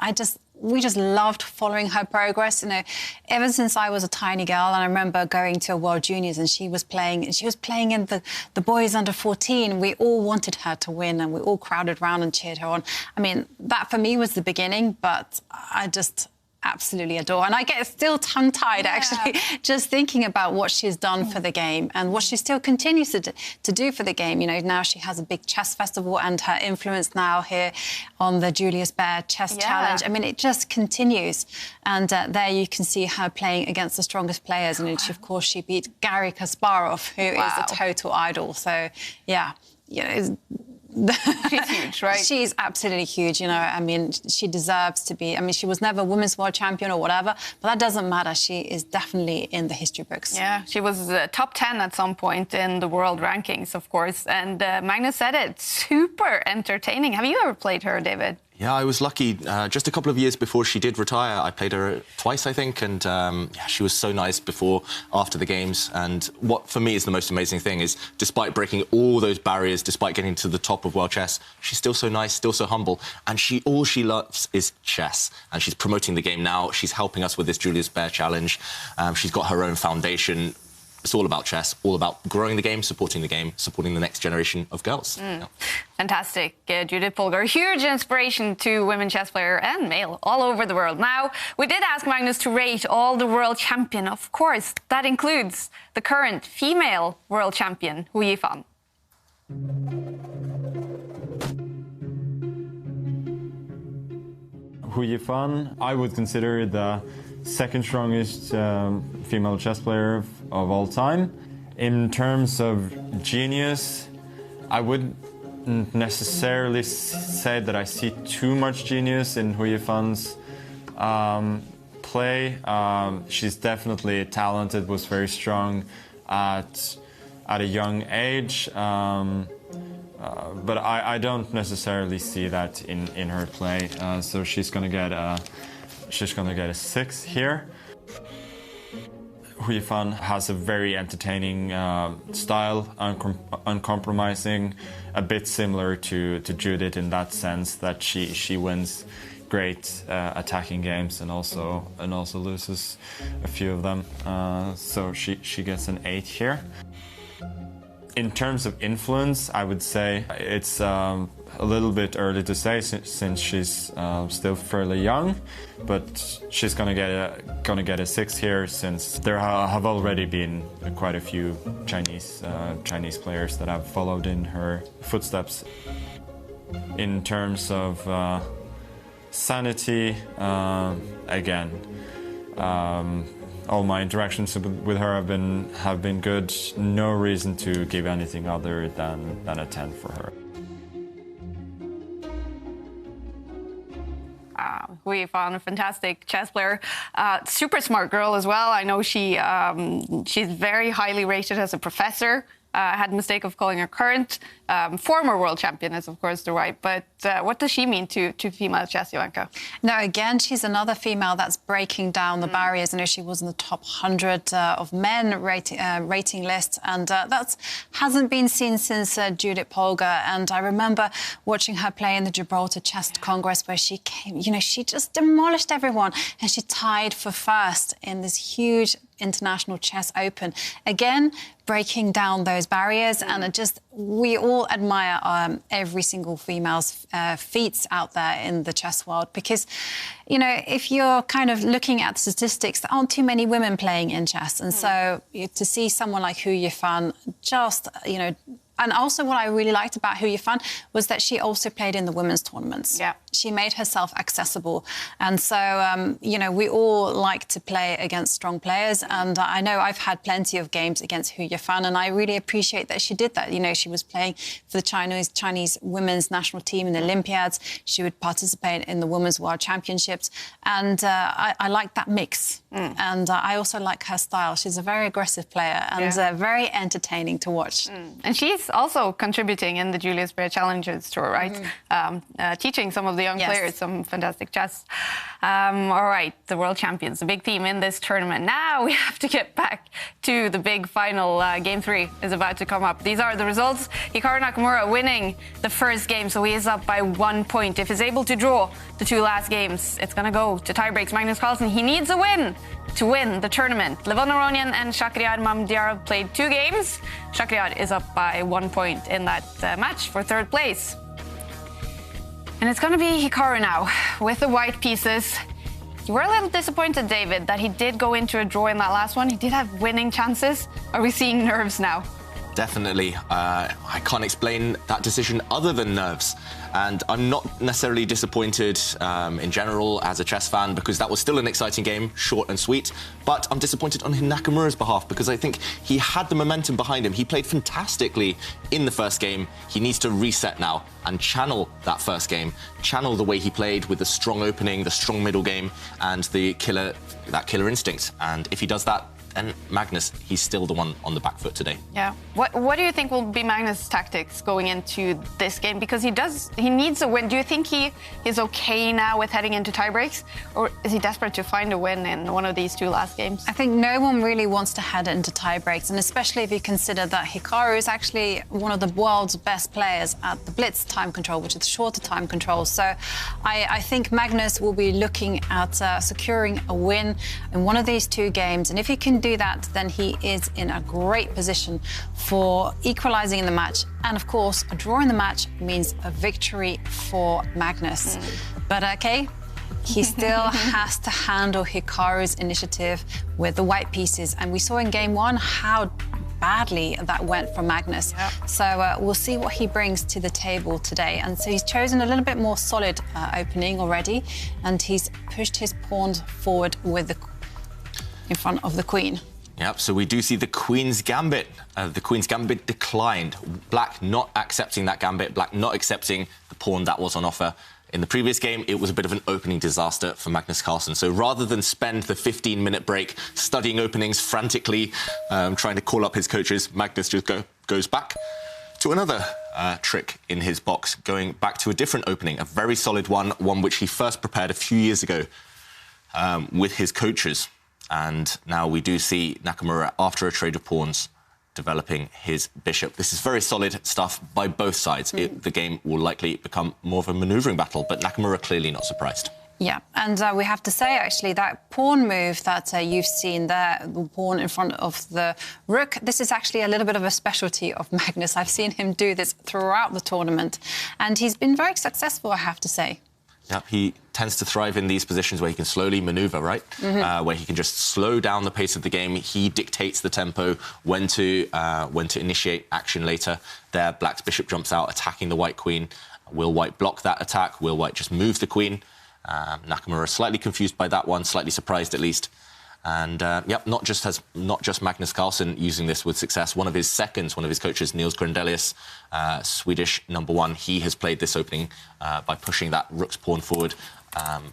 S4: we just loved following her progress, you know, ever since I was a tiny girl. And I remember going to a World Juniors, and she was playing in the boys under 14. We all wanted her to win, and we all crowded around and cheered her on. I mean, that for me was the beginning, but I just absolutely adore. And I get still tongue-tied, actually, just thinking about what she's done for the game and what she still continues to do for the game. You know, now she has a big chess festival, and her influence now here on the Julius Baer Chess Challenge. I mean, it just continues. And there you can see her playing against the strongest players. And of course, she beat Garry Kasparov, who is a total idol. So, yeah, you know,
S1: she's huge, right?
S4: She's absolutely huge, you know. I mean, she deserves to be. I mean, she was never women's world champion or whatever, but that doesn't matter. She is definitely in the history books.
S1: Yeah, she was top 10 at some point in the world rankings, of course. And Magnus said it, super entertaining. Have you ever played her, David?
S3: Yeah, I was lucky. Just a couple of years before she did retire, I played her twice, I think, and yeah, she was so nice after the games. And what, for me, is the most amazing thing is, despite breaking all those barriers, despite getting to the top of world chess, she's still so nice, still so humble, and all she loves is chess. And she's promoting the game now. She's helping us with this Julius Baer Challenge. She's got her own foundation. It's all about chess, all about growing the game, supporting the next generation of girls. Yeah.
S1: Fantastic. Judith Polgar, huge inspiration to women chess player and male all over the world. Now, we did ask Magnus to rate all the world champion. Of course, that includes the current female world champion, Hu Yifan.
S10: Hu Yifan, I would consider the second strongest female chess player of all time. In terms of genius, I wouldn't necessarily say that I see too much genius in Hu Yifan's play. She's definitely talented, was very strong at a young age, but I don't necessarily see that in her play. So she's gonna get a 6 here. Hu Yifan has a very entertaining style, uncompromising, a bit similar to Judith in that sense that she wins great attacking games and also loses a few of them. So she gets an 8 here. In terms of influence, I would say it's a little bit early to say since she's still fairly young, but she's gonna get a 6 here, since there have already been quite a few Chinese players that have followed in her footsteps. In terms of sanity, again, all my interactions with her have been good. No reason to give anything other than a 10 for her.
S1: Hu Yifan, a fantastic chess player, super smart girl as well. I know she's very highly rated as a professor. had the mistake of calling her current. Former world champion is, of course, the right. But what does she mean to female chess, Joanka?
S4: No, again, she's another female that's breaking down the barriers. I know she was in the top 100 of men rating list, and that hasn't been seen since Judith Polgar. And I remember watching her play in the Gibraltar Chess Congress, where she came, you know, she just demolished everyone, and she tied for first in this huge International Chess Open. Again, breaking down those barriers, and we all admire every single female's feats out there in the chess world, because, you know, if you're kind of looking at statistics, there aren't too many women playing in chess, and so to see someone like Hu Yifan just, you know. And also what I really liked about Hu Yifan was that she also played in the women's tournaments. Yeah. She made herself accessible. And so, you know, we all like to play against strong players. And I know I've had plenty of games against Hu Yifan, and I really appreciate that she did that. You know, she was playing for the Chinese women's national team in the Olympiads. She would participate in the Women's World Championships. And I like that mix. And I also like her style. She's a very aggressive player and very entertaining to watch.
S1: And she's also contributing in the Julius Baer Challenges Tour, right? Teaching some of the young players some fantastic chess. All right, the world champions, the big theme in this tournament. Now we have to get back to the big final. Game 3 is about to come up. These are the results. Hikaru Nakamura winning the first game, so he is up by 1 point. If he's able to draw the 2 last games, it's going to go to tiebreaks. Magnus Carlsen, he needs a win to win the tournament. Levon Aronian and Shakhriyar Mamdiyarov played 2 games. Shakhriyar is up by 1 point in that match for 3rd place. And it's going to be Hikaru now with the white pieces. You were a little disappointed, David, that he did go into a draw in that last one. He did have winning chances. Are we seeing nerves now?
S3: Definitely. I can't explain that decision other than nerves. And I'm not necessarily disappointed in general as a chess fan, because that was still an exciting game, short and sweet. But I'm disappointed on Nakamura's behalf, because I think he had the momentum behind him. He played fantastically in the first game. He needs to reset now and channel that first game, channel the way he played with the strong opening, the strong middle game, and that killer instinct. And if he does that, and Magnus, he's still the one on the back foot today.
S1: Yeah. What do you think will be Magnus' tactics going into this game? Because he needs a win. Do you think he is okay now with heading into tiebreaks? Or is he desperate to find a win in one of these 2 last games?
S4: I think no one really wants to head into tiebreaks, and especially if you consider that Hikaru is actually one of the world's best players at the Blitz time control, which is the shorter time control. So I think Magnus will be looking at securing a win in one of these 2 games. And if he can do that, then he is in a great position for equalizing in the match. And of course, a draw in the match means a victory for Magnus. But okay, he still has to handle Hikaru's initiative with the white pieces. And we saw in game 1 how badly that went for Magnus. So we'll see what he brings to the table today. And so he's chosen a little bit more solid opening already, and he's pushed his pawns forward with in front of the queen.
S3: Yep, so we do see the Queen's Gambit. The Queen's Gambit declined. Black not accepting that gambit, Black not accepting the pawn that was on offer. In the previous game, it was a bit of an opening disaster for Magnus Carlsen. So rather than spend the 15-minute break studying openings frantically, trying to call up his coaches, Magnus just goes back to another trick in his box, going back to a different opening, a very solid one which he first prepared a few years ago with his coaches. And now we do see Nakamura, after a trade of pawns, developing his bishop. This is very solid stuff by both sides. The game will likely become more of a manoeuvring battle, but Nakamura clearly not surprised.
S4: Yeah, and we have to say, actually, that pawn move that you've seen there, the pawn in front of the rook, this is actually a little bit of a specialty of Magnus. I've seen him do this throughout the tournament, and he's been very successful, I have to say.
S3: Yep, he tends to thrive in these positions where he can slowly manoeuvre, right? Where he can just slow down the pace of the game. He dictates the tempo, when to initiate action later. There, Black's bishop jumps out, attacking the white queen. Will White block that attack? Will White just move the queen? Nakamura slightly confused by that one, slightly surprised at least. And yep, not just Magnus Carlsen using this with success. One of his coaches, Niels Grandelius, Swedish #1, he has played this opening by pushing that rook's pawn forward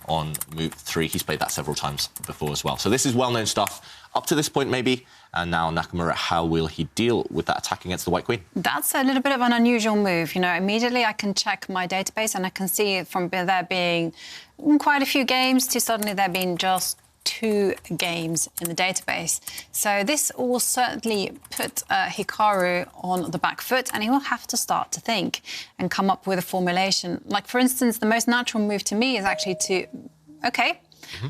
S3: on move 3. He's played that several times before as well. So this is well-known stuff up to this point, maybe. And now Nakamura, how will he deal with that attack against the white queen?
S4: That's a little bit of an unusual move. You know, immediately I can check my database and I can see from there being quite a few games to suddenly there being just 2 games in the database. So this will certainly put Hikaru on the back foot, and he will have to start to think and come up with a formulation. Like, for instance, the most natural move to me is actually to,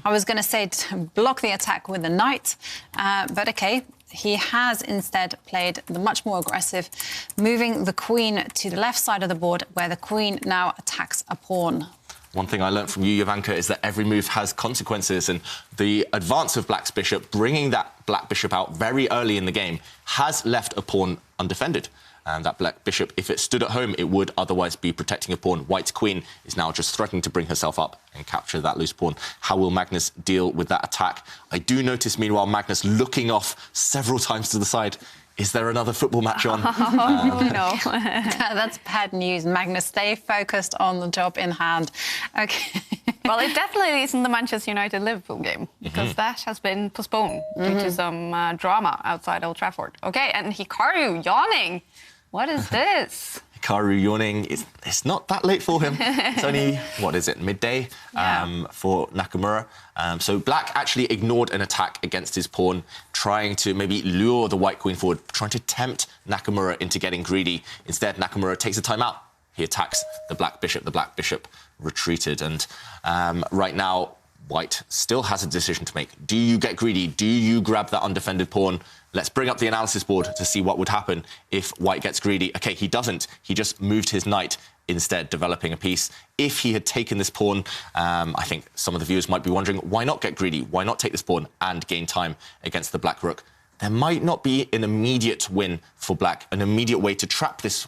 S4: I was going to say to block the attack with the knight, but OK, he has instead played the much more aggressive, moving the queen to the left side of the board, where the queen now attacks a pawn.
S3: One thing I learned from you, Jovanka, is that every move has consequences, and the advance of Black's bishop, bringing that black bishop out very early in the game, has left a pawn undefended. And that black bishop, if it stood at home, it would otherwise be protecting a pawn. White's queen is now just threatening to bring herself up and capture that loose pawn. How will Magnus deal with that attack? I do notice, meanwhile, Magnus looking off several times to the side. Is there another football match on?
S4: No, that's bad news. Magnus, stay focused on the job in hand. OK.
S1: Well, it definitely isn't the Manchester United-Liverpool game, because that has been postponed due to some drama outside Old Trafford. OK, and Hikaru yawning. What is this?
S3: Hikaru yawning. It's not that late for him. It's only, what is it, midday for Nakamura. So Black actually ignored an attack against his pawn, trying to maybe lure the white queen forward, trying to tempt Nakamura into getting greedy. Instead, Nakamura takes a timeout. He attacks the black bishop. The black bishop retreated. And right now, White still has a decision to make. Do you get greedy? Do you grab that undefended pawn? Let's bring up the analysis board to see what would happen if White gets greedy. OK, he doesn't. He just moved his knight instead, developing a piece. If he had taken this pawn, I think some of the viewers might be wondering, why not get greedy? Why not take this pawn and gain time against the black rook? There might not be an immediate win for Black, an immediate way to trap this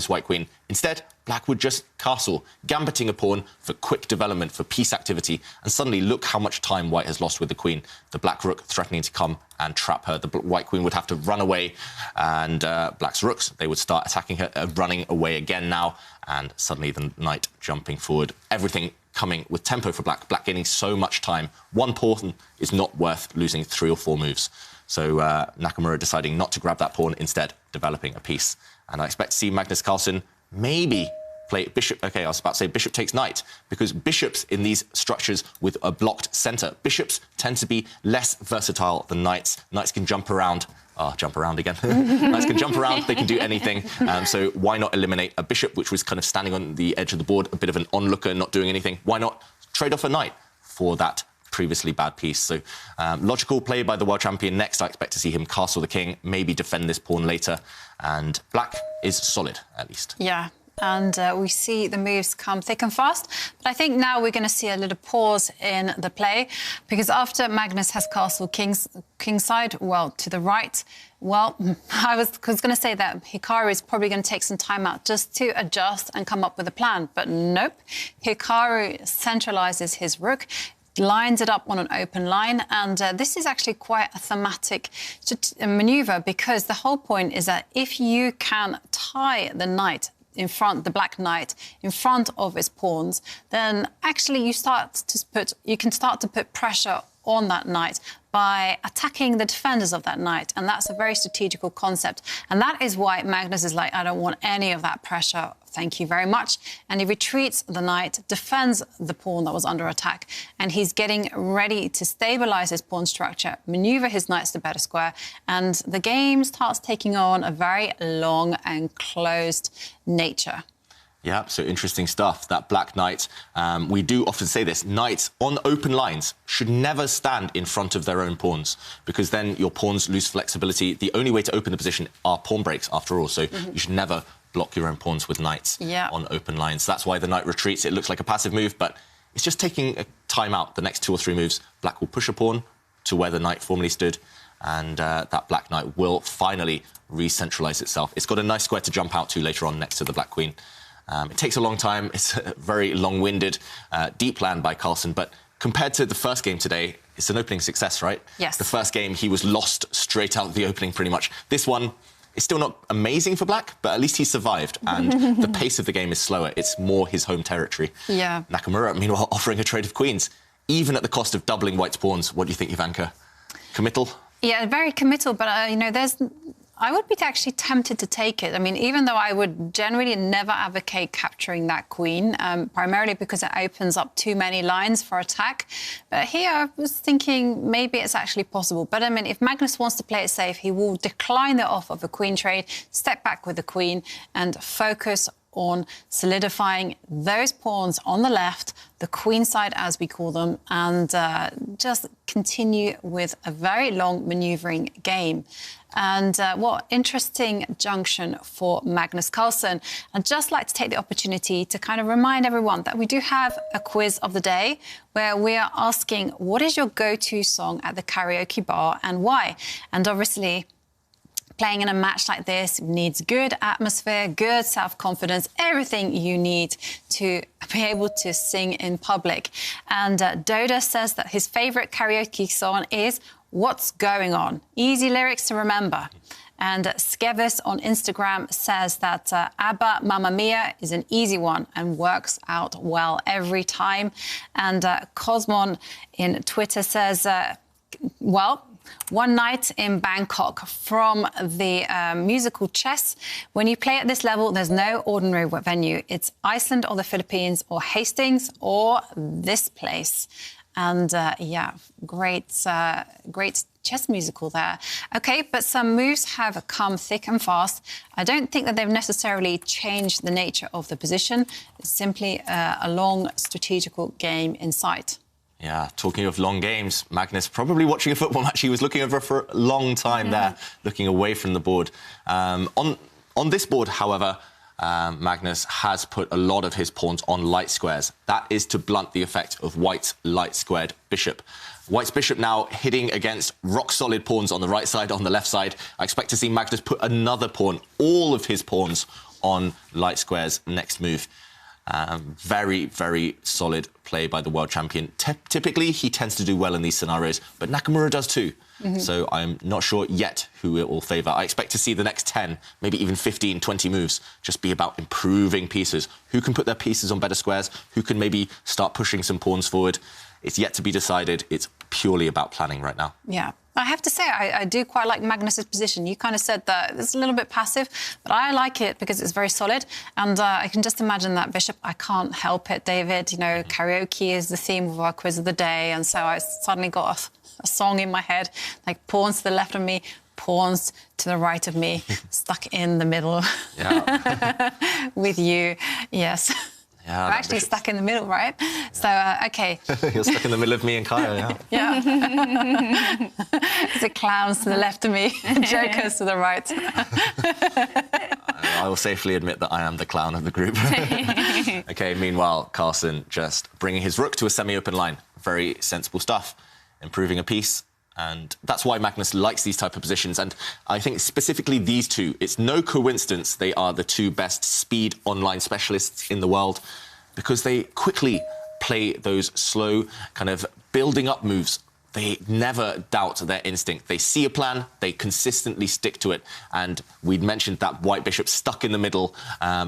S3: white queen. Instead, Black would just castle, gambiting a pawn for quick development, for piece activity. And suddenly, look how much time White has lost with the queen. The black rook threatening to come and trap her. The white queen would have to run away, and Black's rooks, they would start attacking her, running away again now. And suddenly, the knight jumping forward. Everything coming with tempo for Black. Black gaining so much time. One pawn is not worth losing 3 or 4 moves. So Nakamura deciding not to grab that pawn, instead developing a piece. And I expect to see Magnus Carlsen maybe play bishop. OK, I was about to say bishop takes knight, because bishops in these structures with a blocked centre, bishops tend to be less versatile than knights. Knights can jump around. Jump around again. Knights can jump around, they can do anything. So why not eliminate a bishop, which was kind of standing on the edge of the board, a bit of an onlooker, not doing anything? Why not trade off a knight for that previously bad piece? So logical play by the world champion. Next, I expect to see him castle the king, maybe defend this pawn later. And Black is solid, at least. Yeah.
S4: And we see the moves come thick and fast. But I think now we're going to see a little pause in the play, because after Magnus has castled kingside, well, to the right, well, I was going to say that Hikaru is probably going to take some time out just to adjust and come up with a plan. But nope. Hikaru centralises his rook, lines it up on an open line, and this is actually quite a thematic manoeuvre, because the whole point is that if you can tie the knight in front, the black knight in front of his pawns, then actually you can start to put pressure on that knight by attacking the defenders of that knight. And that's a very strategical concept. And that is why Magnus is like, I don't want any of that pressure. Thank you very much. And he retreats the knight, defends the pawn that was under attack, and he's getting ready to stabilize his pawn structure, maneuver his knights to better square, and the game starts taking on a very long and closed nature.
S3: Yeah, so interesting stuff. That black knight, we do often say this, knights on open lines should never stand in front of their own pawns, because then your pawns lose flexibility. The only way to open the position are pawn breaks, after all, so you should never block your own pawns with knights on open lines. That's why the knight retreats. It looks like a passive move, but it's just taking a time out. The next 2 or 3 moves, Black will push a pawn to where the knight formerly stood, and that black knight will finally re-centralise itself. It's got a nice square to jump out to later on next to the black queen. It takes a long time. It's very long-winded, deep plan by Carlsen, but compared to the first game today, it's an opening success, right?
S4: Yes.
S3: The first game, he was lost straight out the opening pretty much. This one is still not amazing for black, but at least he survived. And the pace of the game is slower. It's more his home territory.
S4: Yeah.
S3: Nakamura, meanwhile, offering a trade of queens, even at the cost of doubling white's pawns. What do you think, Ivanka? Committal?
S4: Yeah, very committal, but I would be actually tempted to take it. I mean, even though I would generally never advocate capturing that queen, primarily because it opens up too many lines for attack. But here I was thinking maybe it's actually possible. But I mean, if Magnus wants to play it safe, he will decline the offer of a queen trade, step back with the queen and focus on solidifying those pawns on the left, the queen side as we call them, and just continue with a very long manoeuvring game. And what interesting junction for Magnus Carlsen. I'd just like to take the opportunity to kind of remind everyone that we do have a quiz of the day where we are asking, what is your go-to song at the karaoke bar and why? And obviously, playing in a match like this needs good atmosphere, good self-confidence, everything you need to be able to sing in public. And Doda says that his favourite karaoke song is What's Going On? Easy lyrics to remember. And Skevis on Instagram says that ABBA Mamma Mia is an easy one and works out well every time. And Cosmon in Twitter says, One Night in Bangkok from the musical Chess. When you play at this level, there's no ordinary venue. It's Iceland or the Philippines or Hastings or this place. And great chess musical there. Okay, but some moves have come thick and fast. I don't think that they've necessarily changed the nature of the position. It's simply a long strategical game in sight.
S3: Yeah, talking of long games, Magnus probably watching a football match. He was looking over for a long time there, looking away from the board. On this board, however, Magnus has put a lot of his pawns on light squares. That is to blunt the effect of white's light-squared bishop. White's bishop now hitting against rock-solid pawns on the right side, on the left side. I expect to see Magnus put another pawn, all of his pawns, on light squares next move. Very, very solid play by the world champion. Typically, he tends to do well in these scenarios, but Nakamura does too. So I'm not sure yet who it will favour. I expect to see the next 10, maybe even 15, 20 moves just be about improving pieces. Who can put their pieces on better squares? Who can maybe start pushing some pawns forward? It's yet to be decided. It's purely about planning right now.
S4: Yeah. I have to say, I do quite like Magnus's position. You kind of said that it's a little bit passive, but I like it because it's very solid. And I can just imagine that bishop. I can't help it, David. You know, karaoke is the theme of our quiz of the day. And so I suddenly got a song in my head, like pawns to the left of me, pawns to the right of me, stuck in the middle with you. Yes.
S3: Yeah,
S4: we're actually stuck in the middle, right? Yeah. So, OK.
S3: You're stuck in the middle of me and Kaya,
S4: yeah. There's clowns to the left of me, jokers to the right.
S3: I will safely admit that I am the clown of the group. OK, meanwhile, Carlsen just bringing his rook to a semi-open line. Very sensible stuff, improving a piece. And that's why Magnus likes these type of positions. And I think specifically these two, it's no coincidence they are the two best speed online specialists in the world, because they quickly play those slow kind of building up moves. They never doubt their instinct. They see a plan, they consistently stick to it. And we'd mentioned that white bishop stuck in the middle,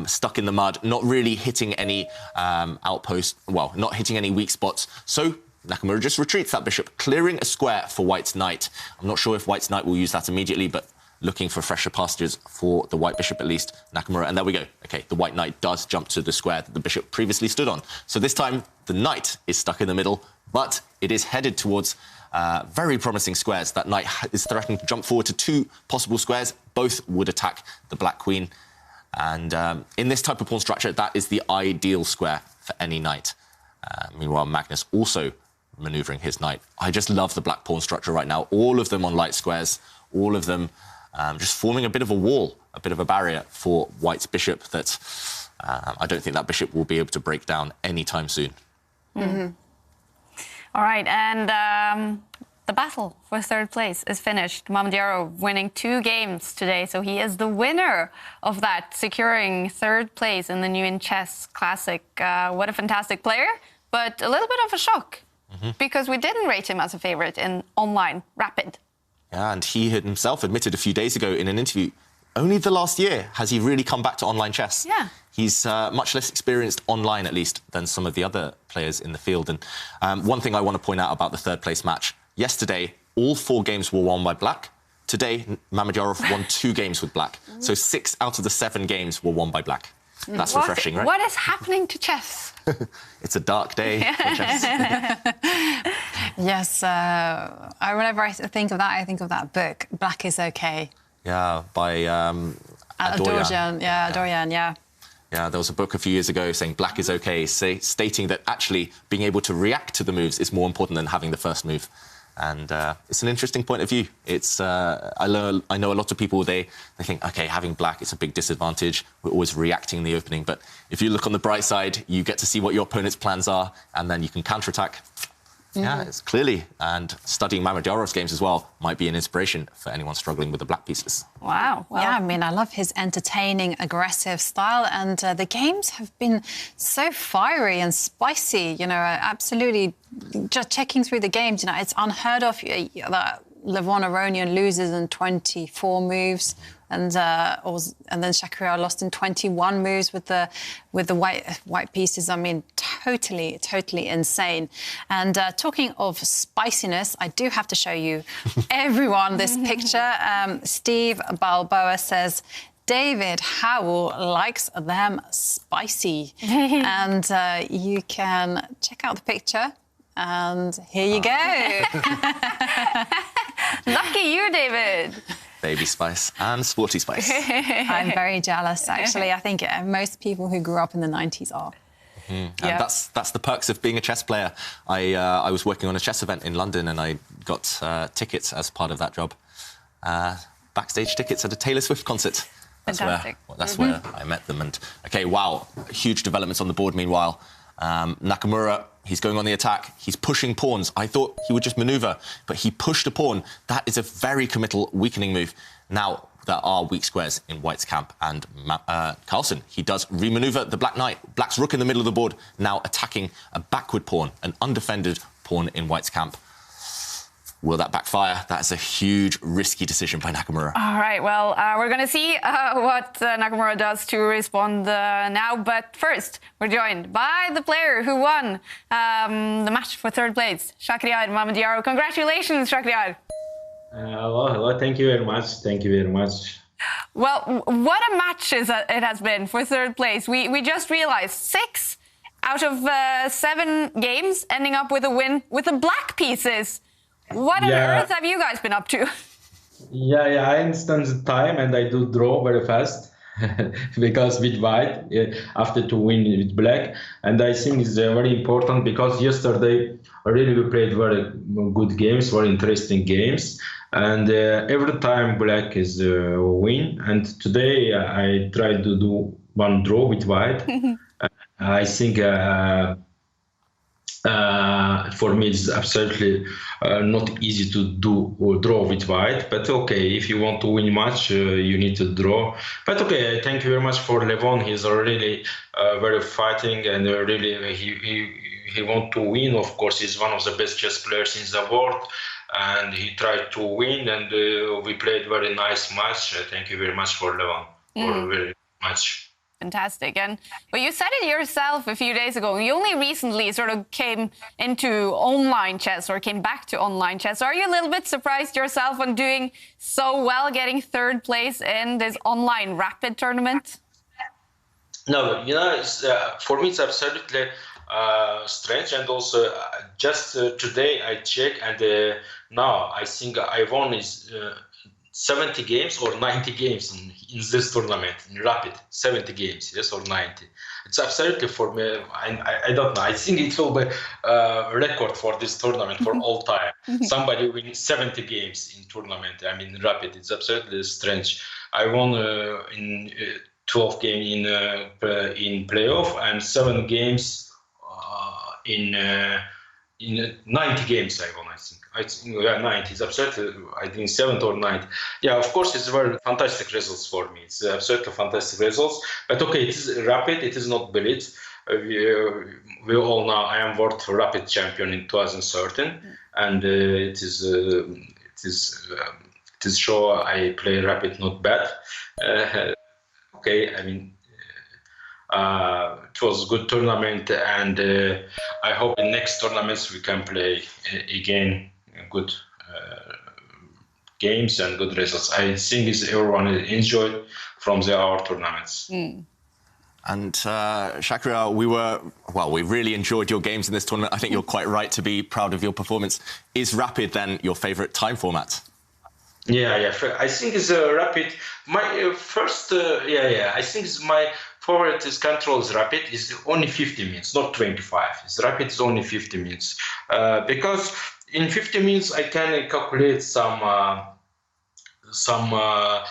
S3: stuck in the mud, not really hitting any outpost, well, not hitting any weak spots. So Nakamura just retreats that bishop, clearing a square for white's knight. I'm not sure if white's knight will use that immediately, but looking for fresher pastures for the white bishop at least, Nakamura. And there we go. OK, the white knight does jump to the square that the bishop previously stood on. So this time, the knight is stuck in the middle, but it is headed towards very promising squares. That knight is threatening to jump forward to two possible squares. Both would attack the black queen. And in this type of pawn structure, that is the ideal square for any knight. Meanwhile, Magnus also manoeuvring his knight. I just love the black pawn structure right now. All of them on light squares, all of them just forming a bit of a wall, a bit of a barrier for white's bishop that I don't think that bishop will be able to break down anytime soon.
S1: All right, and the battle for third place is finished. Mamadjaro winning 2 games today, so he is the winner of that, securing third place in the New in Chess Classic. What a fantastic player, but a little bit of a shock. because we didn't rate him as a favorite in online rapid.
S3: Yeah, and he had himself admitted a few days ago in an interview, only the last year has he really come back to online chess.
S1: Yeah.
S3: He's much less experienced online, at least, than some of the other players in the field. And one thing I want to point out about the third place match, yesterday, all 4 games were won by black. Today, Mamedyarov won 2 games with black. So 6 out of the 7 games were won by black. That's refreshing, right?
S1: What is happening to chess?
S3: It's a dark day for chess.
S4: Yes, whenever I think of that, I think of that book, Black is Okay.
S3: Yeah, by
S4: Adorjan. Yeah.
S3: Yeah, there was a book a few years ago saying black is okay, stating that actually being able to react to the moves is more important than having the first move. And it's an interesting point of view. It's I know a lot of people, they think, OK, having black, it's a big disadvantage. We're always reacting in the opening. But if you look on the bright side, you get to see what your opponent's plans are, and then you can counterattack. Yeah, it's clearly. And studying Mamedyarov's games as well might be an inspiration for anyone struggling with the black pieces.
S1: Wow. Well,
S4: yeah, I mean, I love his entertaining, aggressive style. And the games have been so fiery and spicy, you know, absolutely. Just checking through the games, you know, it's unheard of that Levon Aronian loses in 24 moves. And then Shakira lost in 21 moves with the white pieces. I mean, totally insane. And talking of spiciness, I do have to show you everyone this picture. Steve Balboa says, David Howell likes them spicy. And you can check out the picture. And here you go.
S1: Lucky you, David.
S3: Baby spice and sporty spice.
S4: I'm very jealous, actually. I think most people who grew up in the 90s are.
S3: And that's the perks of being a chess player. I was working on a chess event in London and I got tickets as part of that job. Backstage tickets at a Taylor Swift concert. That's where I met them. And OK, wow, huge developments on the board meanwhile. Nakamura, he's going on the attack. He's pushing pawns. I thought he would just maneuver, but he pushed a pawn. That is a very committal, weakening move. Now, there are weak squares in White's camp, and Carlsen, he does remaneuver the Black Knight. Black's rook in the middle of the board, now attacking a backward pawn, an undefended pawn in White's camp. Will that backfire? That's a huge, risky decision by Nakamura.
S1: All right, well, we're going to see what Nakamura does to respond now. But first, we're joined by the player who won the match for third place, Shakhriyar Mamedyarov. Congratulations, Shakhriyar.
S13: Hello. Thank you very much.
S1: Well, what a match it has been for third place. We just realized 6 out of 7 games ending up with a win with the black pieces. What on earth have you guys been up to?
S13: Yeah, I understand the time and I do draw very fast because with white, after to win with black. And I think it's very important because yesterday really we played very good games, very interesting games. And every time black is win. And today I tried to do one draw with white. I think for me, it's absolutely not easy to do or draw with white. But okay, if you want to win match, you need to draw. But okay, thank you very much for Levon. He's really very fighting and really he want to win. Of course, he's one of the best chess players in the world. And he tried to win, and we played very nice match. Thank you very much for Levon. For very much.
S1: Fantastic. And well, you said it yourself a few days ago. You only recently sort of came into online chess or came back to online chess. Are you a little bit surprised yourself on doing so well, getting third place in this online rapid tournament?
S13: No, you know, for me it's absolutely strange. And also just today I checked and now I think I won is 70 games or 90 games in this tournament, in rapid, 70 games, yes, or 90. It's absolutely for me, I don't know, I think it will be a record for this tournament for all time. Somebody wins 70 games in tournament, I mean rapid, it's absolutely strange. I won in 12 games in playoff and 7 games in 90 games I won, I think. I think 90 is absolutely, I think 7th or 9th. Yeah, of course, it's very fantastic results for me. It's absolutely fantastic results. But okay, it is rapid, it is not blitz. we all know I am World Rapid Champion in 2013, and it is show I play Rapid not bad. Okay, I mean, it was a good tournament, and I hope in next tournaments we can play again good games and good results. I think everyone enjoyed from our tournaments.
S3: And Shakira, we really enjoyed your games in this tournament. I think you're quite right to be proud of your performance. Is Rapid then your favourite time format?
S13: Yeah. I think it's Rapid. My first, I think it's my favorite is control is Rapid. It's only 50 minutes, not 25. It's Rapid is only 50 minutes because in 50 minutes I can calculate some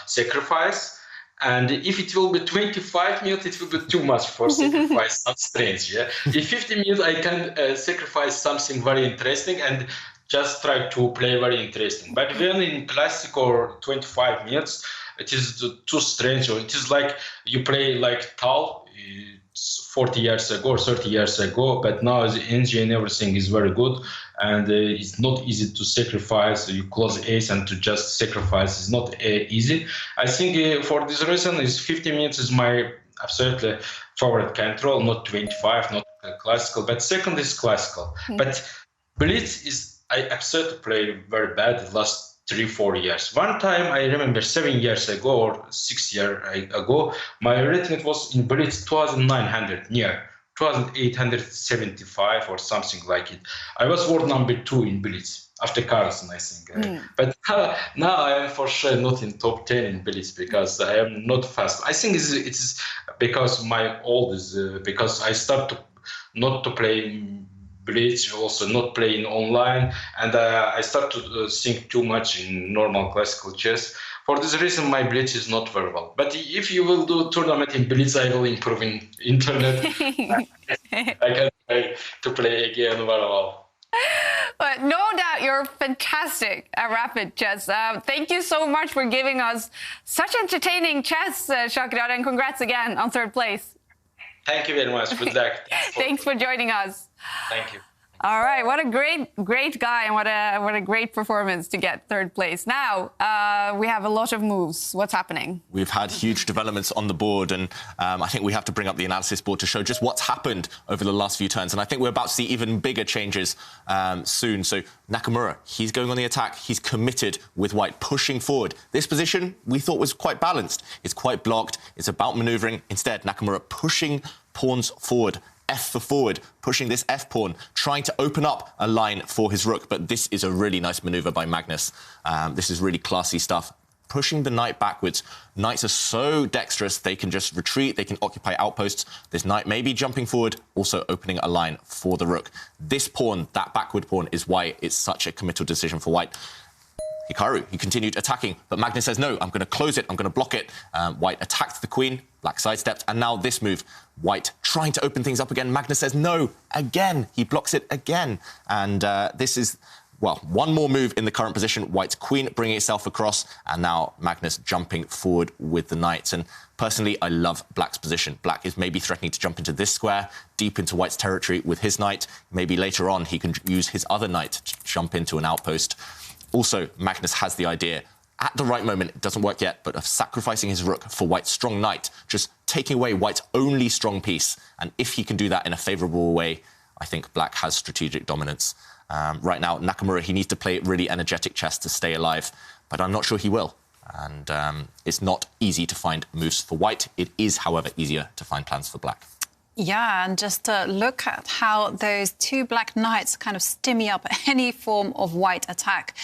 S13: sacrifice. And if it will be 25 minutes, it will be too much for sacrifice some strength. Yeah, in 50 minutes I can sacrifice something very interesting and just try to play very interesting. But when in classic or 25 minutes, it is too strange. Or it is like you play like Tal 40 years ago or 30 years ago. But now the energy and everything is very good, and it's not easy to sacrifice. You close ace and to just sacrifice is not easy. I think for this reason, is 50 minutes is my absolutely favorite control. Not 25, not classical, but second is classical. But Blitz is. I absolutely played very bad the last 3-4 years. One time I remember 7 years ago or 6 years ago, my rating was in Blitz 2,900 near 2,875 or something like it. I was world number 2 in Blitz after Carlsen, I think. But now I am for sure not in top 10 in Blitz because I am not fast. I think it's because my old is because I start to not to play Blitz, also not playing online, and I start to think too much in normal classical chess. For this reason, my Blitz is not very well. But if you will do tournament in Blitz, I will improve in internet. I can try to play again very well.
S1: But no doubt you're fantastic at Rapid Chess. Thank you so much for giving us such entertaining chess, Shakira, and congrats again on third place.
S13: Thank you very much. Good luck.
S1: Thanks for joining us.
S13: Thank you.
S1: All right, what a great guy, and what a great performance to get third place. Now we have a lot of moves. What's happening?
S3: We've had huge developments on the board, and I think we have to bring up the analysis board to show just what's happened over the last few turns. And I think we're about to see even bigger changes soon. So Nakamura, he's going on the attack. He's committed with white, pushing forward. This position we thought was quite balanced. It's quite blocked. It's about manoeuvring. Instead, Nakamura pushing pawns forward. F for forward, pushing this F pawn, trying to open up a line for his rook. But this is a really nice maneuver by Magnus. This is really classy stuff. Pushing the knight backwards. Knights are so dexterous, they can just retreat, they can occupy outposts. This knight may be jumping forward, also opening a line for the rook. This pawn, that backward pawn, is why it's such a committal decision for white. Hikaru, he continued attacking, but Magnus says, no, I'm going to close it, I'm going to block it. White attacked the queen, black sidestepped, and now this move. White trying to open things up again. Magnus says, no, again. He blocks it again. And this is, well, one more move in the current position. White's queen bringing itself across, and now Magnus jumping forward with the knights. And personally, I love black's position. Black is maybe threatening to jump into this square, deep into white's territory with his knight. Maybe later on, he can use his other knight to jump into an outpost. Also, Magnus has the idea, at the right moment, it doesn't work yet, but of sacrificing his rook for white's strong knight, just taking away white's only strong piece. And if he can do that in a favourable way, I think black has strategic dominance. Right now, Nakamura, he needs to play really energetic chess to stay alive, but I'm not sure he will. And it's not easy to find moves for white. It is, however, easier to find plans for black.
S4: Yeah, and just look at how those two black knights kind of stimmy up any form of white attack.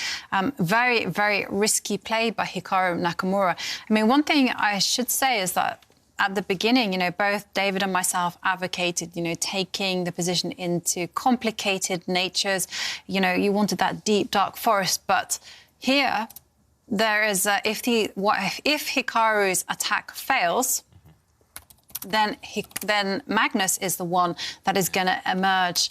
S4: Very, very risky play by Hikaru Nakamura. I mean, one thing I should say is that at the beginning, both David and myself advocated, taking the position into complicated natures. You wanted that deep, dark forest. But here, there is, if Hikaru's attack fails, then Magnus is the one that is going to emerge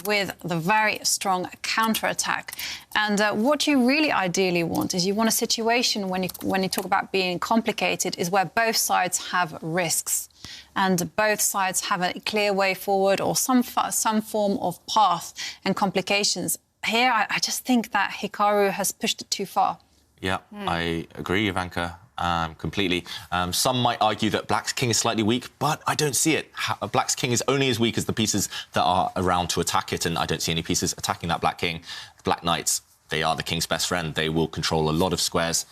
S4: with the very strong counter-attack. And what you really ideally want is you want a situation when you talk about being complicated is where both sides have risks. and both sides have a clear way forward or some form of path and complications. Here, I just think that Hikaru has pushed it too far.
S3: Yeah, I agree, Ivanka, completely. Some might argue that Black's king is slightly weak, but I don't see it. Black's king is only as weak as the pieces that are around to attack it, and I don't see any pieces attacking that Black king. Black knights, they are the king's best friend. They will control a lot of squares.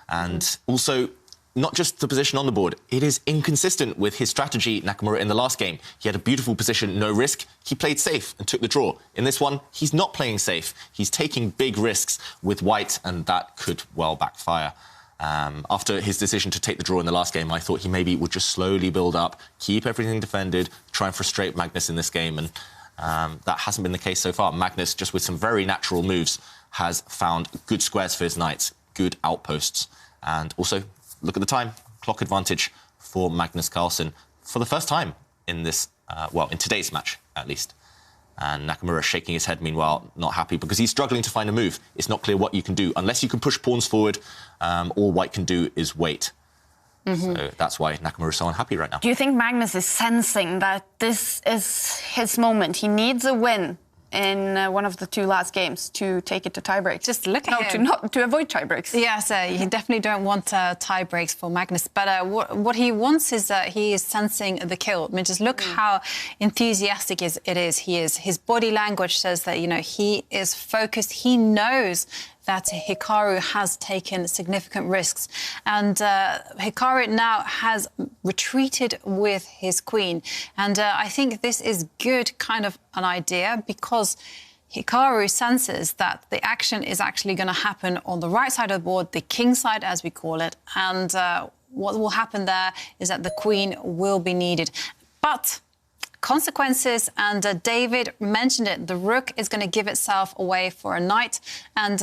S3: And also, not just the position on the board, it is inconsistent with his strategy, Nakamura, in the last game. He had a beautiful position, no risk. He played safe and took the draw. In this one, he's not playing safe. He's taking big risks with white, and that could well backfire. After his decision to take the draw in the last game, I thought he maybe would just slowly build up, keep everything defended, try and frustrate Magnus in this game, and that hasn't been the case so far. Magnus, just with some very natural moves, has found good squares for his knights, good outposts, and also, look at the time, clock advantage for Magnus Carlsen for the first time in this, well, in today's match, at least. And Nakamura shaking his head, meanwhile, not happy, because he's struggling to find a move. It's not clear what you can do. Unless you can push pawns forward, all white can do is wait. So that's why Nakamura is so unhappy right now.
S1: Do you think Magnus is sensing that this is his moment? He needs a win in one of the two last games to take it to tiebreaks.
S4: Just look at him.
S1: To avoid tiebreaks.
S4: Yes, you definitely don't want tiebreaks for Magnus. But what he wants is he is sensing the kill. I mean, just look how enthusiastic it is. He is. His body language says that, you know, he is focused. He knows that Hikaru has taken significant risks. And Hikaru now has retreated with his queen. And I think this is good kind of an idea, because Hikaru senses that the action is actually going to happen on the right side of the board, the king side, as we call it. And what will happen there is that the queen will be needed. But consequences, and David mentioned it, the rook is going to give itself away for a knight, and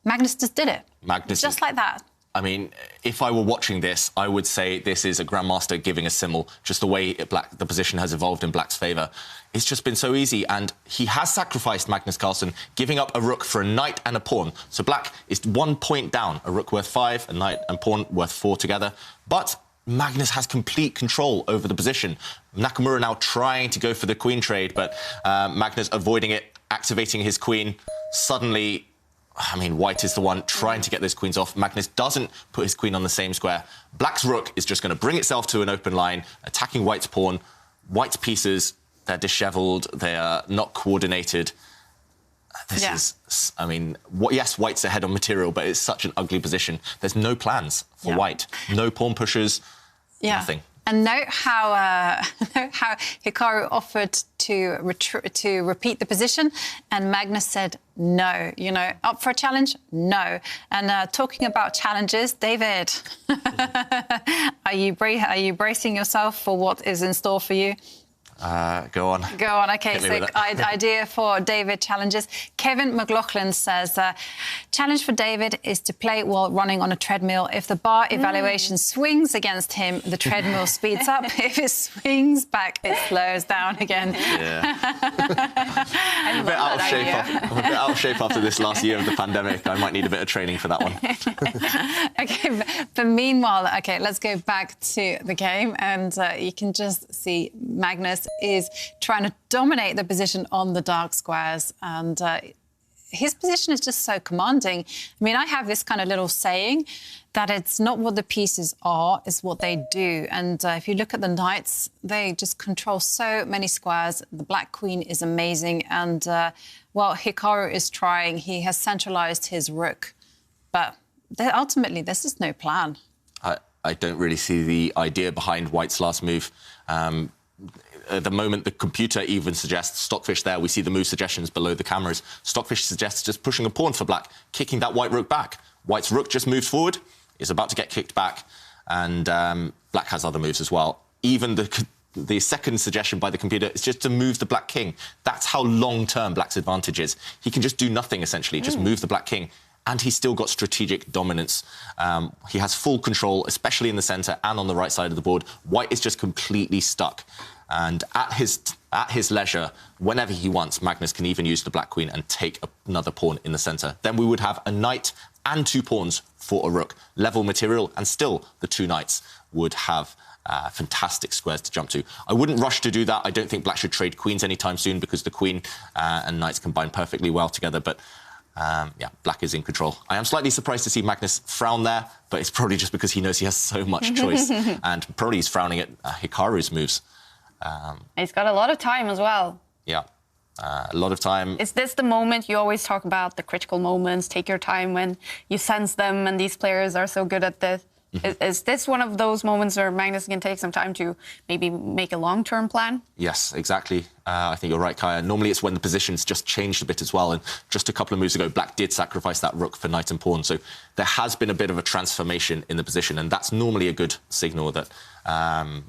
S4: Magnus just did it.
S3: Magnus
S4: just like that.
S3: I mean, if I were watching this, I would say this is a grandmaster giving a symbol, just the way the position has evolved in Black's favour. It's just been so easy, and he has sacrificed Magnus Carlsen, giving up a rook for a knight and a pawn. So Black is 1 point down, a rook worth 5, a knight and pawn worth 4 together. But Magnus has complete control over the position. Nakamura now trying to go for the queen trade, but Magnus avoiding it, activating his queen. Suddenly, I mean, white is the one trying to get those queens off. Magnus doesn't put his queen on the same square. Black's rook is just going to bring itself to an open line, attacking white's pawn. White's pieces, they're dishevelled, they are not coordinated. This is, I mean, yes, white's ahead on material, but it's such an ugly position. There's no plans for white. No pawn pushers, nothing.
S4: And note how Hikaru offered to repeat the position, and Magnus said no. You know, up for a challenge? No. And talking about challenges, David, are you bracing yourself for what is in store for you?
S3: Go on.
S4: Go on. OK, so idea for David challenges. Kevin McLaughlin says, challenge for David is to play while running on a treadmill. If the bar evaluation swings against him, the treadmill speeds up. If it swings back, it slows down again.
S3: Yeah. I'm a bit out of shape after this last year of the pandemic. I might need a bit of training for that one.
S4: OK, but meanwhile, OK, let's go back to the game. And you can just see Magnus is trying to dominate the position on the dark squares, and his position is just so commanding. I mean, I have this kind of little saying that it's not what the pieces are, it's what they do. And if you look at the knights, they just control so many squares. The Black Queen is amazing, and well, Hikaru is trying. He has centralized his rook, but ultimately, this is no plan.
S3: I don't really see the idea behind white's last move. At the moment, the computer even suggests Stockfish there. We see the move suggestions below the cameras. Stockfish suggests just pushing a pawn for Black, kicking that white rook back. White's rook just moved forward, is about to get kicked back, and Black has other moves as well. Even the second suggestion by the computer is just to move the Black king. That's how long-term Black's advantage is. He can just do nothing, essentially, just move the Black king. And he's still got strategic dominance. He has full control, especially in the centre and on the right side of the board. White is just completely stuck. And at his leisure, whenever he wants, Magnus can even use the Black Queen and take another pawn in the centre. Then we would have a knight and 2 pawns for a rook. Level material, and still the 2 knights would have fantastic squares to jump to. I wouldn't rush to do that. I don't think black should trade queens anytime soon because the queen and knights combine perfectly well together. But yeah, black is in control. I am slightly surprised to see Magnus frown there, but it's probably just because he knows he has so much choice. And probably he's frowning at Hikaru's moves.
S1: He's got a lot of time as well.
S3: Yeah, a lot of time.
S1: Is this the moment you always talk about, the critical moments, take your time when you sense them, and these players are so good at this? Is this one of those moments where Magnus can take some time to maybe make a long-term plan?
S3: Yes, exactly. I think you're right, Kaya. Normally it's when the position's just changed a bit as well. And just a couple of moves ago, black did sacrifice that rook for knight and pawn. So there has been a bit of a transformation in the position. And that's normally a good signal that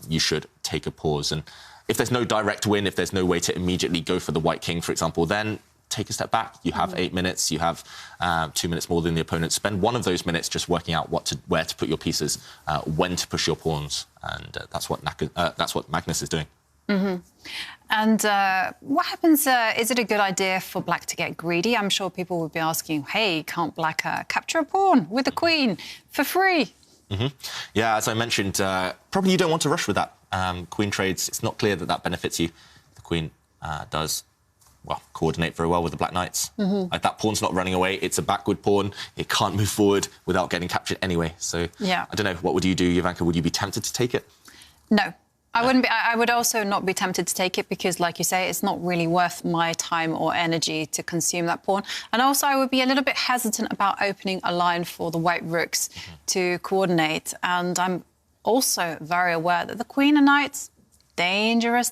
S3: you should take a pause. And if there's no direct win, if there's no way to immediately go for the white king, for example, then take a step back. You have 8 minutes. You have 2 minutes more than the opponent. Spend one of those minutes just working out where to put your pieces, when to push your pawns, and that's what Magnus is doing.
S4: And what happens? Is it a good idea for black to get greedy? I'm sure people would be asking, "Hey, can't black capture a pawn with the queen for free?"
S3: Yeah, as I mentioned, probably you don't want to rush with that. Queen trades. It's not clear that that benefits you. The queen does. Well, coordinate very well with the black knights. Like that pawn's not running away. It's a backward pawn. It can't move forward without getting captured anyway. So
S4: yeah.
S3: I don't know. What would you do, Jovanka? Would you be tempted to take it?
S4: No. I wouldn't be. I would also not be tempted to take it because, like you say, it's not really worth my time or energy to consume that pawn. And also, I would be a little bit hesitant about opening a line for the white rooks to coordinate. And I'm also very aware that the queen and knights, dangerous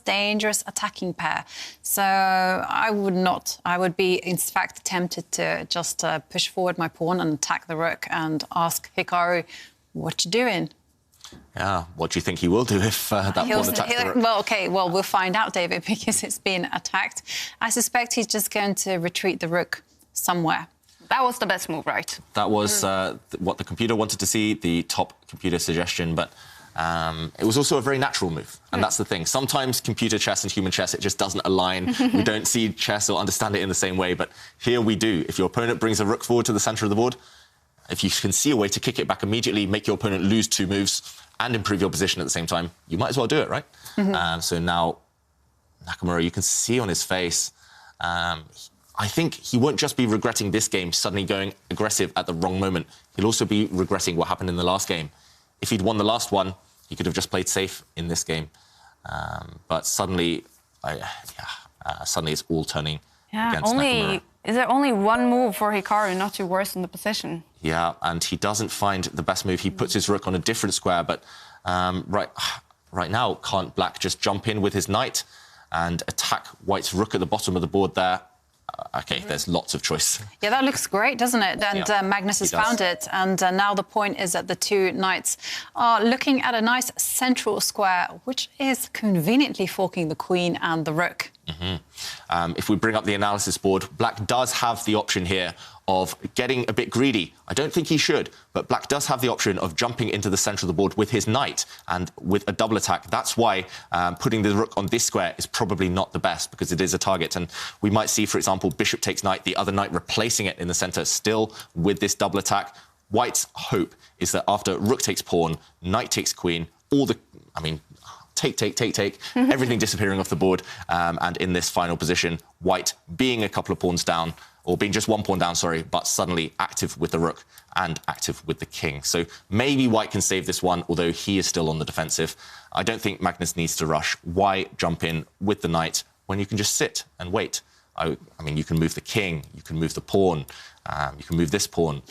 S4: attacking pair. So I would not. I would be, in fact, tempted to just push forward my pawn and attack the rook and ask Hikaru, what you doing?
S3: Yeah, what do you think he will do if that pawn attacks the rook?
S4: Well, OK, well, we'll find out, David, because it's been attacked. I suspect he's just going to retreat the rook somewhere.
S1: That was the best move, right?
S3: That was what the computer wanted to see, the top computer suggestion, but it was also a very natural move. And that's the thing. Sometimes computer chess and human chess, it just doesn't align. We don't see chess or understand it in the same way, but here we do. If your opponent brings a rook forward to the centre of the board, if you can see a way to kick it back immediately, make your opponent lose 2 moves and improve your position at the same time, you might as well do it, right? So now, Nakamura, you can see on his face, I think he won't just be regretting this game, suddenly going aggressive at the wrong moment. He'll also be regretting what happened in the last game. If he'd won the last one, he could have just played safe in this game. But suddenly, suddenly it's all turning against Nakamura.
S1: Is there only one move for Hikaru not to worsen the position?
S3: Yeah, and he doesn't find the best move. He puts his rook on a different square, but right now, can't black just jump in with his knight and attack white's rook at the bottom of the board there? OK, there's lots of choice.
S4: Yeah, that looks great, doesn't it? And Magnus has found it. And now the point is that the two knights are looking at a nice central square, which is conveniently forking the queen and the rook.
S3: If we bring up the analysis board, black does have the option here of getting a bit greedy. I don't think he should, but black does have the option of jumping into the centre of the board with his knight and with a double attack. That's why putting the rook on this square is probably not the best, because it is a target. And we might see, for example, bishop takes knight, the other knight replacing it in the centre, still with this double attack. White's hope is that after rook takes pawn, knight takes queen, take, everything disappearing off the board. And in this final position, white being a couple of pawns down, or being just 1 pawn down, sorry, but suddenly active with the rook and active with the king. So maybe white can save this one, although he is still on the defensive. I don't think Magnus needs to rush. Why jump in with the knight when you can just sit and wait? I mean, you can move the king, you can move the pawn, you can move this pawn.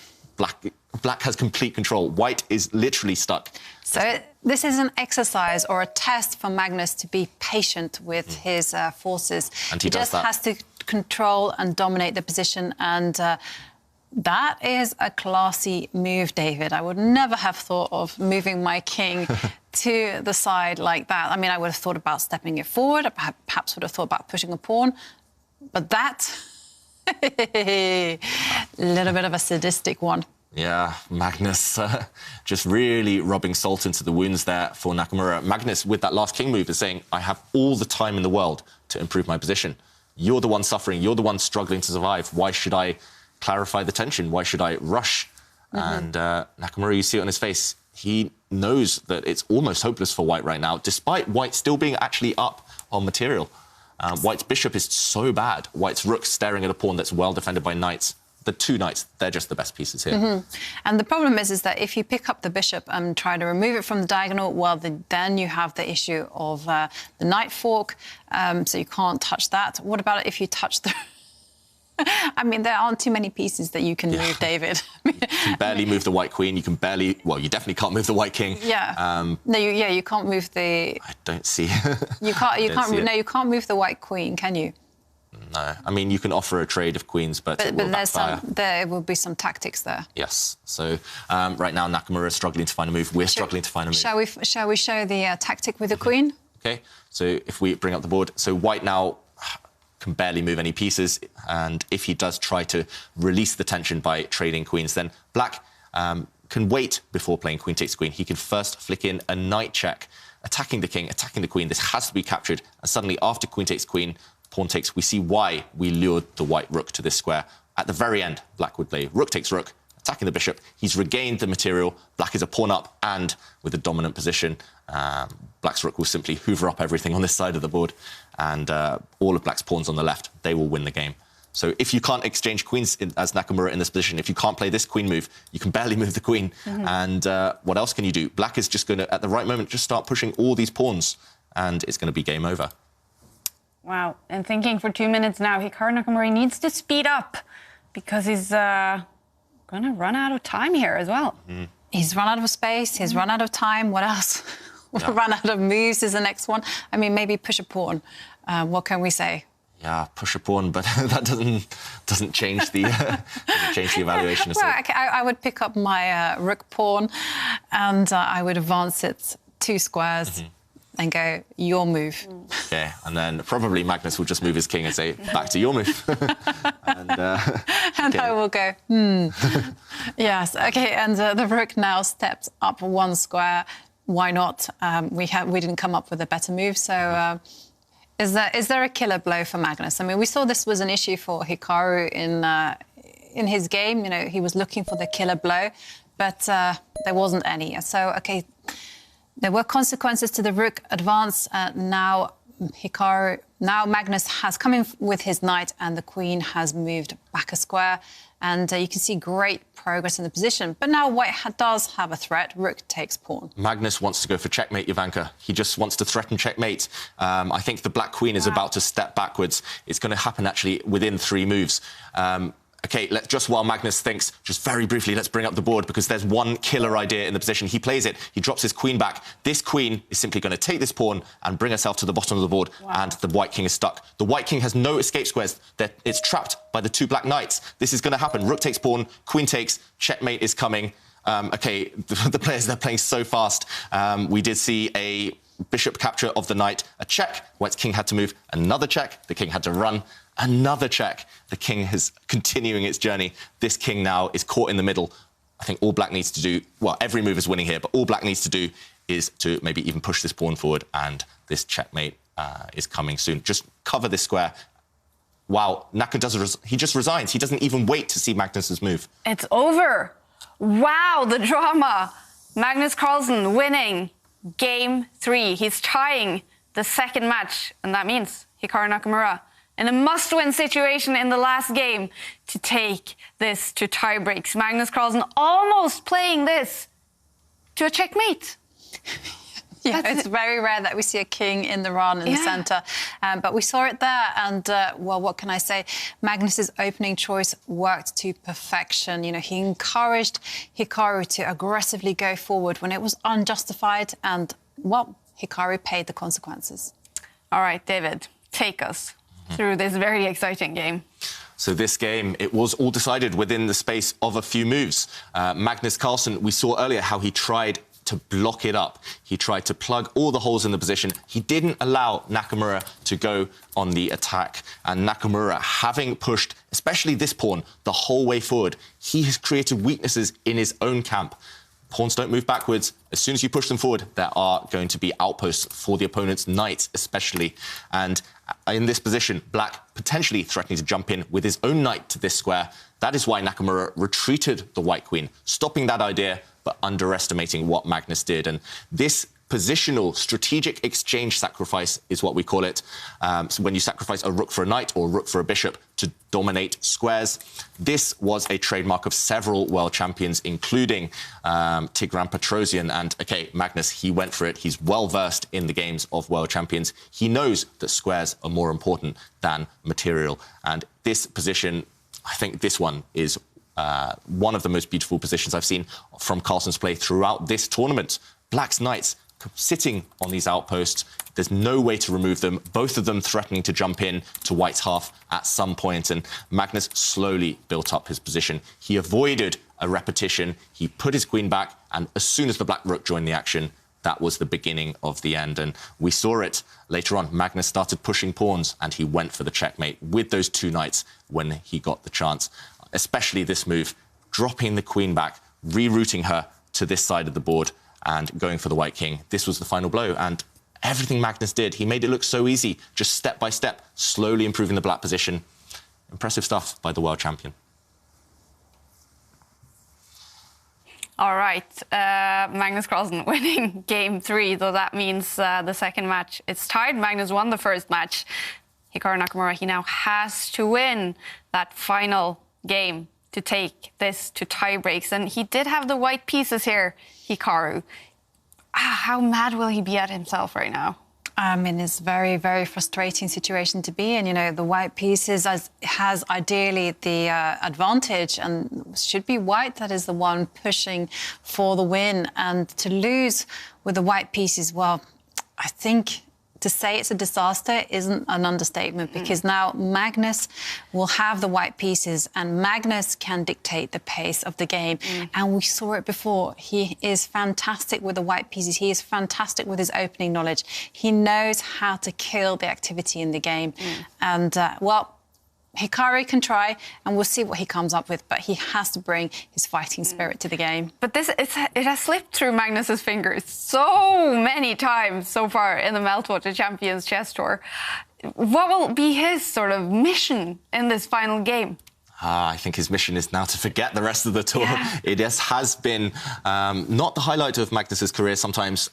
S3: Black has complete control. White is literally stuck.
S4: So this is an exercise or a test for Magnus to be patient with his forces.
S3: And he
S4: just has to control and dominate the position. And that is a classy move, David. I would never have thought of moving my king to the side like that. I mean, I would have thought about stepping it forward. I perhaps would have thought about pushing a pawn. But that, a little bit of a sadistic one.
S3: Yeah, Magnus just really rubbing salt into the wounds there for Nakamura. Magnus, with that last king move, is saying, I have all the time in the world to improve my position. You're the one suffering. You're the one struggling to survive. Why should I clarify the tension? Why should I rush? And Nakamura, you see it on his face. he knows that it's almost hopeless for white right now, despite white still being actually up on material. White's bishop is so bad. White's rook staring at a pawn that's well defended by knights. The two knights, they're just the best pieces here.
S4: And the problem is that if you pick up the bishop and try to remove it from the diagonal, well, then you have the issue of the knight fork, so you can't touch that. What about if you touch the... I mean, there aren't too many pieces that you can move, David.
S3: You can barely move the white queen. You can barely... Well, you definitely can't move the white king.
S4: Yeah. No, you can't move the...
S3: I don't see...
S4: You can't move the white queen, can you?
S3: No. I mean, you can offer a trade of queens, but it will backfire.
S4: There will be some tactics there.
S3: Yes. So right now, Nakamura is struggling to find a move. We're struggling to find a move.
S4: Shall we show the tactic with the queen?
S3: OK. So if we bring up the board... So white now can barely move any pieces, and if he does try to release the tension by trading queens, then black can wait before playing queen takes queen. He can first flick in a knight check, attacking the king, attacking the queen. This has to be captured, and suddenly after queen takes queen, pawn takes, we see why we lured the white rook to this square. At the very end, black would play rook takes rook, attacking the bishop. He's regained the material. Black is a pawn up, and with a dominant position, black's rook will simply hoover up everything on this side of the board, and all of black's pawns on the left, they will win the game. So if you can't exchange queens as Nakamura in this position, if you can't play this queen move, you can barely move the queen. And what else can you do? Black is just going to, at the right moment, just start pushing all these pawns, and it's going to be game over.
S1: Wow. And thinking for 2 minutes now, Hikaru Nakamura needs to speed up because he's going to run out of time here as well.
S4: He's run out of space. He's run out of time. What else? Run out of moves is the next one. I mean, maybe push a pawn. What can we say?
S3: Yeah, push a pawn, but that doesn't change the evaluation.
S4: Well, I would pick up my rook pawn, and I would advance it 2 squares. And go, your move.
S3: Okay, and then probably Magnus will just move his king and say, back to your move. and
S4: I will go, Yes, OK, and the rook now steps up 1 square. Why not? We didn't come up with a better move, so... Is there a killer blow for Magnus? I mean, we saw this was an issue for Hikaru in his game. You know, he was looking for the killer blow, but there wasn't any. So, OK... There were consequences to the rook advance. Now Magnus has come in with his knight, and the queen has moved back a square. And you can see great progress in the position. But now white does have a threat. Rook takes pawn.
S3: Magnus wants to go for checkmate, Jovanka. He just wants to threaten checkmate. I think the black queen is about to step backwards. It's going to happen, actually, within 3 moves. OK, just while Magnus thinks, just very briefly, let's bring up the board, because there's one killer idea in the position. He plays it. He drops his queen back. This queen is simply going to take this pawn and bring herself to the bottom of the board, and the white king is stuck. The white king has no escape squares. It's trapped by the 2 black knights. This is going to happen. Rook takes pawn, queen takes, checkmate is coming. OK, the players, they're playing so fast. We did see a bishop capture of the knight, a check. White's king had to move. Another check. The king had to run. Another check. The king is continuing its journey. This king now is caught in the middle. I think all black needs to do... Well, every move is winning here, but all black needs to do is to maybe even push this pawn forward, and this checkmate is coming soon. Just cover this square. Wow, Naka he just resigns. He doesn't even wait to see Magnus's move.
S1: It's over. Wow, the drama. Magnus Carlsen winning game 3. He's tying the 2nd match, and that means Hikaru Nakamura in a must-win situation in the last game to take this to tie breaks. Magnus Carlsen almost playing this to a checkmate.
S4: Yeah, it's very rare that we see a king in the run in the centre. But we saw it there, and, well, what can I say? Magnus's opening choice worked to perfection. You know, he encouraged Hikaru to aggressively go forward when it was unjustified, and, well, Hikaru paid the consequences.
S1: All right, David, take us through this very exciting game.
S3: So this game, it was all decided within the space of a few moves. Magnus Carlsen, we saw earlier how he tried to block it up. He tried to plug all the holes in the position. He didn't allow Nakamura to go on the attack. And Nakamura, having pushed, especially this pawn, the whole way forward, he has created weaknesses in his own camp. Pawns don't move backwards. As soon as you push them forward, there are going to be outposts for the opponent's knights, especially. And in this position, black potentially threatening to jump in with his own knight to this square. That is why Nakamura retreated the white queen, stopping that idea. but underestimating what Magnus did. And this positional strategic exchange sacrifice is what we call it. So when you sacrifice a rook for a knight or a rook for a bishop to dominate squares. This was a trademark of several world champions, including Tigran Petrosian. And, OK, Magnus, he went for it. He's well-versed in the games of world champions. He knows that squares are more important than material. And this position, I think this one is one of the most beautiful positions I've seen from Carlsen's play throughout this tournament. Black's knights sitting on these outposts. There's no way to remove them, both of them threatening to jump in to white's half at some point, and Magnus slowly built up his position. He avoided a repetition, he put his queen back, and as soon as the black rook joined the action, that was the beginning of the end. And we saw it later on. Magnus started pushing pawns, and he went for the checkmate with those two knights when he got the chance. Especially this move, dropping the queen back, rerouting her to this side of the board, and going for the white king. This was the final blow, and everything Magnus did, he made it look so easy, just step by step, slowly improving the black position. Impressive stuff by the world champion.
S1: All right, Magnus Carlsen winning game 3, though that means the second match it's tied. Magnus won the first match. Hikaru Nakamura, he now has to win that final game to take this to tie breaks. And he did have the white pieces here, Hikaru. How mad will he be at himself right now?
S4: I mean, it's a very, very frustrating situation to be in. You know, the white pieces has ideally the advantage and should be white that is the one pushing for the win. And to lose with the white pieces, well, I think to say it's a disaster isn't an understatement, because now Magnus will have the white pieces and Magnus can dictate the pace of the game. And we saw it before. He is fantastic with the white pieces. He is fantastic with his opening knowledge. He knows how to kill the activity in the game. And, well, Hikaru can try, and we'll see what he comes up with, but he has to bring his fighting spirit to the game.
S1: But it has slipped through Magnus's fingers so many times so far in the Meltwater Champions Chess Tour. What will be his sort of mission in this final game?
S3: I think his mission is now to forget the rest of the tour. Yeah. It has been not the highlight of Magnus's career. Sometimes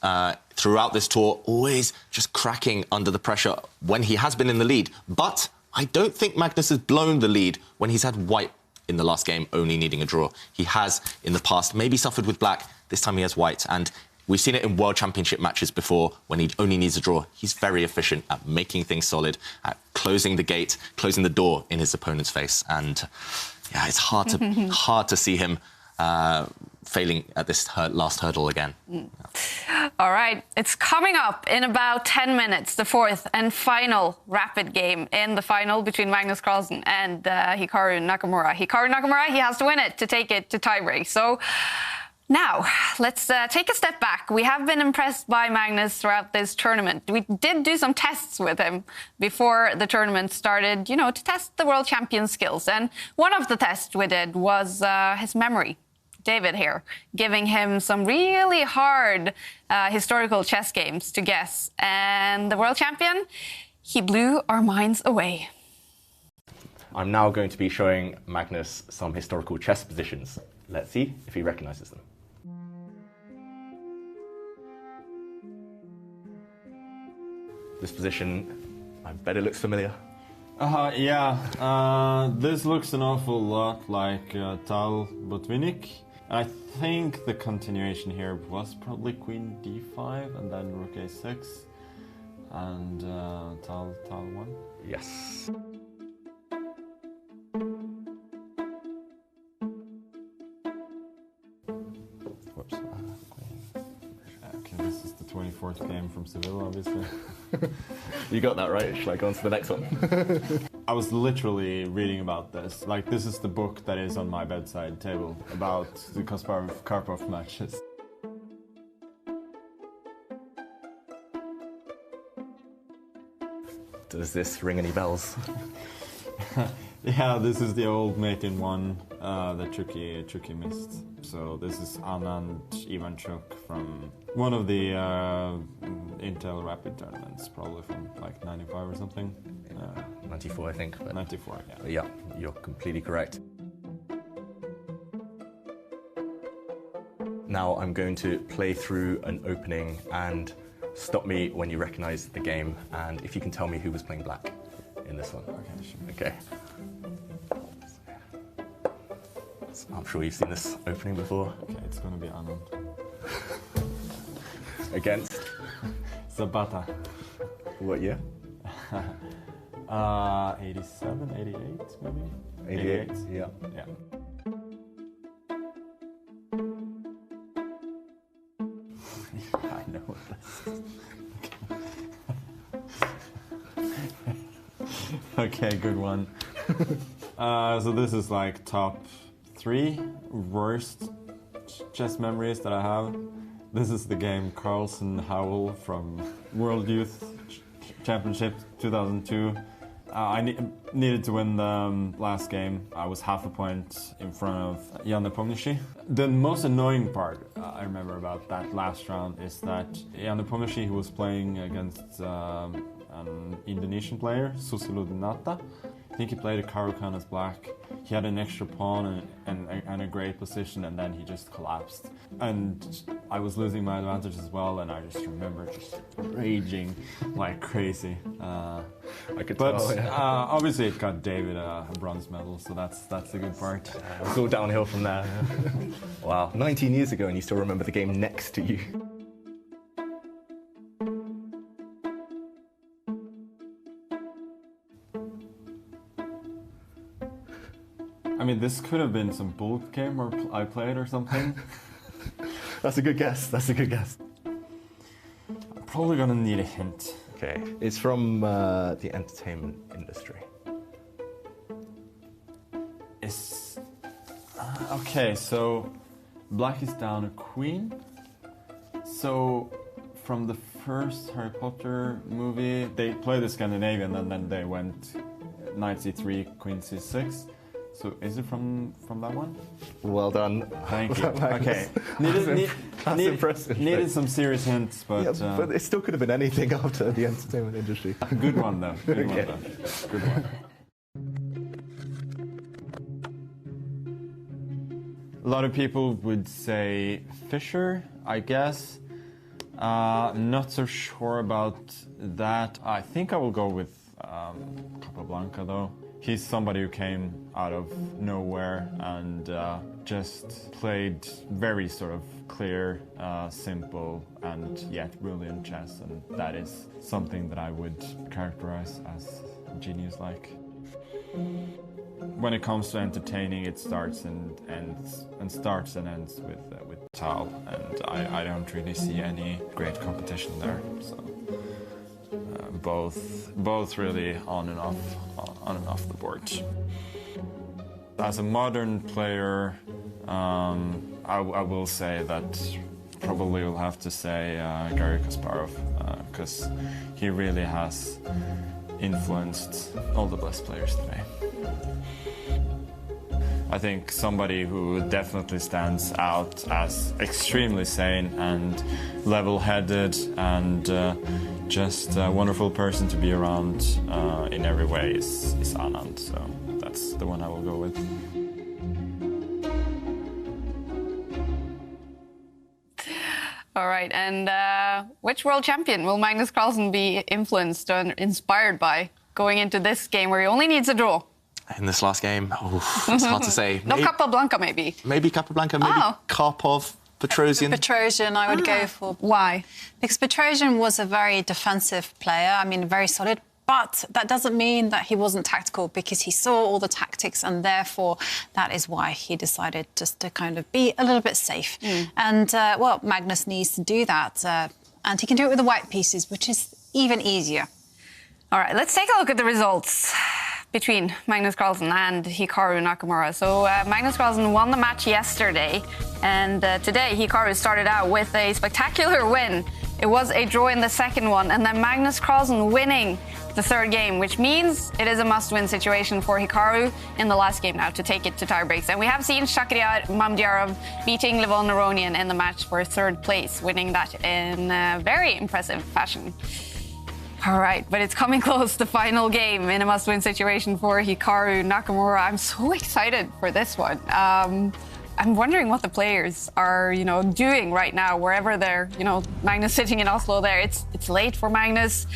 S3: throughout this tour, always just cracking under the pressure when he has been in the lead. But I don't think Magnus has blown the lead when he's had white in the last game, only needing a draw. He has, in the past, maybe suffered with black. This time he has white. And we've seen it in World Championship matches before when he only needs a draw. He's very efficient at making things solid, at closing the gate, closing the door in his opponent's face. And, yeah, it's hard to see him failing at this last hurdle again.
S1: All right, it's coming up in about 10 minutes, the fourth and final rapid game in the final between Magnus Carlsen and Hikaru Nakamura. Hikaru Nakamura, he has to win it to take it to tiebreak. So now, let's take a step back. We have been impressed by Magnus throughout this tournament. We did do some tests with him before the tournament started, you know, to test the world champion skills. And one of the tests we did was his memory. David here, giving him some really hard historical chess games to guess. And the world champion, he blew our minds away.
S7: I'm now going to be showing Magnus some historical chess positions. Let's see if he recognises them. This position, I bet it looks familiar.
S10: Yeah, this looks an awful lot like Tal Botvinnik. I think the continuation here was probably Queen D5 and then Rook A6 and Tal 1.
S7: Yes. Whoops.
S10: Okay, this is the 24th game from Seville, obviously.
S7: You got that right. Shall I go on to the next one?
S10: I was literally reading about this. Like, this is the book that is on my bedside table about the Kasparov-Karpov matches.
S7: Does this ring any bells?
S10: Yeah, this is the old mate in one that Chucky missed. So this is Anand Ivanchuk from one of the Intel Rapid tournaments, probably from like 95 or something.
S7: 94, I think. But
S10: 94, yeah.
S7: Yeah, you're completely correct. Now I'm going to play through an opening and stop me when you recognize the game, and if you can tell me who was playing black in this one.
S10: Okay, sure.
S7: Okay. So I'm sure you've seen this opening before.
S10: Okay, it's gonna be Anand.
S7: Against?
S10: Zapata.
S7: What year?
S10: 87, 88 maybe?
S7: 88, yeah.
S10: Yeah.
S7: I know what this is.
S10: Okay, good one. So this is like top 3 worst chess memories that I have. This is the game Carlsen Howell from World Youth Championship 2002. I needed to win the last game. I was half a point in front of Jan-Krzysztof. The most annoying part I remember about that last round is that Jan-Krzysztof, who was playing against an Indonesian player, Susilo Dinata. I think he played a Hikaru as black. He had an extra pawn and a great position, and then he just collapsed. And I was losing my advantage as well, and I just remember just raging like crazy.
S7: I could
S10: but
S7: tell, yeah.
S10: Obviously it got David a bronze medal, so that's the good part.
S7: It's all downhill from there. Wow, 19 years ago and you still remember the game next to you.
S10: I mean, this could have been some bull game or I played or something.
S7: That's a good guess, that's a good guess.
S10: I'm probably gonna need a hint.
S7: Okay, it's from the entertainment industry.
S10: It's... okay, so black is down a queen. So from the first Harry Potter movie, they played the Scandinavian and then they went knight c3, queen c6. So is it from that one?
S7: Well done.
S10: Thank you. Okay.
S7: That's impressive.
S10: Needed some serious hints, but...
S7: yeah, but it still could have been anything after the entertainment industry.
S10: Good one, though. Good
S7: Okay.
S10: one, though. Good one. A lot of people would say Fischer, I guess. Not so sure about that. I think I will go with Capablanca, though. He's somebody who came out of nowhere and just played very sort of clear, simple, and yet brilliant chess, and that is something that I would characterize as genius-like. When it comes to entertaining, it starts and ends with Tal, and I don't really see any great competition there. So both really on and off the board. As a modern player, I will say that probably will have to say Garry Kasparov, because he really has influenced all the best players today. I think somebody who definitely stands out as extremely sane and level-headed and just a wonderful person to be around in every way is Anand, so that's the one I will go with.
S1: All right, and which world champion will Magnus Carlsen be influenced and inspired by going into this game where he only needs a draw?
S3: In this last game, it's hard to say.
S1: No, Capablanca, maybe.
S3: Maybe Capablanca, maybe Karpov, Petrosian.
S4: Petrosian, I would go for.
S1: Why?
S4: Because Petrosian was a very defensive player, I mean, very solid, but that doesn't mean that he wasn't tactical, because he saw all the tactics, and therefore that is why he decided just to kind of be a little bit safe. And, well, Magnus needs to do that, and he can do it with the white pieces, which is even easier.
S1: All right, let's take a look at the results between Magnus Carlsen and Hikaru Nakamura. So Magnus Carlsen won the match yesterday, and today Hikaru started out with a spectacular win. It was a draw in the second one, and then Magnus Carlsen winning the third game, which means it is a must-win situation for Hikaru in the last game now to take it to tie breaks. And we have seen Shakhriyar Mamdyarov beating Levon Aronian in the match for third place, winning that in very impressive fashion. All right, but it's coming close, the final game in a must-win situation for Hikaru Nakamura. I'm so excited for this one. I I'm wondering what the players are, doing right now, wherever they're, Magnus sitting in Oslo there. It's late for Magnus,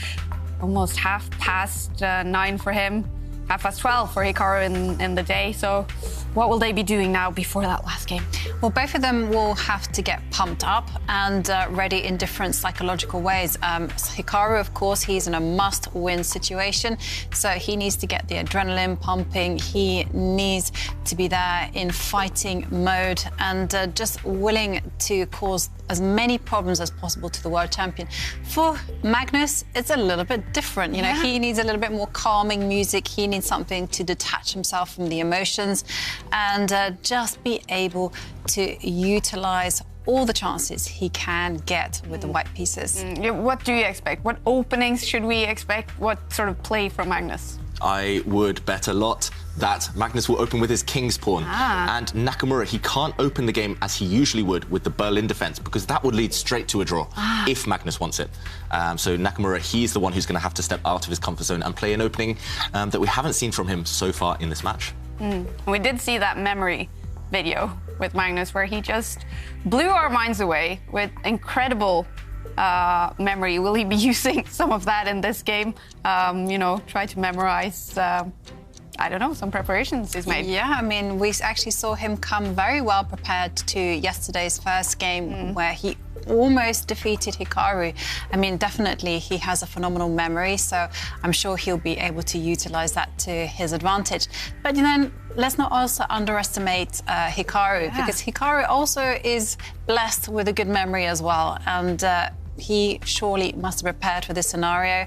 S1: almost 9:30 for him, 12:30 for Hikaru in the day. So what will they be doing now before that last game?
S4: Well, both of them will have to get pumped up and ready in different psychological ways. Hikaru, of course, he's in a must-win situation, so he needs to get the adrenaline pumping. He needs to be there in fighting mode and just willing to cause as many problems as possible to the world champion. For Magnus, it's a little bit different. He needs a little bit more calming music. He needs something to detach himself from the emotions and just be able to utilize all the chances he can get with the white pieces.
S1: What do you expect? What openings should we expect? What sort of play from Magnus?
S3: I would bet a lot that Magnus will open with his king's pawn. And Nakamura, he can't open the game as he usually would with the Berlin defense, because that would lead straight to a draw if Magnus wants it. So Nakamura, he's the one who's going to have to step out of his comfort zone and play an opening that we haven't seen from him so far in this match.
S1: We did see that memory video with Magnus where he just blew our minds away with incredible memory. Will he be using some of that in this game? Try to memorize, I don't know, some preparations he's made.
S4: Yeah, I mean, we actually saw him come very well prepared to yesterday's first game where he almost defeated Hikaru. I mean, definitely he has a phenomenal memory, so I'm sure he'll be able to utilize that to his advantage. But let's not also underestimate Hikaru, because Hikaru also is blessed with a good memory as well, and he surely must have prepared for this scenario,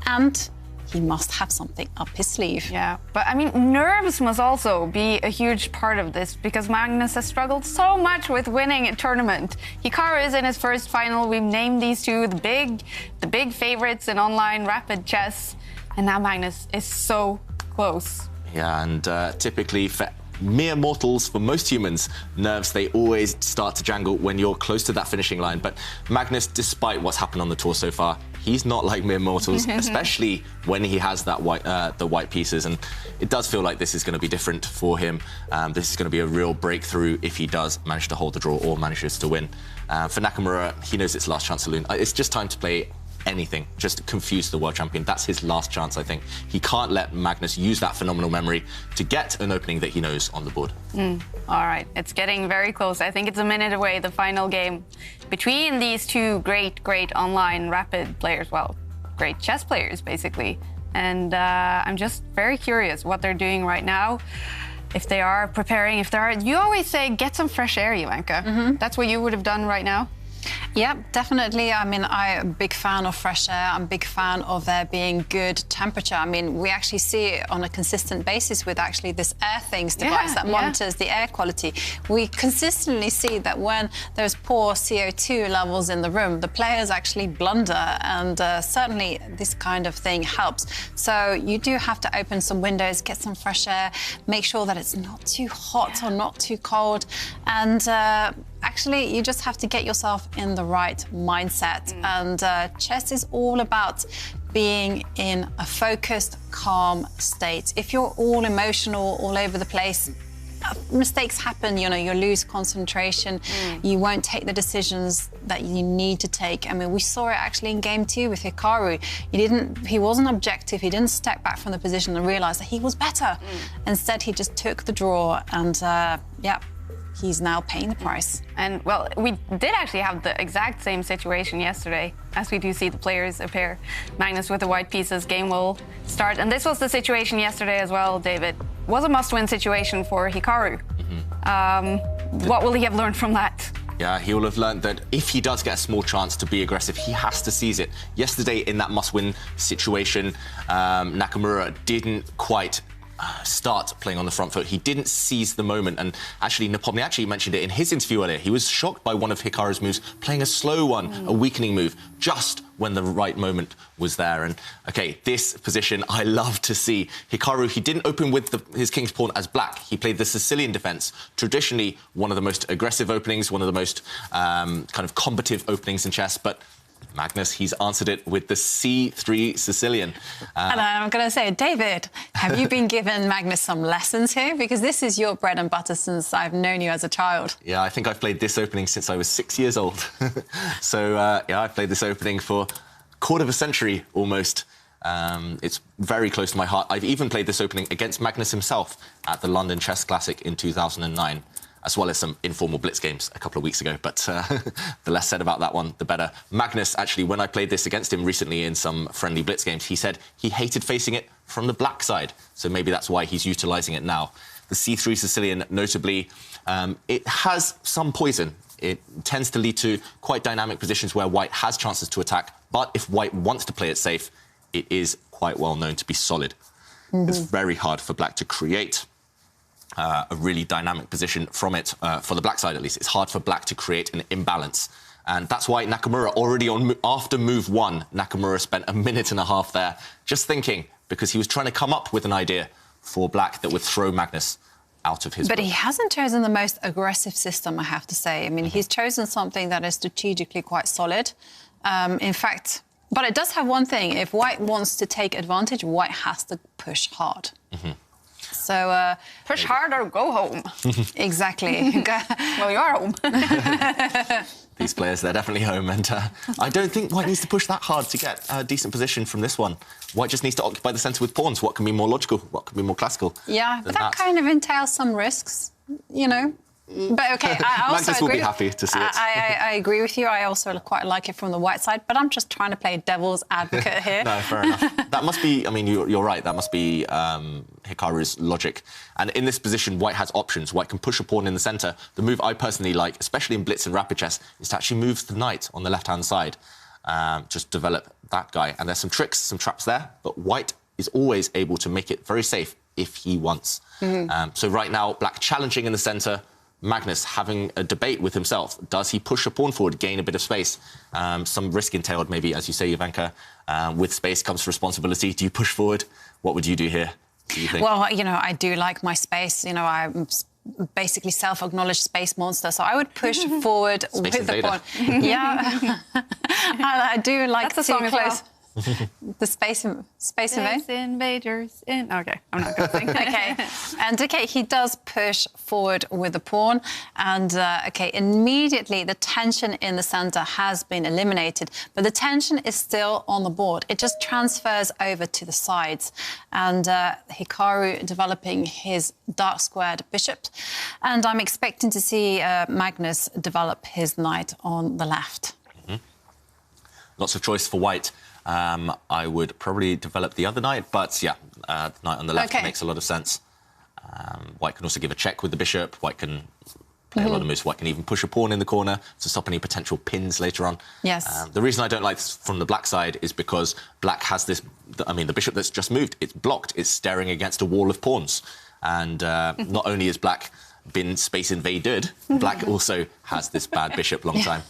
S4: and he must have something up his sleeve.
S1: Yeah, but I mean, nerves must also be a huge part of this, because Magnus has struggled so much with winning a tournament. Hikaru is in his first final. We've named these two the big favorites in online rapid chess, and now Magnus is so close.
S3: Yeah, and typically for mere mortals, for most humans, nerves, they always start to jangle when you're close to that finishing line. But Magnus, despite what's happened on the tour so far, he's not like mere mortals, especially when he has that the white pieces. And it does feel like this is going to be different for him. This is going to be a real breakthrough if he does manage to hold the draw or manages to win. For Nakamura, he knows it's last chance saloon. It's just time to play anything, just confuse the world champion. That's his last chance, I think. He can't let Magnus use that phenomenal memory to get an opening that he knows on the board.
S1: All right, it's getting very close. I think it's a minute away, the final game between these two great online rapid players. Well, great chess players, basically. And I'm just very curious what they're doing right now. If they are preparing, you always say, get some fresh air, Jovanka. That's what you would have done right now?
S4: Yeah, definitely. I mean, I'm a big fan of fresh air. I'm a big fan of there being good temperature. I mean, we actually see it on a consistent basis with actually this AirThings device that monitors the air quality. We consistently see that when there's poor CO2 levels in the room, the players actually blunder, and certainly this kind of thing helps. So you do have to open some windows, get some fresh air, make sure that it's not too hot or not too cold, and actually, you just have to get yourself in the right mindset. And chess is all about being in a focused, calm state. If you're all emotional, all over the place, mistakes happen, you lose concentration, you won't take the decisions that you need to take. I mean, we saw it actually in game 2 with Hikaru. He wasn't objective, he didn't step back from the position and realize that he was better. Instead, he just took the draw, and he's now paying the price.
S1: And, well, we did actually have the exact same situation yesterday, as we do see the players appear. Magnus with the white pieces, game will start. And this was the situation yesterday as well, David. Was a must-win situation for Hikaru. What will he have learned from that?
S3: Yeah, he will have learned that if he does get a small chance to be aggressive, he has to seize it. Yesterday, in that must-win situation, Nakamura didn't quite start playing on the front foot. He didn't seize the moment, and actually Nepomny actually mentioned it in his interview earlier. He was shocked by one of Hikaru's moves, playing a slow one, a weakening move, just when the right moment was there. And okay, this position I love to see. Hikaru, he didn't open with his king's pawn as black. He played the Sicilian defense, traditionally one of the most aggressive openings, one of the most kind of combative openings in chess, but Magnus, he's answered it with the C3 Sicilian.
S4: And I'm going to say, David, have you been giving Magnus some lessons here? Because this is your bread and butter since I've known you as a child.
S3: Yeah, I think I've played this opening since I was 6 years old. So, yeah, I've played this opening for a quarter of a century almost. It's very close to my heart. I've even played this opening against Magnus himself at the London Chess Classic in 2009. As well as some informal blitz games a couple of weeks ago. But the less said about that one, the better. Magnus, actually, when I played this against him recently in some friendly blitz games, he said he hated facing it from the black side. So maybe that's why he's utilising it now. The C3 Sicilian, notably, it has some poison. It tends to lead to quite dynamic positions where white has chances to attack. But if white wants to play it safe, it is quite well known to be solid. It's very hard for black to create a really dynamic position from it, for the black side at least. It's hard for black to create an imbalance. And that's why Nakamura, already after move 1, Nakamura spent a minute and a half there just thinking, because he was trying to come up with an idea for black that would throw Magnus out of his
S4: But
S3: book.
S4: he hasn't chosen the most aggressive system, I have to say. I mean, he's chosen something that is strategically quite solid. In fact, but it does have one thing. If white wants to take advantage, white has to push hard. So
S1: push hard or go home.
S4: Exactly.
S1: Well, you are home.
S3: These players, they're definitely home, and I don't think white needs to push that hard to get a decent position from this one. White just needs to occupy the centre with pawns. What can be more logical? What can be more classical?
S4: Yeah, but that kind of entails some risks, you know. But OK, I also
S3: Magnus will be happy to see it.
S4: I agree with you. I also quite like it from the white side, but I'm just trying to play devil's advocate here.
S3: No, fair enough. That must be, I mean, you're right, that must be Hikaru's logic. And in this position, white has options. White can push a pawn in the centre. The move I personally like, especially in blitz and rapid chess, is to actually move the knight on the left-hand side. Just develop that guy. And there's some tricks, some traps there, but white is always able to make it very safe if he wants. So right now, black challenging in the centre, Magnus having a debate with himself. Does he push a pawn forward, gain a bit of space? Some risk entailed, maybe, as you say, Ivanka. With space comes responsibility. Do you push forward? What would you do here, do you think?
S4: Well, you know, I do like my space. You know, I'm basically self-acknowledged space monster, so I would push forward
S3: Space
S4: with
S3: invader.
S4: the pawn. Yeah, I do like
S1: That's a song
S4: to
S1: as
S4: close.
S1: well.
S4: The space
S1: invaders in. Okay, I'm not going to sing.
S4: Okay, and OK, he does push forward with the pawn, and OK, immediately the tension in the centre has been eliminated, but the tension is still on the board. It just transfers over to the sides, and Hikaru developing his dark squared bishop, and I'm expecting to see Magnus develop his knight on the left.
S3: Lots of choice for white. I would probably develop the other knight, but yeah, the knight on the left makes a lot of sense. White can also give a check with the bishop. White can play a lot of moves. White can even push a pawn in the corner to stop any potential pins later on.
S4: Yes.
S3: The reason I don't like this from the black side is because black has this, I mean, the bishop that's just moved, it's blocked. It's staring against a wall of pawns. And not only is black been space invaded, black also has this bad bishop long term.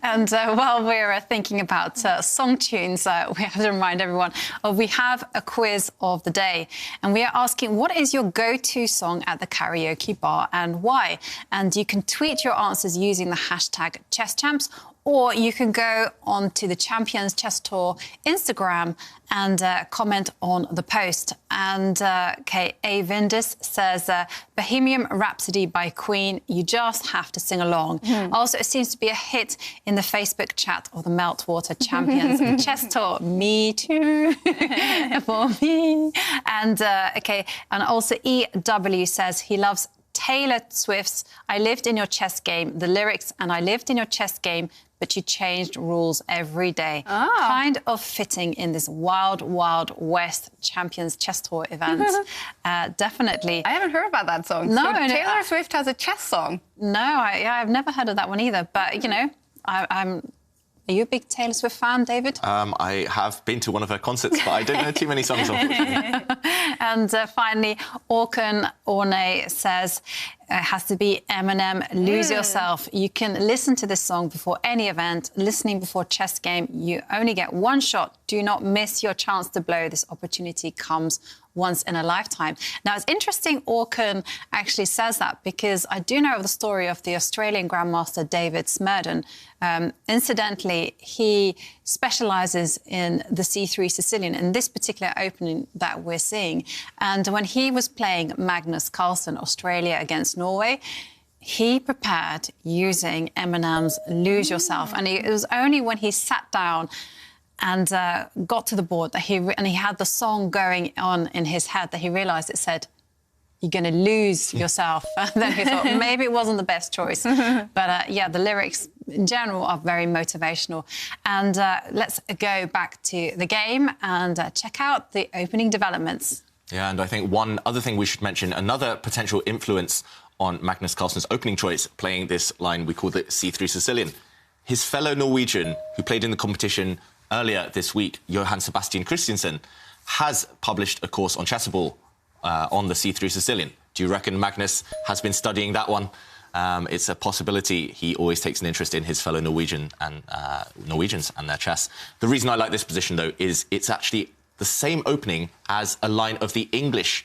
S4: And while we're thinking about song tunes, we have to remind everyone we have a quiz of the day, and we are asking, what is your go-to song at the karaoke bar and why? And you can tweet your answers using the hashtag ChessChamps, or you can go on to the Champions Chess Tour Instagram and comment on the post. And A. Vindis says, Bohemian Rhapsody by Queen, you just have to sing along. Also, it seems to be a hit in the Facebook chat of the Meltwater Champions Chess Tour. Me too, for me. And, and also EW says he loves Taylor Swift's I Lived in Your Chess Game, the lyrics, and I lived in your chess game, but you changed rules every day. Kind of fitting in this wild, wild West Champions Chess Tour event. Definitely.
S1: I haven't heard about that song.
S4: No,
S1: so Taylor Swift has a chess song.
S4: No, I've never heard of that one either. But, you know, Are you a big Taylor Swift fan, David?
S3: I have been to one of her concerts, but I don't know too many songs, unfortunately.
S4: And finally, Orkun Orne says, It has to be Eminem, Lose Yourself. You can listen to this song before any event. Listening before chess game, you only get one shot. Do not miss your chance to blow. This opportunity comes once in a lifetime. Now, it's interesting Orkan actually says that, because I do know of the story of the Australian Grandmaster David Smerdon. Incidentally, he specialises in the C3 Sicilian, in this particular opening that we're seeing. And when he was playing Magnus Carlsen, Australia against Norway, he prepared using Eminem's Lose Yourself. And it was only when he sat down and got to the board that he had the song going on in his head that he realised it said, "You're going to lose yourself." And then he thought maybe it wasn't the best choice. But yeah, the lyrics in general are very motivational. And let's go back to the game and check out the opening developments.
S3: Yeah, and I think one other thing we should mention, another potential influence on Magnus Carlsen's opening choice, playing this line we call the C3 Sicilian. His fellow Norwegian, who played in the competition earlier this week, Johan-Sebastian Christiansen, has published a course on Chessable on the C3 Sicilian. Do you reckon Magnus has been studying that one? It's a possibility. He always takes an interest in his fellow Norwegians and their chess. The reason I like this position, though, is it's actually the same opening as a line of the English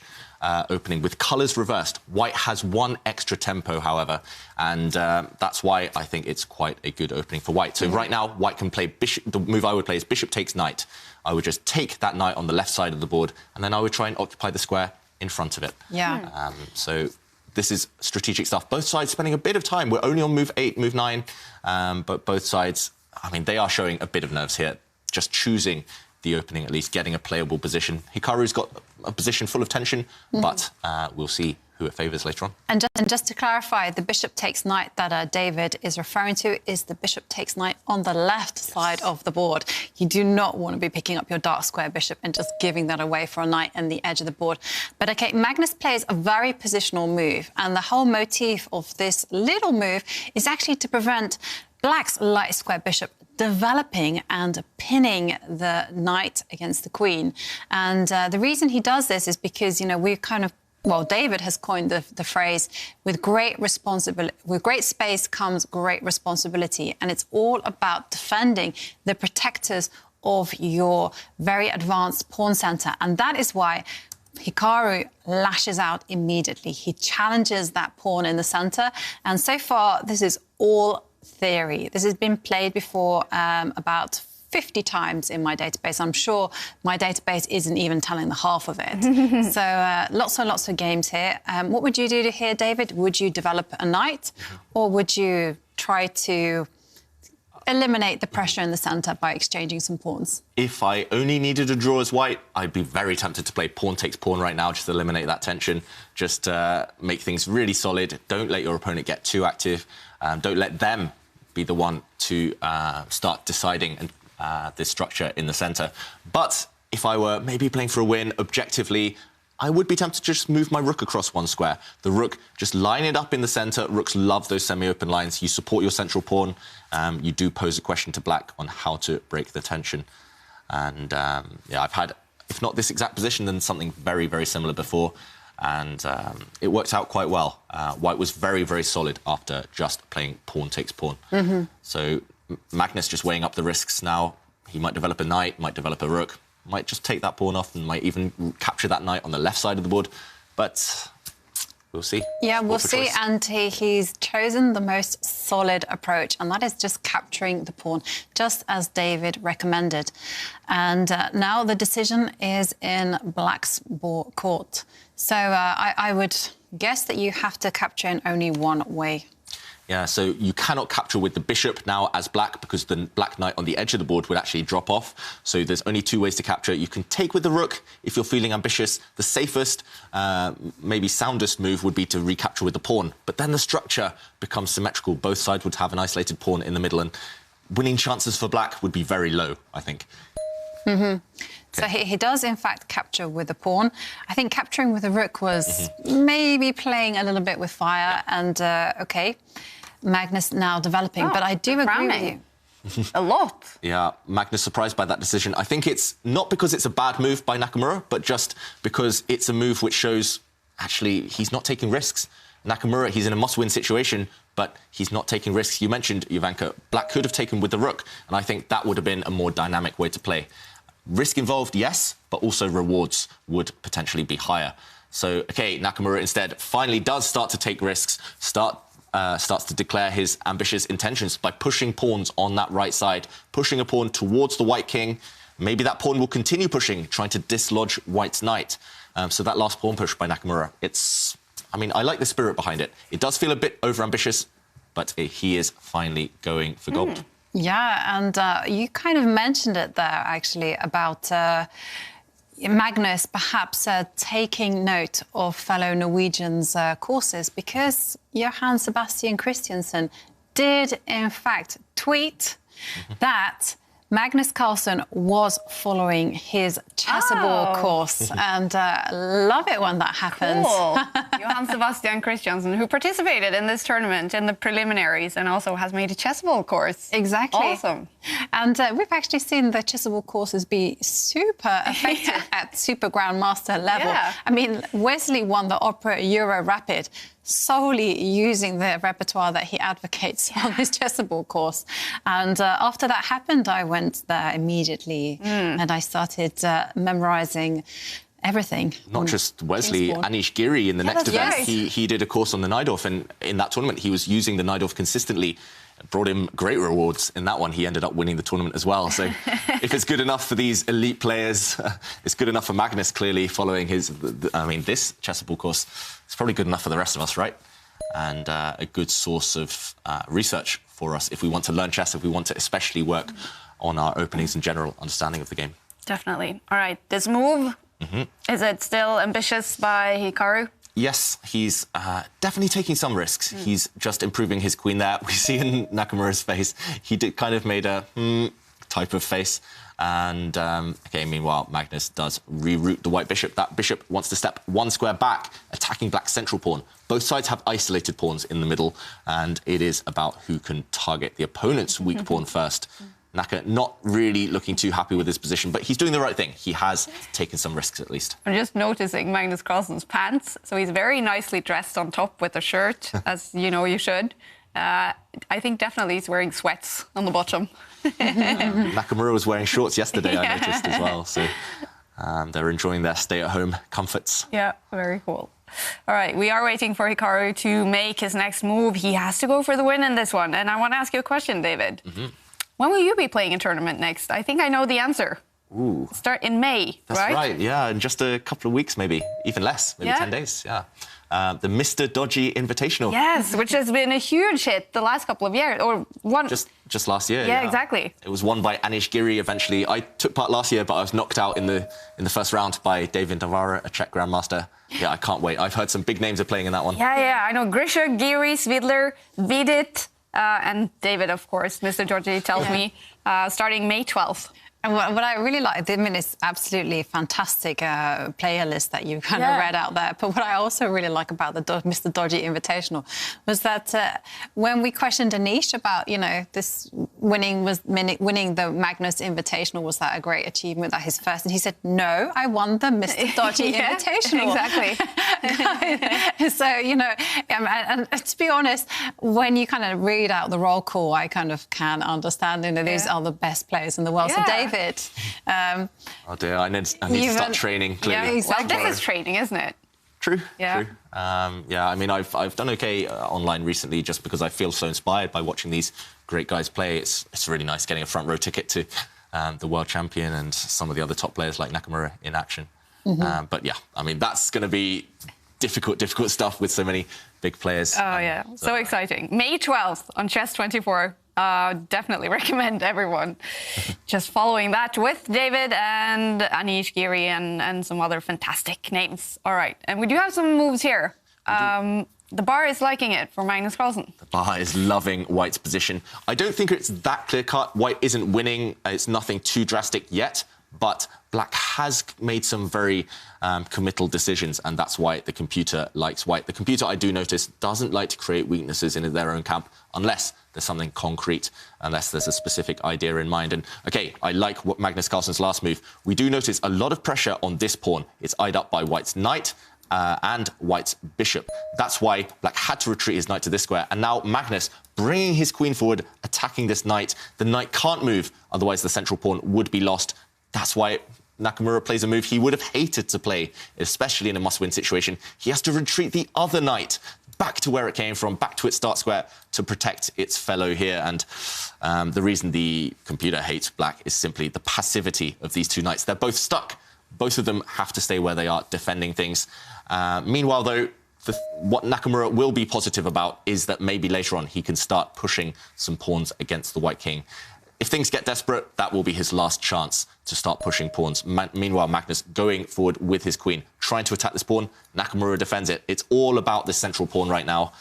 S3: opening with colours reversed. White has one extra tempo, however, and that's why I think it's quite a good opening for White. So right now, White can play bishop. The move I would play is bishop takes knight. I would just take that knight on the left side of the board, and then I would try and occupy the square in front of it.
S4: Yeah.
S3: So this is strategic stuff. Both sides spending a bit of time. We're only on move 8, move 9, but both sides, I mean, they are showing a bit of nerves here, just choosing the opening, at least getting a playable position. Hikaru's got a position full of tension, but we'll see who it favours later on.
S4: And just to clarify, the bishop takes knight that David is referring to is the bishop takes knight on the left side of the board. You do not want to be picking up your dark square bishop and just giving that away for a knight in the edge of the board. But OK, Magnus plays a very positional move, and the whole motif of this little move is actually to prevent Black's light square bishop developing and pinning the knight against the queen. And the reason he does this is because, you know, we've kind of, well, David has coined the phrase, with great space comes great responsibility. And it's all about defending the protectors of your very advanced pawn centre. And that is why Hikaru lashes out immediately. He challenges that pawn in the centre. And so far, this is all theory. This has been played before about 50 times in my database. I'm sure my database isn't even telling the half of it. So lots and lots of games here. What would you do here, David? Would you develop a knight, or would you try to eliminate the pressure in the centre by exchanging some pawns?
S3: If I only needed a draw as White, I'd be very tempted to play pawn takes pawn right now, just to eliminate that tension, just make things really solid. Don't let your opponent get too active. Don't let them be the one to start deciding this structure in the centre. But if I were maybe playing for a win objectively, I would be tempted to just move my rook across one square. The rook, just line it up in the centre. Rooks love those semi-open lines. You support your central pawn. You do pose a question to Black on how to break the tension. And yeah, I've had, if not this exact position, then something very, very similar before. And it worked out quite well. White was very, very solid after just playing pawn takes pawn. So Magnus just weighing up the risks now. He might develop a knight, might develop a rook, might just take that pawn off and might even capture that knight on the left side of the board. But we'll see.
S4: Yeah, we'll see. And he's chosen the most solid approach, and that is just capturing the pawn, just as David recommended. And now the decision is in Black's court. So I would guess that you have to capture in only one way.
S3: Yeah, so you cannot capture with the bishop now as Black, because the Black knight on the edge of the board would actually drop off. So there's only two ways to capture. You can take with the rook if you're feeling ambitious. The safest, maybe soundest move would be to recapture with the pawn. But then the structure becomes symmetrical. Both sides would have an isolated pawn in the middle, and winning chances for Black would be very low, I think.
S4: So he does, in fact, capture with the pawn. I think capturing with the rook was maybe playing a little bit with fire. And, OK, Magnus now developing. But I do agree with you.
S1: A lot.
S3: Yeah, Magnus surprised by that decision. I think it's not because it's a bad move by Nakamura, but just because it's a move which shows, actually, he's not taking risks. Nakamura, he's in a must-win situation, but he's not taking risks. You mentioned, Jovanka, Black could have taken with the Rook, and I think that would have been a more dynamic way to play. Risk involved, yes, but also rewards would potentially be higher. So, OK, Nakamura instead finally does start to take risks, starts to declare his ambitious intentions by pushing pawns on that right side, pushing a pawn towards the white king. Maybe that pawn will continue pushing, trying to dislodge white's knight. So that last pawn push by Nakamura, I mean, I like the spirit behind it. It does feel a bit overambitious, but he is finally going for gold.
S4: Yeah, and you kind of mentioned it there, actually, about Magnus perhaps taking note of fellow Norwegians' courses, because Johan-Sebastian Christiansen did, in fact, tweet that Magnus Carlsen was following his chessable course, and love it when that happens.
S1: Cool. Johan-Sebastian Christiansen, who participated in this tournament in the preliminaries and also has made a chessable course.
S4: Exactly.
S1: Awesome.
S4: And we've actually seen the chessable courses be super effective at Super Grandmaster level.
S1: Yeah.
S4: I mean, Wesley won the Opera Euro Rapid solely using the repertoire that he advocates on his chessable course. And after that happened, I went there immediately and I started memorizing everything.
S3: Not just Wesley, Anish Giri in the next event, he did a course on the Najdorf, and in that tournament he was using the Najdorf consistently. It brought him great rewards in that one. He ended up winning the tournament as well. So if it's good enough for these elite players, it's good enough for Magnus, clearly, following his, this chessable course. It's probably good enough for the rest of us, right? And a good source of research for us if we want to learn chess, if we want to especially work on our openings and general understanding of the game.
S1: Definitely. All right, this move, is it still ambitious by Hikaru?
S3: Yes, he's definitely taking some risks. He's just improving his queen there. We see in Nakamura's face, he kind of made a type of face. And, OK, meanwhile, Magnus does reroute the white bishop. That bishop wants to step one square back, attacking black's central pawn. Both sides have isolated pawns in the middle, and it is about who can target the opponent's weak pawn first. Naka not really looking too happy with his position, but he's doing the right thing. He has taken some risks, at least.
S1: I'm just noticing Magnus Carlsen's pants. So he's very nicely dressed on top with a shirt, as you know you should. I think definitely he's wearing sweats on the bottom.
S3: Nakamura was wearing shorts yesterday, I noticed as well. So they're enjoying their stay-at-home comforts.
S1: Yeah, very cool. All right, we are waiting for Hikaru to make his next move. He has to go for the win in this one. And I want to ask you a question, David. When will you be playing a tournament next? I think I know the answer.
S3: Ooh.
S1: Start in May,
S3: That's right, yeah, in just a couple of weeks, maybe, even less, maybe 10 days, yeah. The Mr. Dodgy Invitational.
S1: Yes, which has been a huge hit the last couple of years, or one...
S3: Just last year,
S1: yeah. Exactly.
S3: It was won by Anish Giri eventually. I took part last year, but I was knocked out in the first round by David Navara, a Czech grandmaster. Yeah, I can't wait. I've heard some big names are playing in that one.
S1: Yeah, I know Grisha, Giri, Svidler, Vidit, and David, of course, Mr. Dodgy tells me, starting May 12th.
S4: And what I really like, I mean, it's absolutely fantastic player list that you kind of read out there. But what I also really like about the Mr. Dodgy Invitational was that when we questioned Anish about, you know, this winning the Magnus Invitational, was that a great achievement, that his first? And he said, no, I won the Mr. Dodgy Invitational.
S1: Exactly.
S4: So, you know, and to be honest, when you kind of read out the roll call, I kind of can understand, you know, these are the best players in the world. So David,
S3: oh dear, I need to start training, clearly.
S1: Yeah, exactly. Well, this is training, isn't it?
S3: True,
S1: yeah.
S3: True. I mean, I've done OK online recently just because I feel so inspired by watching these great guys play. It's really nice getting a front row ticket to the world champion and some of the other top players like Nakamura in action. But yeah, I mean, that's going to be difficult stuff with so many big players.
S1: Oh, yeah. So exciting. May 12th on Chess24. Definitely recommend everyone just following that with David and Anish Giri and some other fantastic names. All right. And we do have some moves here. The bar is liking it for Magnus Carlsen.
S3: The bar is loving White's position. I don't think it's that clear-cut. White isn't winning. It's nothing too drastic yet. But Black has made some very committal decisions, and that's why the computer likes White. The computer, I do notice, doesn't like to create weaknesses in their own camp unless there's something concrete, unless there's a specific idea in mind. And, OK, I like what Magnus Carlsen's last move. We do notice a lot of pressure on this pawn. It's eyed up by White's knight and white's bishop. That's why black had to retreat his knight to this square. And now Magnus bringing his queen forward, attacking this knight. The knight can't move, otherwise the central pawn would be lost. That's why Nakamura plays a move he would have hated to play, especially in a must-win situation. He has to retreat the other knight back to where it came from, back to its start square, to protect its fellow here. And the reason the computer hates black is simply the passivity of these two knights. They're both stuck. Both of them have to stay where they are, defending things. Meanwhile, though, what Nakamura will be positive about is that maybe later on he can start pushing some pawns against the white king. If things get desperate, that will be his last chance to start pushing pawns. Meanwhile, Magnus going forward with his queen, trying to attack this pawn. Nakamura defends it. It's all about this central pawn right now.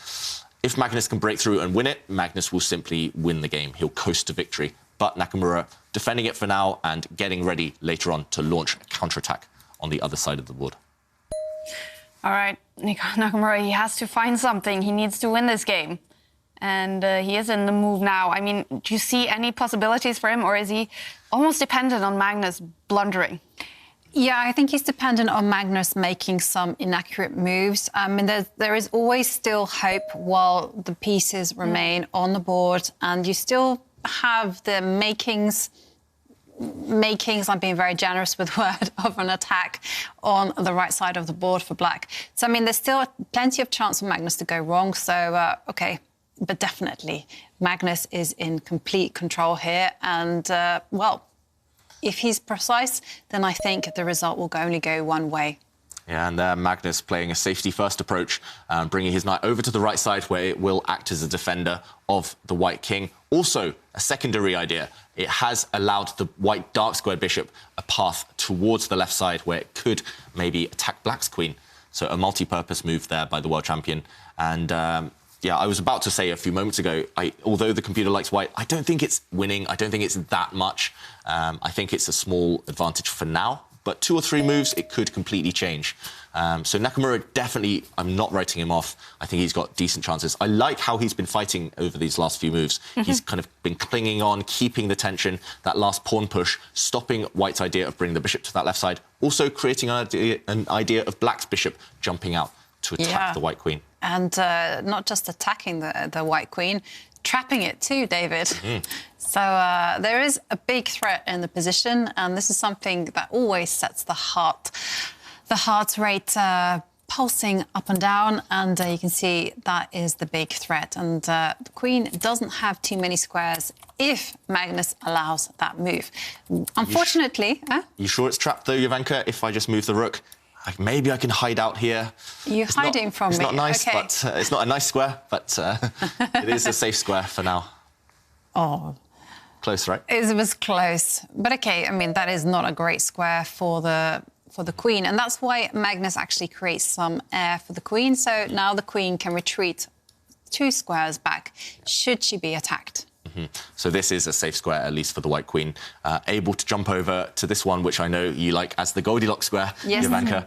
S3: If Magnus can break through and win it, Magnus will simply win the game. He'll coast to victory. But Nakamura defending it for now and getting ready later on to launch a counterattack on the other side of the board.
S1: All right, Nakamura, he has to find something. He needs to win this game. And he is in the move now. I mean, do you see any possibilities for him, or is he almost dependent on Magnus blundering?
S4: Yeah, I think he's dependent on Magnus making some inaccurate moves. I mean, there is always still hope while the pieces remain on the board, and you still have the makings, I'm being very generous with word, of an attack on the right side of the board for black. So, I mean, there's still plenty of chance for Magnus to go wrong. So, OK. But definitely, Magnus is in complete control here. And, well, if he's precise, then I think the result will only go one way.
S3: Yeah, and Magnus playing a safety-first approach, bringing his knight over to the right side where it will act as a defender of the white king. Also, a secondary idea. It has allowed the white dark-squared bishop a path towards the left side where it could maybe attack black's queen. So a multi-purpose move there by the world champion. And... yeah, I was about to say a few moments ago, although the computer likes white, I don't think it's winning. I don't think it's that much. I think it's a small advantage for now. But 2 or 3 moves, it could completely change. So Nakamura, definitely, I'm not writing him off. I think he's got decent chances. I like how he's been fighting over these last few moves. He's kind of been clinging on, keeping the tension, that last pawn push, stopping white's idea of bringing the bishop to that left side, also creating an idea of black's bishop jumping out to attack the white queen.
S4: And not just attacking the white queen, trapping it too, David. So there is a big threat in the position, and this is something that always sets the heart rate pulsing up and down, and you can see that is the big threat. And the queen doesn't have too many squares if Magnus allows that move. Unfortunately...
S3: You sure it's trapped, though, Jovanka, if I just move the rook? Maybe I can hide out here.
S4: You're hiding from me.
S3: It's not nice,
S4: okay.
S3: but it's not a nice square, but it is a safe square for now.
S4: Oh.
S3: Close, right?
S4: It was close. But OK, I mean, that is not a great square for the queen. And that's why Magnus actually creates some air for the queen. So now the queen can retreat 2 squares back, should she be attacked.
S3: So this is a safe square, at least for the white queen. Able to jump over to this one, which I know you like as the Goldilocks square, Jovanka.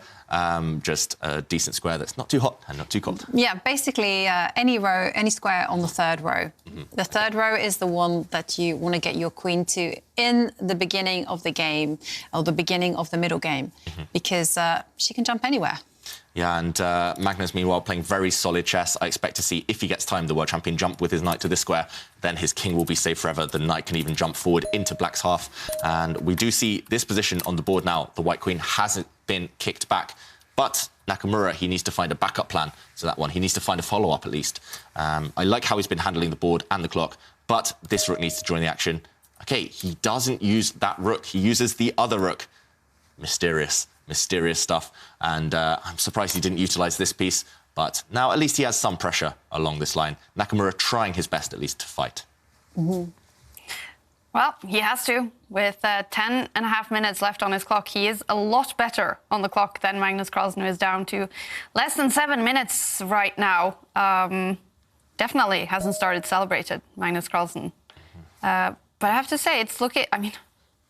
S3: Just a decent square that's not too hot and not too cold.
S4: Yeah, basically any square on the 3rd row. The 3rd row is the one that you want to get your queen to in the beginning of the game, or the beginning of the middle game, because she can jump anywhere.
S3: Yeah, and Magnus, meanwhile, playing very solid chess. I expect to see, if he gets time, the world champion jump with his knight to this square. Then his king will be safe forever. The knight can even jump forward into black's half. And we do see this position on the board now. The white queen hasn't been kicked back. But Nakamura, he needs to find a backup plan to that one. He needs to find a follow-up, at least. I like how he's been handling the board and the clock. But this rook needs to join the action. OK, he doesn't use that rook. He uses the other rook. Mysterious stuff. And I'm surprised he didn't utilise this piece. But now at least he has some pressure along this line. Nakamura trying his best, at least, to fight.
S1: Well, he has to. With 10.5 minutes left on his clock, he is a lot better on the clock than Magnus Carlsen, who is down to less than 7 minutes right now. Definitely hasn't started celebrated, Magnus Carlsen. But I have to say, it's looking... I mean,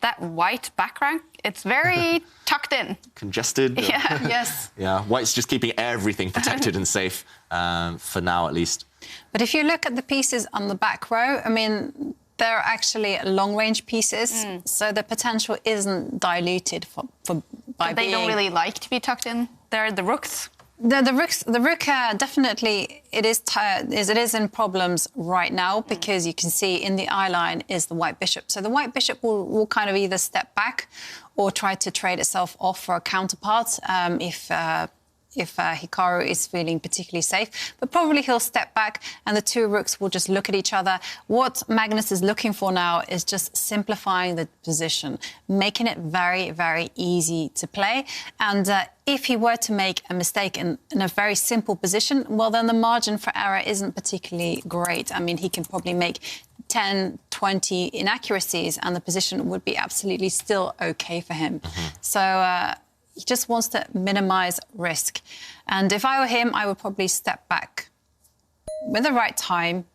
S1: that white background, it's very tucked in.
S3: Congested.
S1: Yeah, yes.
S3: Yeah, white's just keeping everything protected and safe, for now at least.
S4: But if you look at the pieces on the back row, I mean, they're actually long-range pieces, so the potential isn't diluted by
S1: they don't really like to be tucked in. They're the rooks.
S4: The Rook definitely it is in problems right now because you can see in the eye line is the white bishop. So the white bishop will kind of either step back or try to trade itself off for a counterpart if Hikaru is feeling particularly safe. But probably he'll step back and the two rooks will just look at each other. What Magnus is looking for now is just simplifying the position, making it very, very easy to play. And if he were to make a mistake in a very simple position, well, then the margin for error isn't particularly great. I mean, he can probably make 10, 20 inaccuracies and the position would be absolutely still okay for him. So he just wants to minimize risk. And if I were him, I would probably step back. With the right time,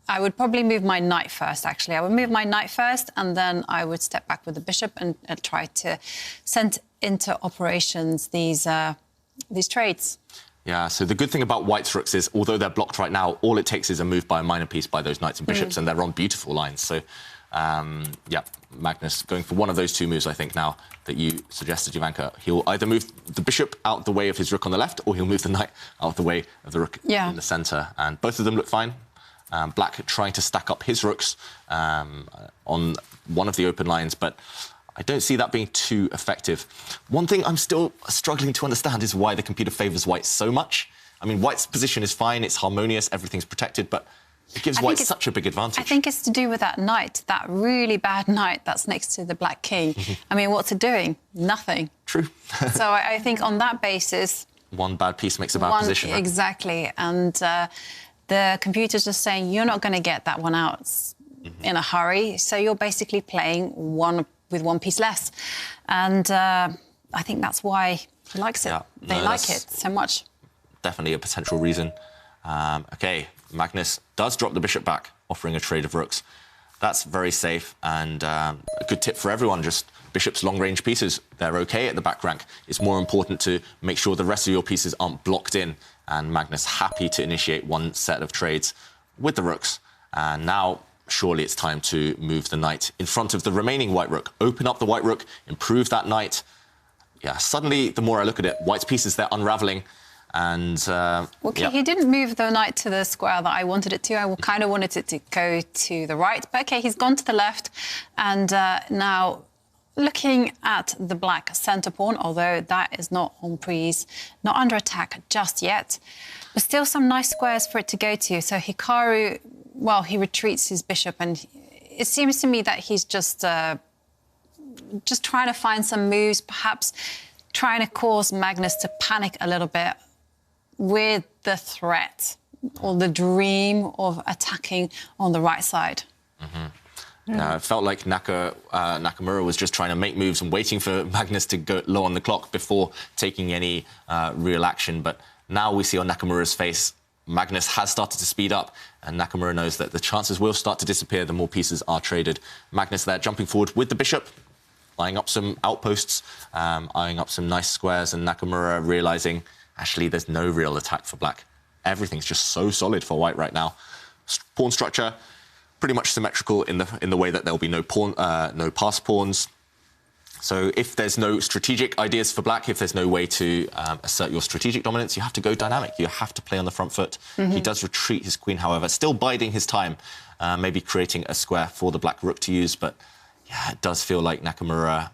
S4: I would probably move my knight first, actually. I would move my knight first, and then I would step back with the bishop and try to send into operations these trades.
S3: Yeah, so the good thing about White's rooks is, although they're blocked right now, all it takes is a move by a minor piece by those knights and bishops, and they're on beautiful lines. So, yeah, Magnus going for one of those two moves, I think, now that you suggested, Jovanka. He'll either move the bishop out the way of his rook on the left, or he'll move the knight out of the way of the rook in the centre. And both of them look fine. Black trying to stack up his rooks on one of the open lines, but I don't see that being too effective. One thing I'm still struggling to understand is why the computer favours White so much. I mean, White's position is fine, it's harmonious, everything's protected, but it gives White such a big advantage.
S4: I think it's to do with that knight, that really bad knight that's next to the Black King. I mean, what's it doing? Nothing.
S3: True.
S4: So I think on that basis...
S3: One bad piece makes a bad position. Right?
S4: Exactly. And the computer's just saying, you're not going to get that one out in a hurry. So you're basically playing with one piece less. And I think that's why he likes it. Yeah, they like it so much.
S3: Definitely a potential reason. OK, Magnus does drop the bishop back, offering a trade of rooks. That's very safe and a good tip for everyone. Just bishop's long-range pieces, they're OK at the back rank. It's more important to make sure the rest of your pieces aren't blocked in. And Magnus happy to initiate one set of trades with the rooks. And now, surely it's time to move the knight in front of the remaining white rook. Open up the white rook, improve that knight. Yeah, suddenly, the more I look at it, White's pieces, they're unravelling. And,
S4: he didn't move the knight to the square that I wanted it to. I kind of wanted it to go to the right. But, OK, he's gone to the left. And now, looking at the black centre pawn, although that is not en prise, not under attack just yet, but still some nice squares for it to go to. So Hikaru, well, he retreats his bishop, and it seems to me that he's just trying to find some moves, perhaps trying to cause Magnus to panic a little bit with the threat or the dream of attacking on the right side.
S3: It felt like Nakamura was just trying to make moves and waiting for Magnus to go low on the clock before taking any real action. But now we see on Nakamura's face, Magnus has started to speed up, and Nakamura knows that the chances will start to disappear the more pieces are traded. Magnus there jumping forward with the bishop, eyeing up some outposts, eyeing up some nice squares, and Nakamura realising, actually, there's no real attack for Black. Everything's just so solid for White right now. Pawn structure, pretty much symmetrical in the way that there'll be no pass pawns. So if there's no strategic ideas for Black, if there's no way to assert your strategic dominance, you have to go dynamic. You have to play on the front foot. He does retreat his queen, however, still biding his time, maybe creating a square for the Black rook to use. But yeah, it does feel like Nakamura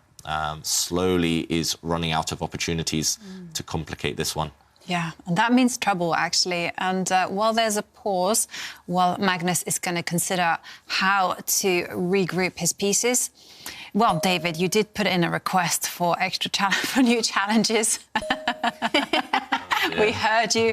S3: slowly is running out of opportunities to complicate this one.
S4: Yeah, and that means trouble, actually. And while there's a pause, while Magnus is going to consider how to regroup his pieces, well, David, you did put in a request for for new challenges. We heard you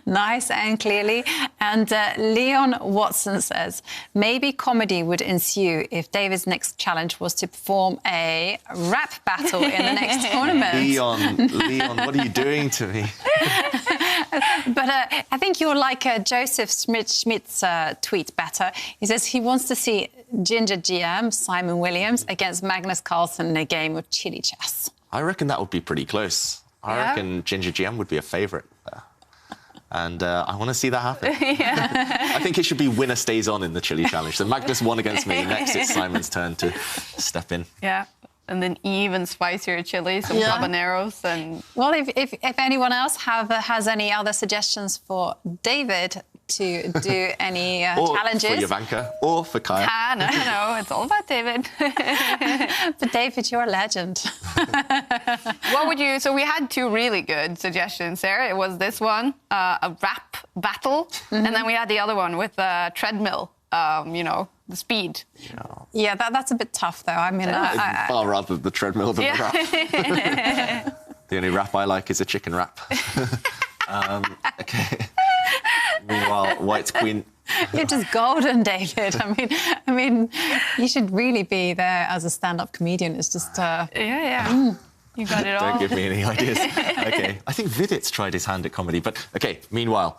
S4: nice and clearly. And Leon Watson says, maybe comedy would ensue if David's next challenge was to perform a rap battle in the next tournament.
S3: Leon, what are you doing to me?
S4: But I think you'll like Joseph Schmidt's tweet better. He says he wants to see Ginger GM, Simon Williams, against Magnus Carlsen in a game of chili chess.
S3: I reckon that would be pretty close. I reckon Ginger GM would be a favourite there. And I want to see that happen. I think it should be winner stays on in the chili challenge. So Magnus won against me. Next, it's Simon's turn to step in.
S1: Yeah. and then even spicier chili, some habaneros and...
S4: Well, if anyone else has any other suggestions for David to do any challenges...
S3: Or for Jovanka, or for Kaya.
S1: No, it's all about David.
S4: But David, you're a legend.
S1: What would you... So we had two really good suggestions there. It was this one, a rap battle, and then we had the other one with a treadmill, you know, the speed.
S4: Yeah, that's a bit tough, though. I mean...
S3: Far rather the treadmill than the rap. The only rap I like is a chicken wrap. Okay. Meanwhile, White's queen...
S4: You're just golden, David. I mean, you should really be there as a stand-up comedian. It's just...
S1: You got it all.
S3: Don't give me any ideas. Okay. I think Vidit's tried his hand at comedy, but okay. Meanwhile,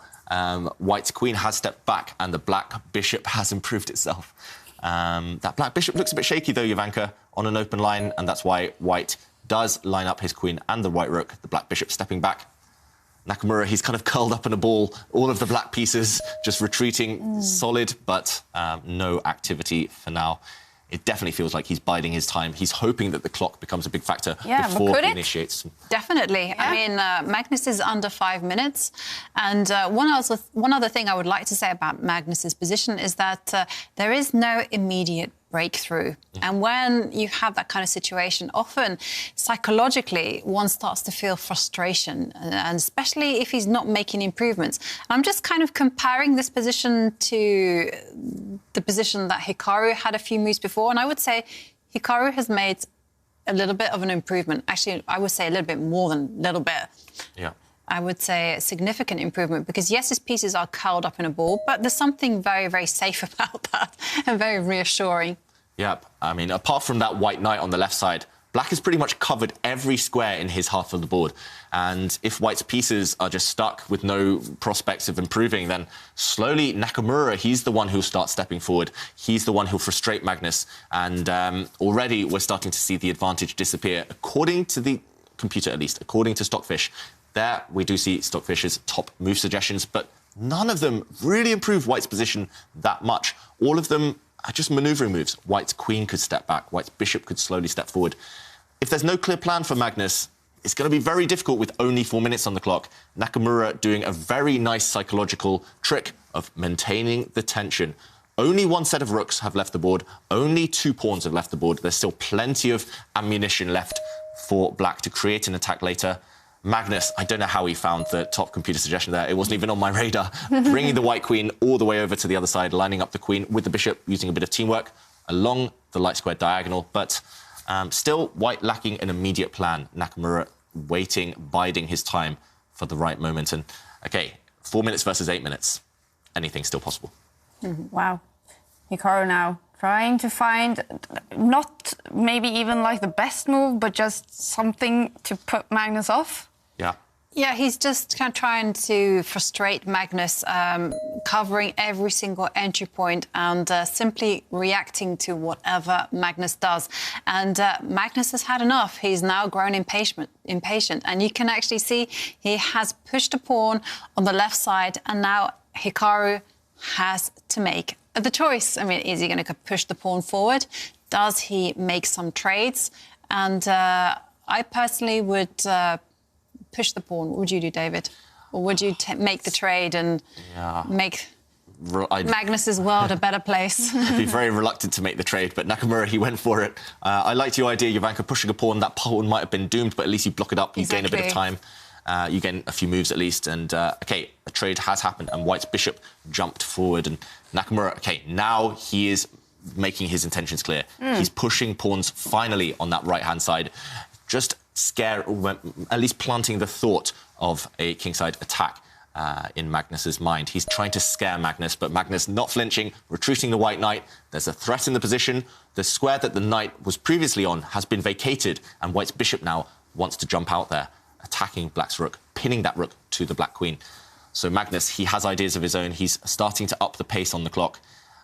S3: White's queen has stepped back, and the black bishop has improved itself. That black bishop looks a bit shaky, though, Jovanka, on an open line, and that's why White does line up his queen and the white rook. The black bishop stepping back. Nakamura, he's kind of curled up in a ball. All of the black pieces just retreating, solid, but no activity for now. It definitely feels like he's biding his time. He's hoping that the clock becomes a big factor before he initiates.
S4: Definitely. Yeah. I mean, Magnus is under 5 minutes. And one other thing I would like to say about Magnus's position is that there is no immediate breakthrough. And when you have that kind of situation, often psychologically one starts to feel frustration, and especially if he's not making improvements. I'm just kind of comparing this position to the position that Hikaru had a few moves before, and I would say Hikaru has made a little bit of an improvement. Actually, I would say a little bit more than a little bit.
S3: Yeah.
S4: I would say a significant improvement, because yes, his pieces are curled up in a ball, but there's something very, very safe about that and very reassuring.
S3: Yep. I mean, apart from that white knight on the left side, Black has pretty much covered every square in his half of the board. And if White's pieces are just stuck with no prospects of improving, then slowly Nakamura, he's the one who'll start stepping forward. He's the one who'll frustrate Magnus. And already we're starting to see the advantage disappear, according to the computer, at least, according to Stockfish. There, we do see Stockfish's top move suggestions, but none of them really improve White's position that much. All of them are just manoeuvring moves. White's queen could step back. White's bishop could slowly step forward. If there's no clear plan for Magnus, it's going to be very difficult with only 4 minutes on the clock. Nakamura doing a very nice psychological trick of maintaining the tension. Only one set of rooks have left the board. Only 2 pawns have left the board. There's still plenty of ammunition left for Black to create an attack later. Magnus, I don't know how he found the top computer suggestion there. It wasn't even on my radar. Bringing the white queen all the way over to the other side, lining up the queen with the bishop, using a bit of teamwork along the light square diagonal. But still, White lacking an immediate plan. Nakamura waiting, biding his time for the right moment. And, OK, 4 minutes versus 8 minutes. Anything's still possible.
S1: Wow. Hikaru now trying to find not maybe even like the best move, but just something to put Magnus off.
S3: Yeah.
S4: Yeah, he's just kind of trying to frustrate Magnus, covering every single entry point and simply reacting to whatever Magnus does. And Magnus has had enough. He's now grown impatient. And you can actually see he has pushed a pawn on the left side, and now Hikaru has to make the choice. I mean, is he going to push the pawn forward? Does he make some trades? And I personally would push the pawn. What would you do, David? Or would you make the trade and make Magnus's world a better place?
S3: I'd be very reluctant to make the trade, but Nakamura, he went for it. I liked your idea, Jovanka, pushing a pawn. That pawn might have been doomed, but at least you block it up. You gain a bit of time. You gain a few moves at least. And, OK, a trade has happened, and White's bishop jumped forward. And Nakamura, OK, now he is making his intentions clear. He's pushing pawns finally on that right-hand side. Just at least planting the thought of a kingside attack in Magnus's mind. He's trying to scare Magnus, but Magnus not flinching, retreating the white knight. There's a threat in the position. The square that the knight was previously on has been vacated, and White's bishop now wants to jump out there, attacking Black's rook, pinning that rook to the black queen. So Magnus, he has ideas of his own. He's starting to up the pace on the clock.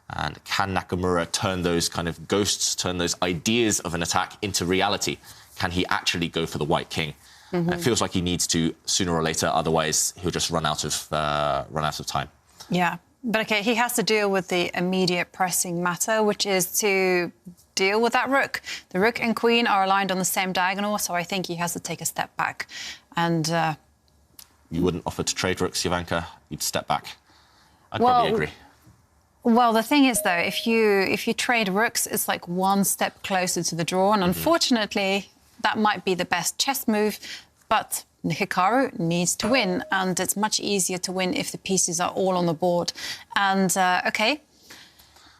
S3: And can Nakamura turn those kind of ghosts, turn those ideas of an attack into reality? Can he actually go for the white king? It feels like he needs to sooner or later, otherwise he'll just run out of time.
S4: Yeah, but OK, he has to deal with the immediate pressing matter, which is to deal with that rook. The rook and queen are aligned on the same diagonal, so I think he has to take a step back. And
S3: you wouldn't offer to trade rooks, Jovanka? You'd step back. I'd
S4: well,
S3: probably agree.
S4: Well, the thing is, though, if you trade rooks, it's like one step closer to the draw, and unfortunately, that might be the best chess move, but Hikaru needs to win, and it's much easier to win if the pieces are all on the board. And, OK,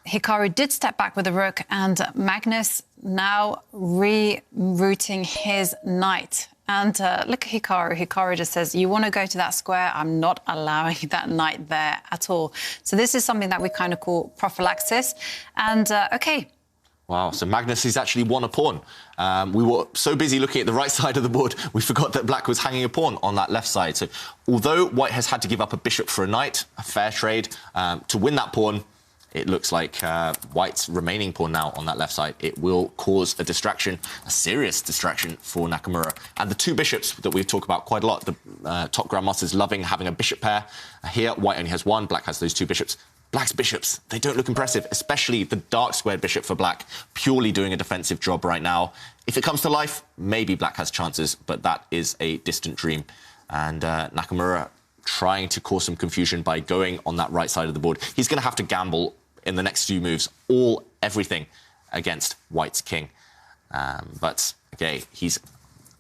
S4: Hikaru did step back with the rook, and Magnus now rerouting his knight. And look at Hikaru. Hikaru just says, you want to go to that square? I'm not allowing that knight there at all. So this is something that we kind of call prophylaxis. And, OK.
S3: Wow, so Magnus has actually won a pawn. We were so busy looking at the right side of the board, we forgot that black was hanging a pawn on that left side. So although white has had to give up a bishop for a knight, a fair trade, to win that pawn, it looks like white's remaining pawn now on that left side. It will cause a distraction, a serious distraction for Nakamura. And the two bishops that we've talked about quite a lot, the top grandmasters loving having a bishop pair. Here, white only has one, black has those two bishops. Black's bishops, they don't look impressive, especially the dark squared bishop for black, purely doing a defensive job right now. If it comes to life, maybe black has chances, but that is a distant dream. And Nakamura trying to cause some confusion by going on that right side of the board. He's going to have to gamble in the next few moves, everything against white's king. But, okay,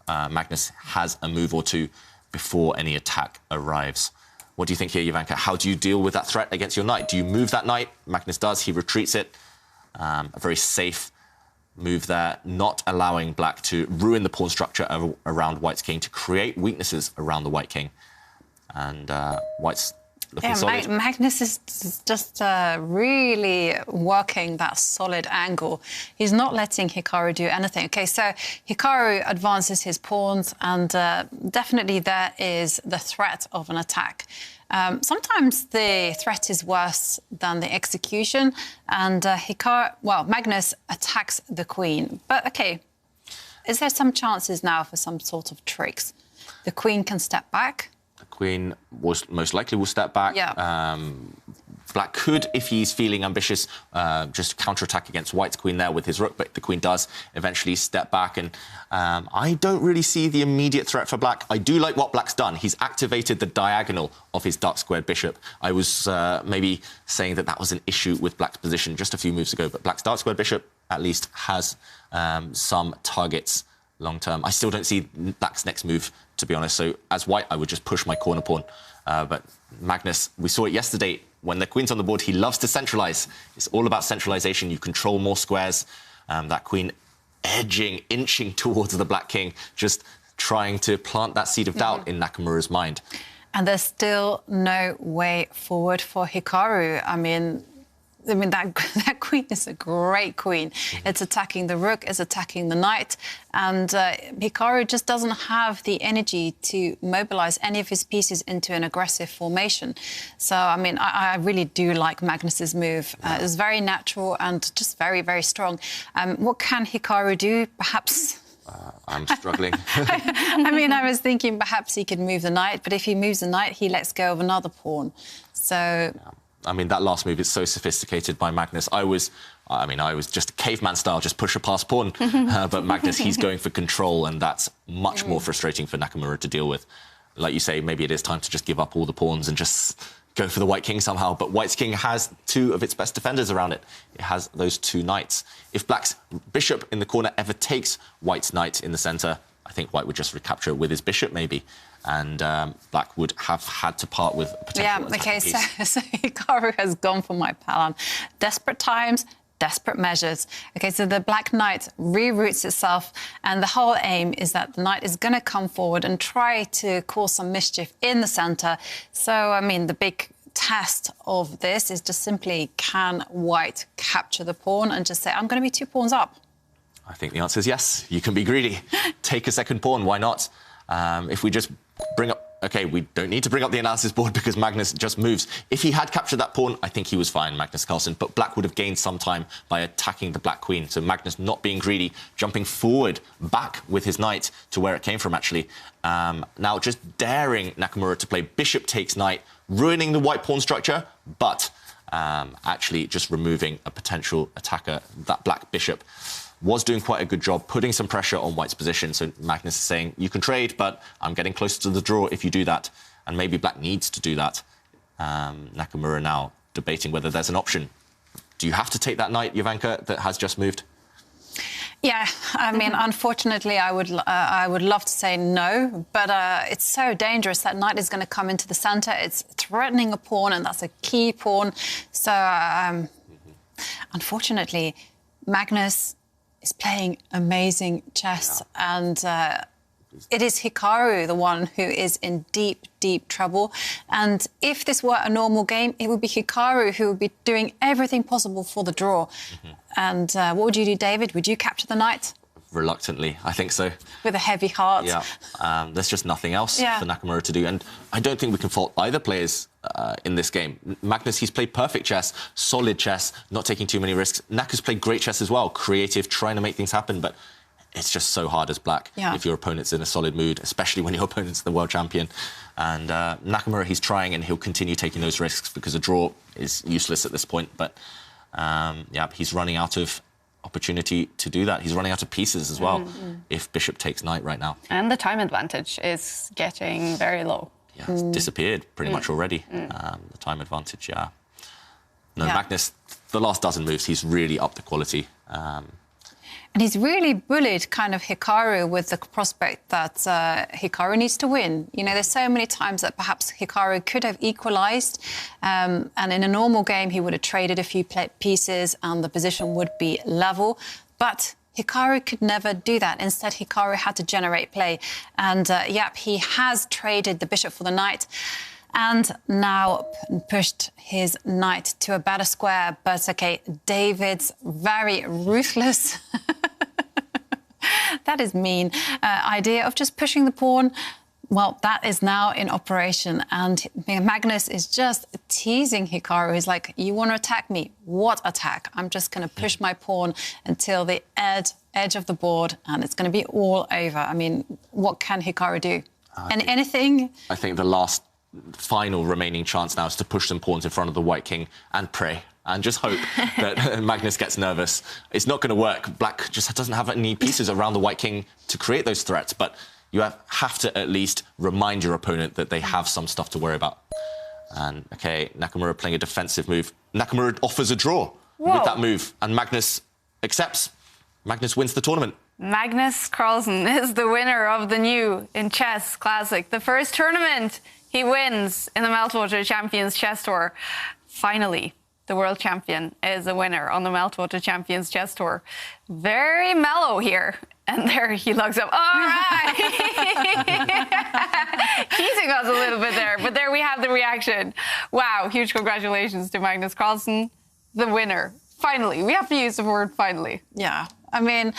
S3: Magnus has a move or two before any attack arrives. What do you think here, Jovanka? How do you deal with that threat against your knight? Do you move that knight? Magnus does. He retreats it. A very safe move there, not allowing black to ruin the pawn structure around white's king, to create weaknesses around the white king. And white's looking solid.
S4: Magnus is just really working that solid angle. He's not letting Hikaru do anything. OK, so Hikaru advances his pawns, and definitely there is the threat of an attack. Sometimes the threat is worse than the execution, and Magnus attacks the queen. But, OK, is there some chances now for some sort of tricks? The queen can step back.
S3: Queen most likely will step back.
S4: Yeah.
S3: Black could, if he's feeling ambitious, just counterattack against white's queen there with his rook, but the queen does eventually step back. And I don't really see the immediate threat for black. I do like what black's done. He's activated the diagonal of his dark squared bishop. I was maybe saying that was an issue with black's position just a few moves ago, but black's dark squared bishop at least has some targets long term. I still don't see black's next move, to be honest. So as white, I would just push my corner pawn. But Magnus, we saw it yesterday. When the queen's on the board, he loves to centralize. It's all about centralization. You control more squares. That queen inching towards the black king, just trying to plant that seed of doubt in Nakamura's mind.
S4: And there's still no way forward for Hikaru. I mean, that queen is a great queen. It's attacking the rook, it's attacking the knight, and Hikaru just doesn't have the energy to mobilize any of his pieces into an aggressive formation. So, I mean, I really do like Magnus's move. It's very natural and just very, very strong. What can Hikaru do? Perhaps...
S3: I'm struggling.
S4: I mean, I was thinking perhaps he could move the knight, but if he moves the knight, he lets go of another pawn. So...
S3: Yeah. I mean, that last move is so sophisticated by Magnus. I was just a caveman style, just push a past pawn. But Magnus, he's going for control, and that's much more frustrating for Nakamura to deal with. Like you say, maybe it is time to just give up all the pawns and just go for the white king somehow. But white's king has two of its best defenders around it. It has those two knights. If black's bishop in the corner ever takes white's knight in the centre, I think white would just recapture it with his bishop, maybe. And black would have had to part with a potential attacking piece.
S4: So Hikaru has gone for my pawn. Desperate times, desperate measures. OK, so the black knight reroutes itself, and the whole aim is that the knight is going to come forward and try to cause some mischief in the centre. So, I mean, the big test of this is just simply, can white capture the pawn and just say, I'm going to be 2 pawns up?
S3: I think the answer is yes. You can be greedy. Take a second pawn. Why not? If we just bring up... OK, we don't need to bring up the analysis board because Magnus just moves. If he had captured that pawn, I think he was fine, Magnus Carlsen. But black would have gained some time by attacking the black queen. So Magnus not being greedy, jumping forward, back with his knight to where it came from, actually. Now just daring Nakamura to play bishop takes knight, ruining the white pawn structure. But actually just removing a potential attacker. That black bishop was doing quite a good job putting some pressure on white's position. So Magnus is saying, you can trade, but I'm getting closer to the draw if you do that. And maybe black needs to do that. Nakamura now debating whether there's an option. Do you have to take that knight, Jovanka, that has just moved?
S4: Yeah, I mean, unfortunately, I would love to say no, but it's so dangerous. That knight is going to come into the centre. It's threatening a pawn, and that's a key pawn. So, unfortunately, Magnus is playing amazing chess, and it is Hikaru, the one who is in deep, deep trouble. And if this were a normal game, it would be Hikaru who would be doing everything possible for the draw. And what would you do, David? Would you capture the knight?
S3: Reluctantly, I think so.
S4: With a heavy heart.
S3: Yeah, there's just nothing else for Nakamura to do. And I don't think we can fault either players in this game. Magnus, he's played perfect chess, solid chess, not taking too many risks. Naka's played great chess as well, creative, trying to make things happen, but it's just so hard as black if your opponent's in a solid mood, especially when your opponent's the world champion. And Nakamura, he's trying, and he'll continue taking those risks because a draw is useless at this point. But yeah, he's running out of opportunity to do that. He's running out of pieces as well if bishop takes knight right now.
S1: And the time advantage is getting very low.
S3: Yeah, it's disappeared pretty much already, the time advantage, No, Magnus, the last dozen moves, he's really upped the quality.
S4: And he's really bullied kind of Hikaru with the prospect that Hikaru needs to win. You know, there's so many times that perhaps Hikaru could have equalised, and in a normal game he would have traded a few pieces and the position would be level. But Hikaru could never do that. Instead, Hikaru had to generate play. And, he has traded the bishop for the knight and now pushed his knight to a better square. But, OK, David's very ruthless that is mean idea of just pushing the pawn. Well, that is now in operation, and Magnus is just teasing Hikaru. He's like, you want to attack me? What attack? I'm just going to push my pawn until the edge of the board, and it's going to be all over. I mean, what can Hikaru do? Anything?
S3: I think the last final remaining chance now is to push some pawns in front of the white king and pray and just hope that Magnus gets nervous. It's not going to work. Black just doesn't have any pieces around the white king to create those threats, but you have to at least remind your opponent that they have some stuff to worry about. And, OK, Nakamura playing a defensive move. Nakamura offers a draw with that move, and Magnus accepts. Magnus wins the tournament.
S1: Magnus Carlsen is the winner of the new In Chess Classic. The first tournament he wins in the Meltwater Champions Chess Tour. Finally, the world champion is a winner on the Meltwater Champions Chess Tour. Very mellow here. And there he looks up. All right! Teasing us a little bit there, but there we have the reaction. Wow, huge congratulations to Magnus Carlsen, the winner. Finally, we have to use the word finally.
S4: Yeah. I mean,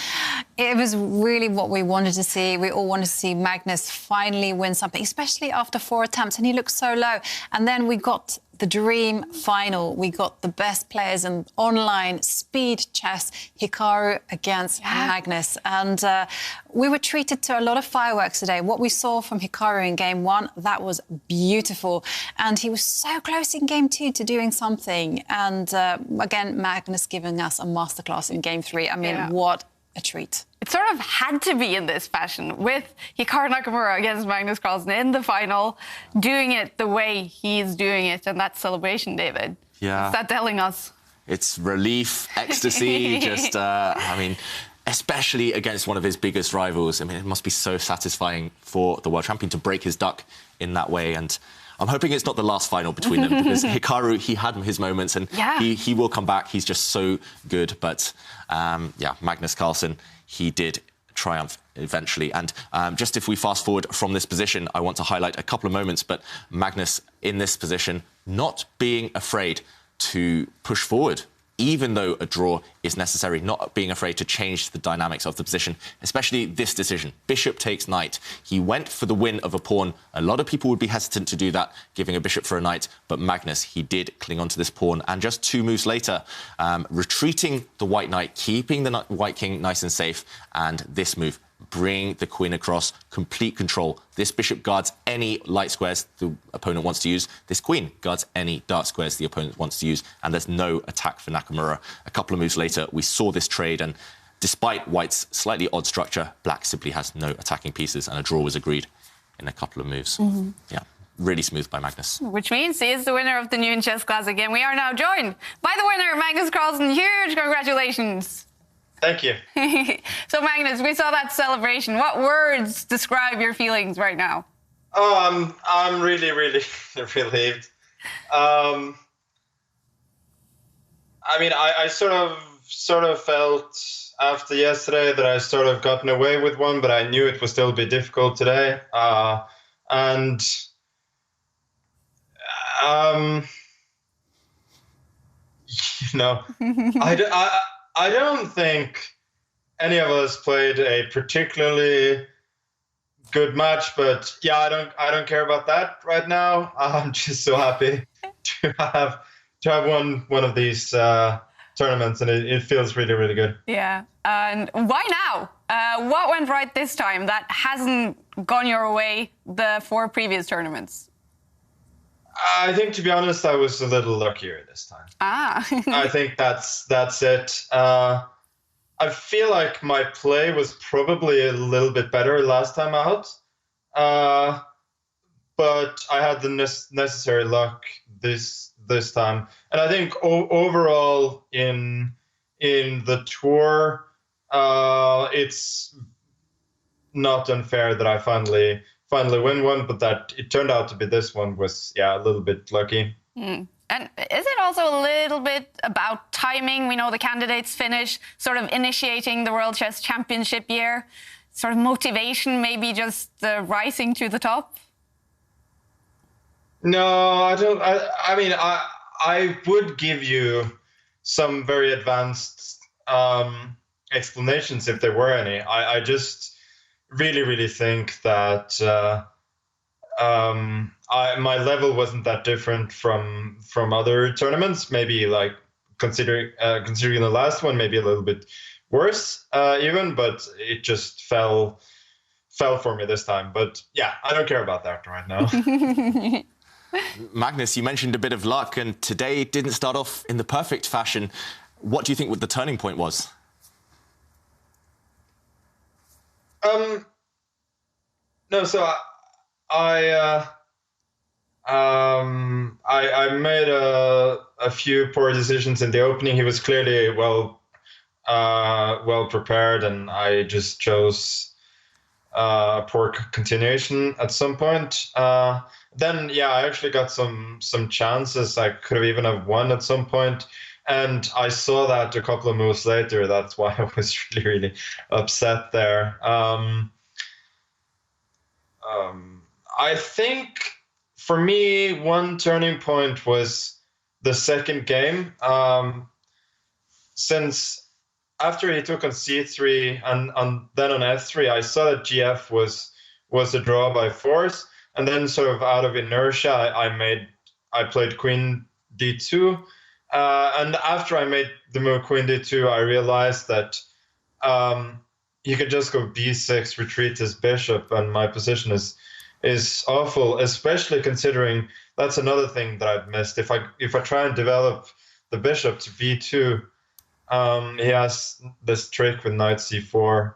S4: it was really what we wanted to see. We all wanted to see Magnus finally win something, especially after 4 attempts, and he looked so low. And then we got the dream final. We got the best players in online speed chess, Hikaru against Magnus. And we were treated to a lot of fireworks today. What we saw from Hikaru in game 1, that was beautiful. And he was so close in game 2 to doing something. And again, Magnus giving us a masterclass in game 3. I mean, what a treat.
S1: It sort of had to be in this fashion, with Hikaru Nakamura against Magnus Carlsen in the final, doing it the way he's doing it, and that celebration, David.
S3: Yeah.
S1: What's that telling us?
S3: It's relief, ecstasy, just, I mean, especially against one of his biggest rivals. I mean, it must be so satisfying for the world champion to break his duck in that way. And I'm hoping it's not the last final between them, because Hikaru, he had his moments, and he will come back. He's just so good. But, Magnus Carlsen, he did triumph eventually. And just if we fast forward from this position, I want to highlight a couple of moments. But Magnus, in this position, not being afraid to push forward, even though a draw is necessary, not being afraid to change the dynamics of the position, especially this decision. Bishop takes knight. He went for the win of a pawn. A lot of people would be hesitant to do that, giving a bishop for a knight, but Magnus, he did cling on to this pawn. And just 2 moves later, retreating the white knight, keeping the white king nice and safe, and this move, bring the queen across, complete control. This bishop guards any light squares the opponent wants to use. This queen guards any dark squares the opponent wants to use, and there's no attack for Nakamura. A couple of moves later, we saw this trade, and despite white's slightly odd structure, black simply has no attacking pieces, and a draw was agreed in a couple of moves. Yeah, really smooth by Magnus.
S1: Which means he is the winner of the New in Chess Classic, and we are now joined by the winner, Magnus Carlsen. Huge congratulations.
S6: Thank you.
S1: So, Magnus, we saw that celebration. What words describe your feelings right now?
S6: Oh, I'm really, really relieved. I mean, I sort of felt after yesterday that I sort of gotten away with one, but I knew it would still be difficult today. And you know, I don't think any of us played a particularly good match, but yeah, I don't care about that right now. I'm just so happy to have won one of these tournaments, and it feels really, really good.
S1: Yeah, and why now? What went right this time that hasn't gone your way the 4 previous tournaments?
S6: I think, to be honest, I was a little luckier this time. I think that's it. I feel like my play was probably a little bit better last time out, but I had the necessary luck this time. And I think overall in the tour, it's not unfair that I finally win one, but that it turned out to be this one was, yeah, a little bit lucky.
S1: And is it also a little bit about timing? We know the candidates finish, sort of initiating the World Chess Championship year, sort of motivation, maybe just rising to the top?
S6: No, I don't. I mean, I would give you some very advanced explanations if there were any. I just really, really think that my level wasn't that different from other tournaments. Maybe like considering the last one, maybe a little bit worse even, but it just fell for me this time. But yeah, I don't care about that right now.
S3: Magnus, you mentioned a bit of luck, and today didn't start off in the perfect fashion. What do you think the turning point was?
S6: No, so I made a few poor decisions in the opening. He was clearly well prepared, and I just chose poor continuation at some point. Then, yeah, I actually got some chances. I could have even have won at some point, and I saw that a couple of moves later. That's why I was really, really upset there. I think for me, one turning point was the second game. Since after he took on c3 and then on f3, I saw that gf was a draw by force, and then sort of out of inertia, I played queen d2, and after I made the move queen d2, I realized that he could just go b6, retreat his bishop, and my position is awful, especially considering that's another thing that I've missed. If I try and develop the bishop to b2, he has this trick with knight c4,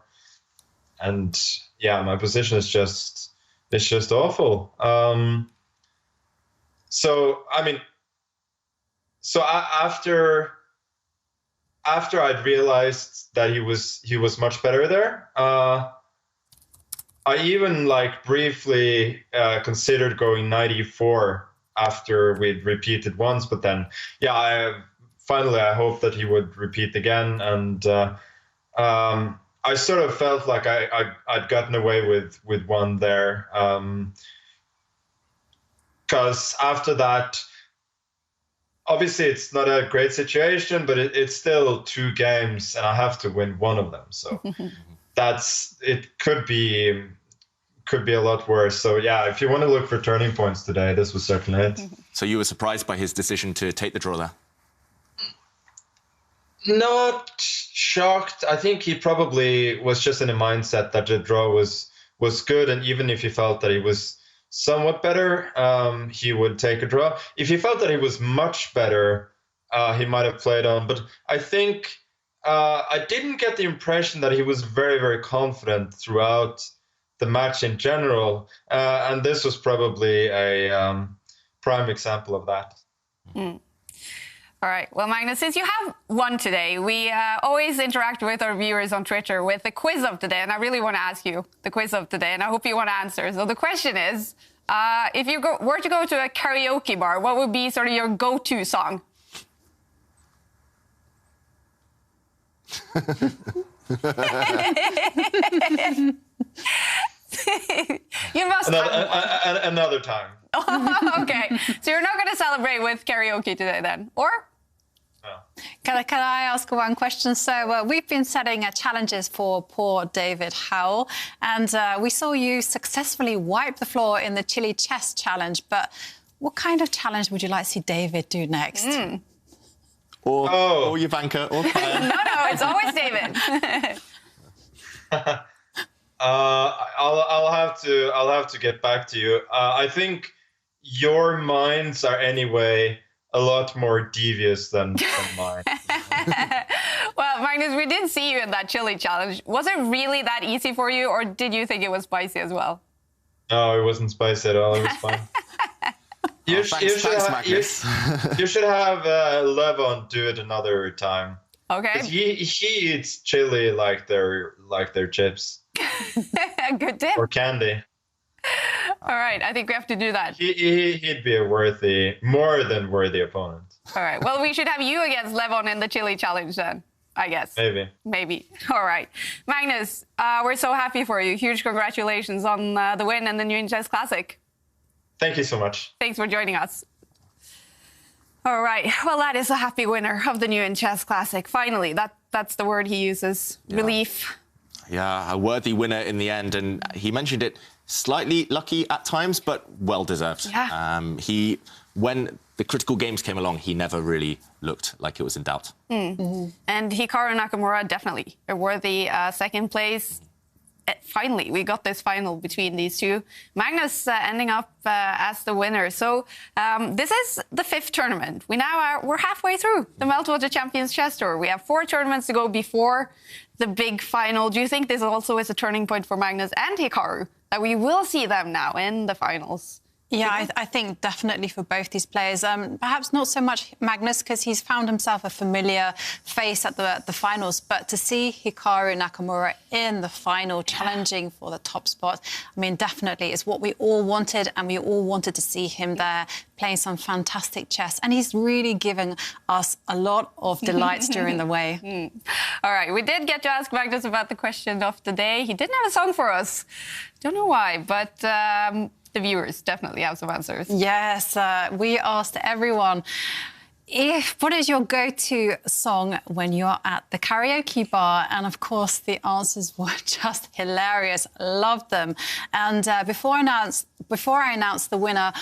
S6: and yeah, my position is just awful. So I mean, after I'd realized that he was much better there, I even like briefly considered going knight e4 after we'd repeated once, but then yeah, finally I hoped that he would repeat again, and I sort of felt like I'd gotten away with one there, because after that, obviously it's not a great situation, but it's still 2 games, and I have to win one of them. So it could be a lot worse. So yeah, if you want to look for turning points today, this was certainly it.
S3: So you were surprised by his decision to take the draw there?
S6: Not shocked. I think he probably was just in a mindset that the draw was good, and even if he felt that he was somewhat better, he would take a draw. If he felt that he was much better, he might have played on. But I think I didn't get the impression that he was very, very confident throughout the match in general, and this was probably a prime example of that.
S1: All right. Well, Magnus, since you have won today, we always interact with our viewers on Twitter with the quiz of the day, and I really want to ask you the quiz of the day, and I hope you want to answer. So the question is, if you were to go to a karaoke bar, what would be sort of your go-to song? You must
S6: another time.
S1: Okay, so you're not going to celebrate with karaoke today then, or?
S6: No.
S4: Can I ask one question? So we've been setting challenges for poor David Howell, and we saw you successfully wipe the floor in the chili chest challenge, but what kind of challenge would you like to see David do next?
S3: Or Jovanka, or Kaya.
S1: No, it's always David.
S6: I'll have to get back to you. I think your minds are anyway a lot more devious than mine.
S1: Well, Magnus, we did see you in that chili challenge. Was it really that easy for you, or did you think it was spicy as well?
S6: No, it wasn't spicy at all. It was fine. You should have Levon do it another time.
S1: Okay.
S6: He eats chili like they're chips.
S1: Good tip.
S6: Or candy.
S1: All right, I think we have to do that.
S6: He'd be a more than worthy opponent.
S1: All right, well, we should have you against Levon in the chili challenge then, I guess. Maybe. All right. Magnus, we're so happy for you. Huge congratulations on the win in the New Chess Classic.
S6: Thank you so much.
S1: Thanks for joining us. All right, well, that is a happy winner of the New Chess Classic. Finally, that's the word he uses, relief.
S3: Yeah, a worthy winner in the end, and he mentioned it, slightly lucky at times, but well-deserved.
S1: Yeah.
S3: When the critical games came along, he never really looked like it was in doubt.
S1: And Hikaru Nakamura, definitely a worthy second place. Finally, we got this final between these two. Magnus ending up as the winner. So this is the 5th tournament. We're halfway through the Meltwater Champions Chess Tour. We have 4 tournaments to go before the big final. Do you think this also is a turning point for Magnus and Hikaru, that we will see them now in the finals?
S4: Yeah, I think definitely for both these players. Perhaps not so much Magnus, because he's found himself a familiar face at the finals. But to see Hikaru Nakamura in the final, challenging for the top spot, I mean, definitely is what we all wanted, and we all wanted to see him there playing some fantastic chess. And he's really giving us a lot of delights during the way.
S1: All right, we did get to ask Magnus about the question of the day. He didn't have a song for us. Don't know why, but... the viewers definitely have some answers.
S4: Yes, we asked everyone, what is your go-to song when you're at the karaoke bar? And of course, the answers were just hilarious. Loved them. And before I announce the winner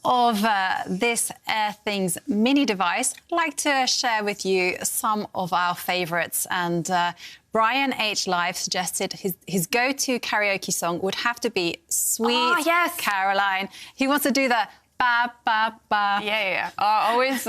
S4: of this Airthings mini device, I'd like to share with you some of our favourites. And Brian H. Live suggested his go-to karaoke song would have to be Sweet Caroline. He wants to do the ba, ba, ba.
S1: Yeah. Always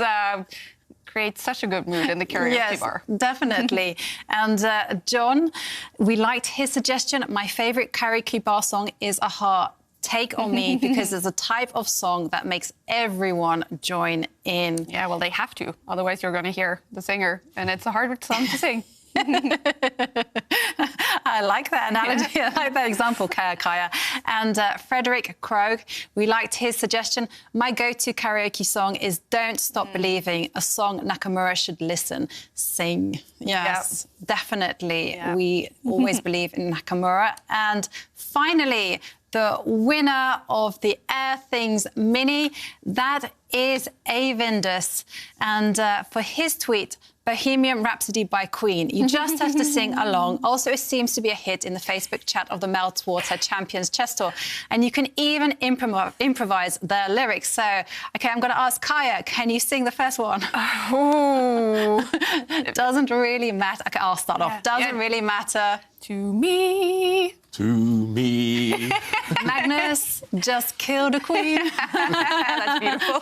S1: creates such a good mood in the karaoke bar.
S4: Yes, definitely. And John, we liked his suggestion. My favourite karaoke bar song is Aha, Take On Me, because it's a type of song that makes everyone join in.
S1: Yeah, well, they have to. Otherwise, you're going to hear the singer, and it's a hard song to sing.
S4: I like that analogy. I like that example, Kaya. And Frederick Krog, we liked his suggestion. My go-to karaoke song is Don't Stop Believing, a song Nakamura should sing. Yes, definitely. Yeah. We always believe in Nakamura. And finally, the winner of the Airthings Mini, that is Avindus. And for his tweet, Bohemian Rhapsody by Queen. You just have to sing along. Also, it seems to be a hit in the Facebook chat of the Meltwater Champions Chess Tour. And you can even improvise the lyrics. So, OK, I'm going to ask Kaya, can you sing the first one?
S1: Oh.
S4: Doesn't really matter. OK, I'll start off. Doesn't really matter.
S1: To me.
S3: To me.
S4: Magnus just killed a queen.
S1: That's beautiful.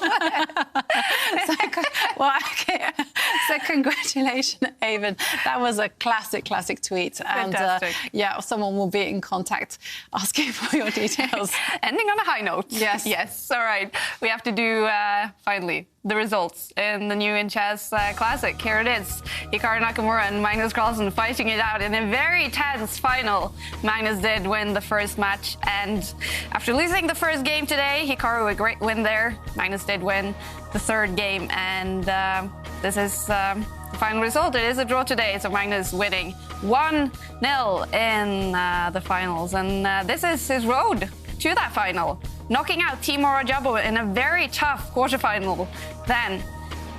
S4: So congratulations, Avon. That was a classic tweet.
S1: Fantastic.
S4: And yeah, someone will be in contact asking for your details.
S1: Ending on a high note.
S4: Yes.
S1: Yes. All right. We have to do, finally, the results in the New in Chess Classic. Here it is. Hikaru Nakamura and Magnus Carlsen fighting it out in a very tense final. Magnus did win the first match, and after losing the first game today, Hikaru a great win there. Magnus did win the third game, and this is the final result. It is a draw today, so Magnus winning 1-0 in the finals, and this is his road to that final, knocking out Timur Rajabov in a very tough quarterfinal, then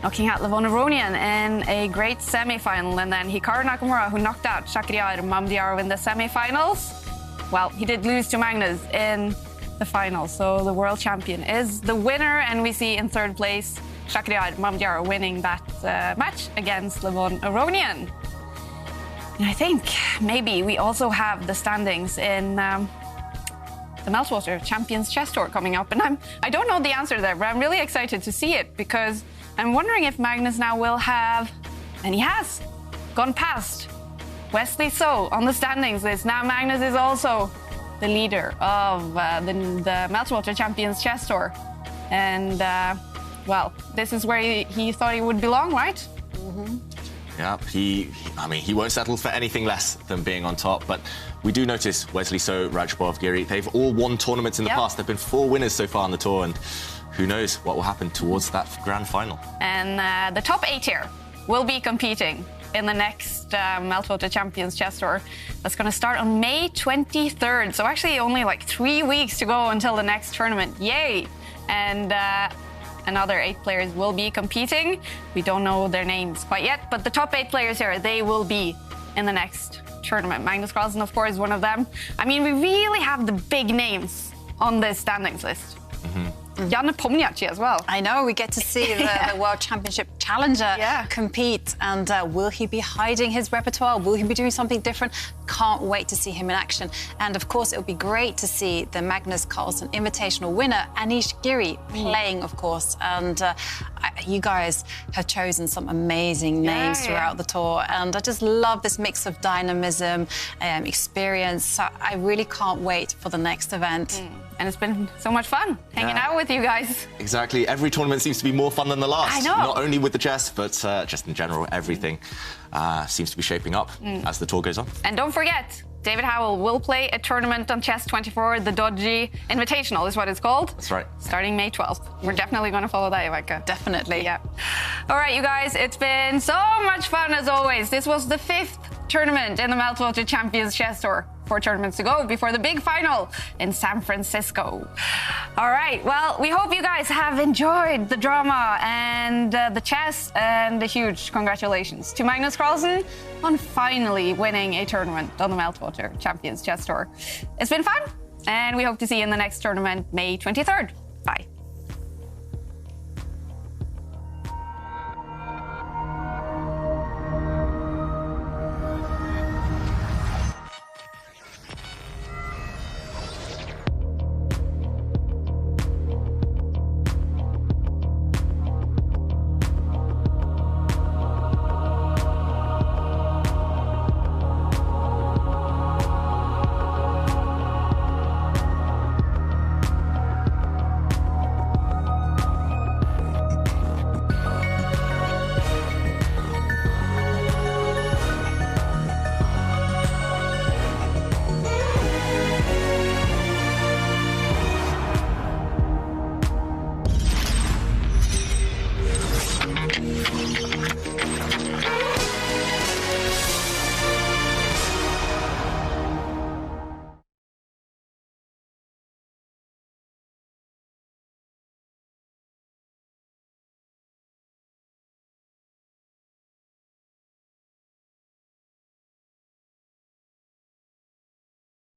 S1: knocking out Levon Aronian in a great semi-final, and then Hikaru Nakamura, who knocked out Shakhriyar Mamdiarov in the semi-finals. Well, he did lose to Magnus in the final, so the world champion is the winner, and we see in third place Shakhriyar Mamdiarov winning that match against Levon Aronian. And I think maybe we also have the standings in the Meltwater Champions Chess Tour coming up, and I don't know the answer there, but I'm really excited to see it, because I'm wondering if Magnus now will have, and he has, gone past Wesley So on the standings list. Now Magnus is also the leader of the Meltwater Champions Chess Tour, and well, this is where he thought he would belong, right?
S3: Mm-hmm. Yeah, I mean, he won't settle for anything less than being on top, but we do notice Wesley So, Rajabov, Giri, they've all won tournaments in the past. There have been 4 winners so far on the tour, and who knows what will happen towards that grand final.
S1: And the top 8 here will be competing in the next Meltwater Champions Chess Tour. That's going to start on May 23rd, so actually only like 3 weeks to go until the next tournament. Yay! And another 8 players will be competing. We don't know their names quite yet, but the top 8 players here, they will be in the next tournament. Magnus Carlsen, of course, is one of them. I mean, we really have the big names on this standings list.
S3: Mm-hmm.
S1: Jan Pomniachtchi as well.
S4: I know, we get to see the World Championship challenger compete, and will he be hiding his repertoire? Will he be doing something different? Can't wait to see him in action. And of course, it would be great to see the Magnus Carlsen Invitational winner, Anish Giri, playing, of course. And you guys have chosen some amazing names throughout the tour, and I just love this mix of dynamism, experience. So I really can't wait for the next event.
S1: And it's been so much fun hanging out with you guys.
S3: Exactly. Every tournament seems to be more fun than the last.
S1: I know.
S3: Not only with the chess, but just in general, everything seems to be shaping up as the tour goes on.
S1: And don't forget, David Howell will play a tournament on Chess24, the Dodgy Invitational is what it's called.
S3: That's right.
S1: Starting May 12th. We're definitely going to follow that, Ivanka.
S4: Definitely.
S1: Yeah. All right, you guys, it's been so much fun as always. This was the 5th tournament in the Meltwater Champions Chess Tour. 4 tournaments to go before the big final in San Francisco. All right, well, we hope you guys have enjoyed the drama and the chess, and a huge congratulations to Magnus Carlsen on finally winning a tournament on the Meltwater Champions Chess Tour. It's been fun, and we hope to see you in the next tournament, May 23rd.